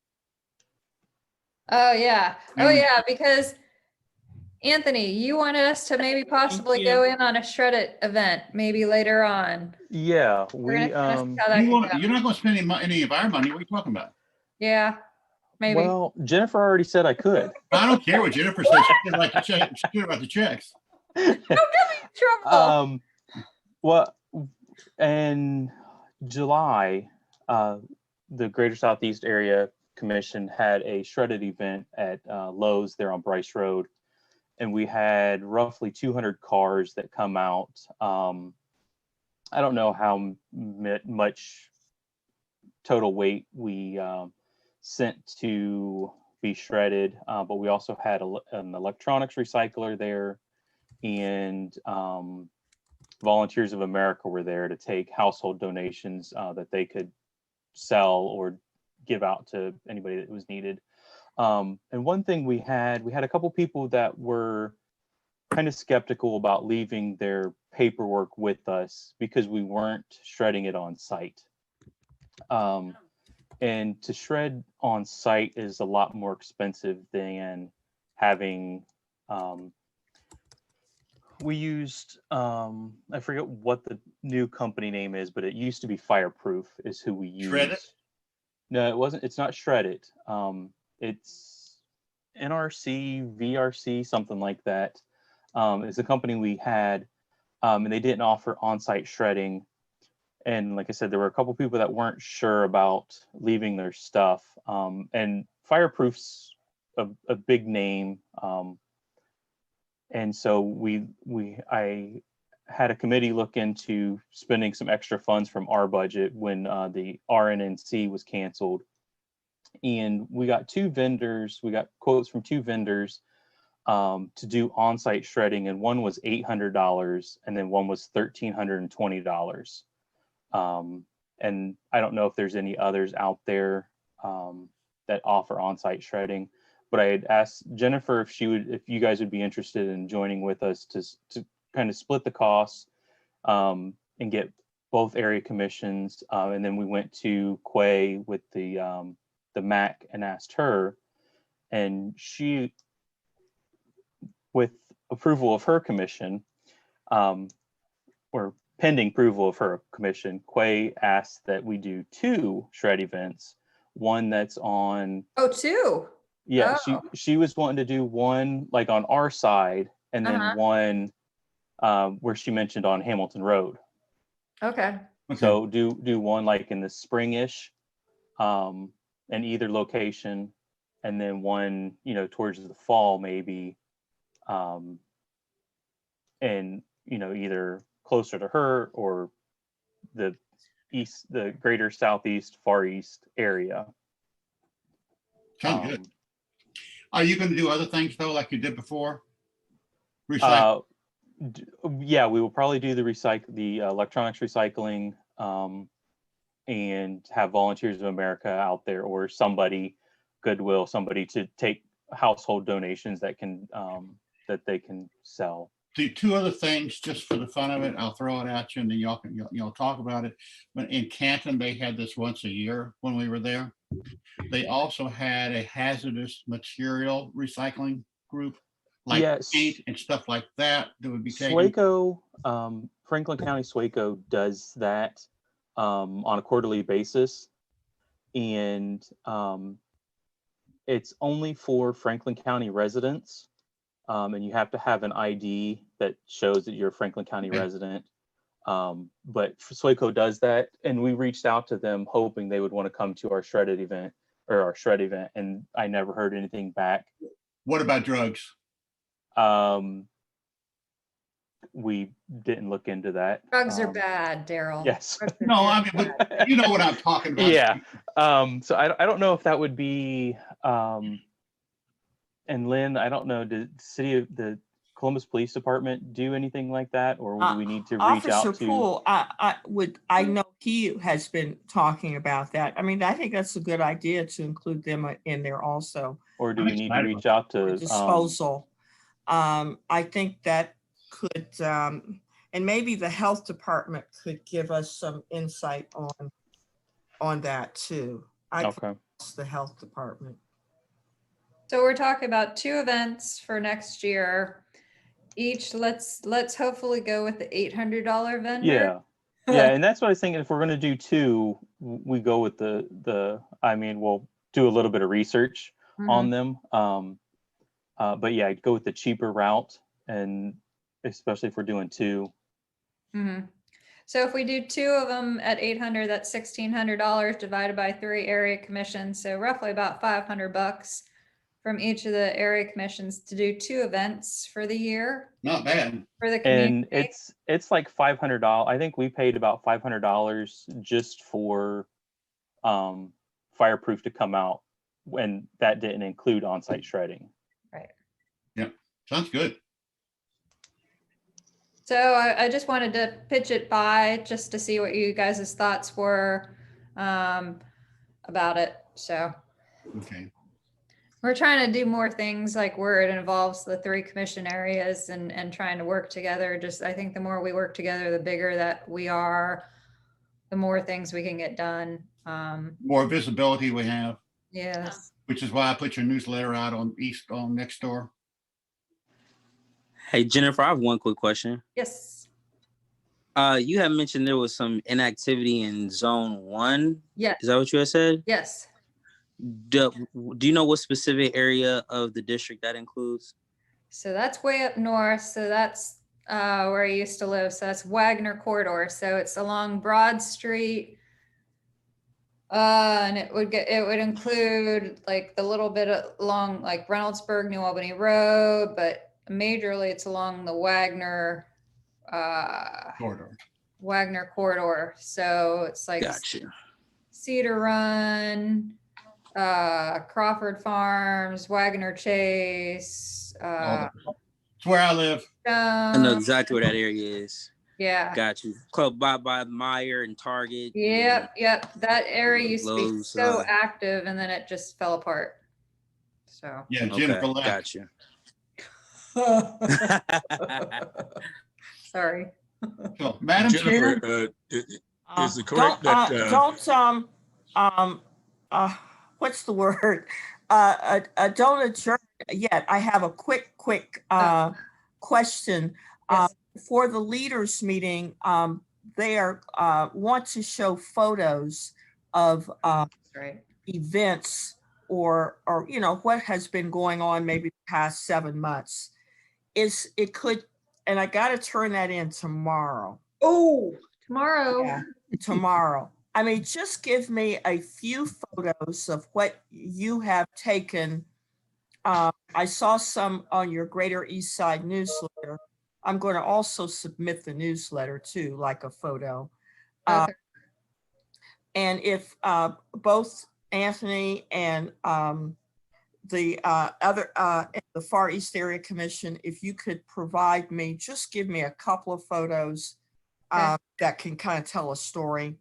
A: Oh yeah. Because Anthony, you wanted us to maybe possibly go in on a shred it event maybe later on.
K: Yeah,
A: You're not
E: going to spend any of our money. What are you talking about?
A: Yeah, maybe.
K: Well, Jennifer already said I could.
E: I don't care what Jennifer said. She did about the checks.
A: Don't get me in trouble.
K: Well, in July, the Greater Southeast Area Commission had a shredded event at Lowe's there on Bryce Road. And we had roughly 200 cars that come out. I don't know how much total weight we sent to be shredded, but we also had an electronics recycler there, and Volunteers of America were there to take household donations that they could sell or give out to anybody that was needed. And one thing we had a couple people that were kind of skeptical about leaving their paperwork with us because we weren't shredding it on site. And to shred on site is a lot more expensive than having, we used, I forget what the new company name is, but it used to be Fireproof is who we used.
E: Shred It?
K: No, it wasn't. It's not Shred It. It's NRC, VRC, something like that. It's a company we had, and they didn't offer on-site shredding. And like I said, there were a couple people that weren't sure about leaving their stuff. And Fireproof's a big name. And so I had a committee look into spending some extra funds from our budget when the RNNC was canceled. And we got two vendors, we got quotes from two vendors to do on-site shredding, and one was $800 and then one was $1,320. And I don't know if there's any others out there that offer on-site shredding, but I had asked Jennifer if you guys would be interested in joining with us to kind of split the costs and get both area commissions. And then we went to Quay with the MAC and asked her, and she, with approval of her commission, or pending approval of her commission, Quay asked that we do 2 shred events. One that's on.
A: Oh, 2.
K: Yeah,
A: Oh.
K: she was wanting to do one like on our side, and then one where she mentioned on Hamilton Road.
A: Okay.
K: So do one like in the spring-ish, in either location, and then one, towards the fall maybe, and either closer to her or the greater southeast, far east area.
E: Sounds good. Are you going to do other things though, like you did before? Recycle?
K: Yeah, we will probably do the electronics recycling, and have Volunteers of America out there, or somebody, Goodwill, somebody to take household donations that they can sell.
E: Do 2 other things just for the fun of it. I'll throw it at you, and then y'all talk about it. But in Canton, they had this once a year when we were there. They also had a hazardous material recycling group, like paint and stuff like that would be taken.
K: Swaco, Franklin County Swaco does that on a quarterly basis, and it's only for Franklin County residents, and you have to have an ID that shows that you're a Franklin County resident. But Swaco does that, and we reached out to them hoping they would want to come to our shred event, and I never heard anything back.
E: What about drugs?
K: We didn't look into that.
A: Drugs are bad, Daryl.
K: Yes.
E: No, I mean, but you know what I'm talking about.
K: Yeah. So I don't know if that would be, and Lynn, I don't know, did the Columbus Police Department do anything like that, or do we need to reach out to?
C: Officer Poole, I know he has been talking about that. I mean, I think that's a good idea to include them in there also.
K: Or do we need to reach out to
C: disposal? I think that could, and maybe the health department could give us some insight on that too.
K: Okay.
C: The health department.
A: So we're talking about 2 events for next year. Each, let's hopefully go with the $800 vendor.
K: Yeah. Yeah, and that's what I was thinking. If we're going to do 2, we go with we'll do a little bit of research on them. But yeah, I'd go with the cheaper route, and especially if we're doing 2.
A: So if we do 2 of them at $800, that's $1,600 divided by 3 area commissions. So roughly about $500 from each of the area commissions to do 2 events for the year.
E: Not bad.
A: For the community.
K: And it's like $500. I think we paid about $500 just for Fireproof to come out, when that didn't include on-site shredding.
A: Right.
E: Yep. Sounds good.
A: So I just wanted to pitch it by just to see what you guys' thoughts were about it. So.
E: Okay.
A: We're trying to do more things like where it involves the 3 commission areas and trying to work together. Just, I think the more we work together, the bigger that we are, the more things we can get done.
E: More visibility we have,
A: Yes.
E: which is why I put your newsletter out on next door.
N: Hey, Jennifer, I have one quick question.
A: Yes.
N: You had mentioned there was some inactivity in zone 1.
A: Yes.
N: Is that what you had said?
A: Yes.
N: Do you know what specific area of the district that includes?
A: So that's way up north. So that's where I used to live. So that's Wagner corridor. So it's along Broad Street. And it would include like the little bit along like Reynoldsburg, New Albany Road, but majorly it's along the Wagner corridor. So it's like
N: Gotcha.
A: Cedar Run, Crawford Farms, Wagner Chase.
E: It's where I live.
N: I know exactly where that area is.
A: Yeah.
N: Got you. Close by Meyer and Target.
A: Yep. That area used to be
N: Lowe's,
A: so active, and then it just fell apart. So.
E: Yeah, Jennifer left.
N: Got you.
A: Sorry.
E: So, Madam Chair,
B: Jennifer, is it correct that
C: what's the word? Don't adjourn yet. I have a quick question.
A: Yes.
C: For the leaders meeting, they want to show photos of
A: Right.
C: events or what has been going on maybe the past 7 months. And I got to turn that in tomorrow.
A: Oh, tomorrow.
C: Yeah, tomorrow. I mean, just give me a few photos of what you have taken. I saw some on your Greater East Side newsletter. I'm going to also submit the newsletter too, like a photo.
A: Okay.
C: And if both Anthony and the the Far East Area Commission, if you could provide me, just give me a couple of photos that can kind of tell a story.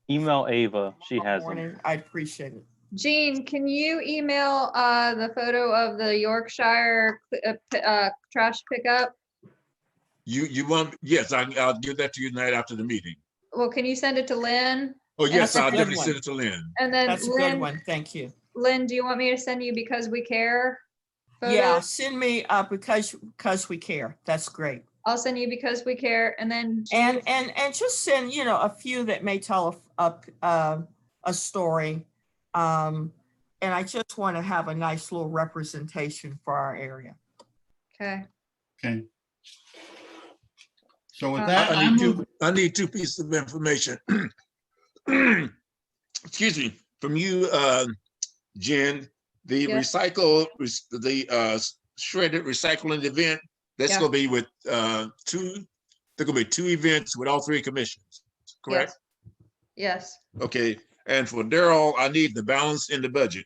K: Email Ava. She has them.
C: Morning. I'd appreciate it.
A: Jean, can you email the photo of the Yorkshire trash pickup?
B: you want? Yes, I'll give that to you tonight after the meeting.
A: Well, can you send it to Lynn?
B: Oh yes,
C: That's a
B: I'll
C: good
B: definitely
C: one.
B: send it to Lynn.
A: And then
C: That's a good one. Thank you.
A: Lynn, do you want me to send you Because We Care photos?
C: Yeah, send me because we care. That's great.
A: I'll send you Because We Care, and then
C: And just send a few that may tell a story. And I just want to have a nice little representation for our area.
A: Okay.
E: Okay. So with that,
B: I need 2 pieces of information. Excuse me, from you, Jen. The shredded recycling event. That's going to be with 2. There going to be 2 events with all 3 commissions. Correct?
A: Yes.
B: Okay. And for Daryl, I need the balance in the budget.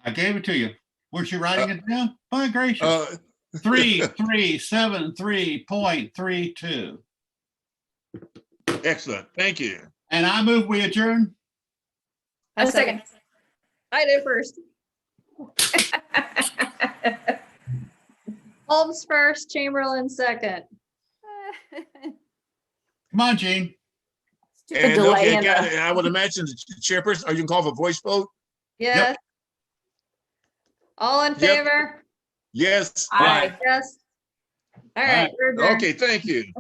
E: I gave it to you. Where's you writing it down? By gracious. 3373.32.
B: Excellent. Thank you.
E: And I move we adjourn.
A: A second. I did first. Holmes first, Chamberlain second.
E: Come on, Gene.
B: And okay, got it. I would imagine the chairperson, or you can call for voice vote?
A: Yes.
E: Yep.
A: All in favor?
B: Yes.
A: Aye. Yes. All right. We're adjourned.
B: Okay, thank you.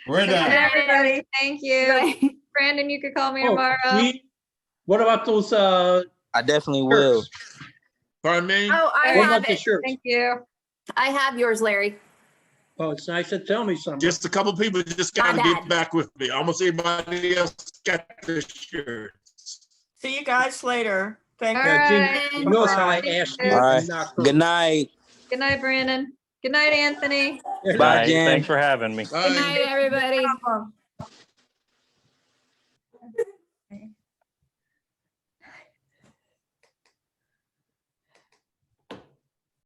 E: We're
A: Good night,
E: done.
A: everybody. Thank you. Brandon, you could call me tomorrow.
G: What about those,
N: I definitely will.
B: Pardon me?
M: Oh, I
G: what
M: have
G: about the
M: it.
G: shirts?
A: Thank you.
M: I have yours, Larry.
G: Oh, it's nice to tell me something.
B: Just a couple people just got to
M: My
B: get
M: bad.
B: back with me. Almost everybody else got their shirts.
C: See you guys later. Thank
A: All
C: you.
A: right.
G: You notice how I asked you?
N: All right.
G: and not-
N: Good night.
A: Good night, Brandon. Good night, Anthony.
K: Bye,
N: Jen.
K: thanks for having me.
A: Good night, everybody.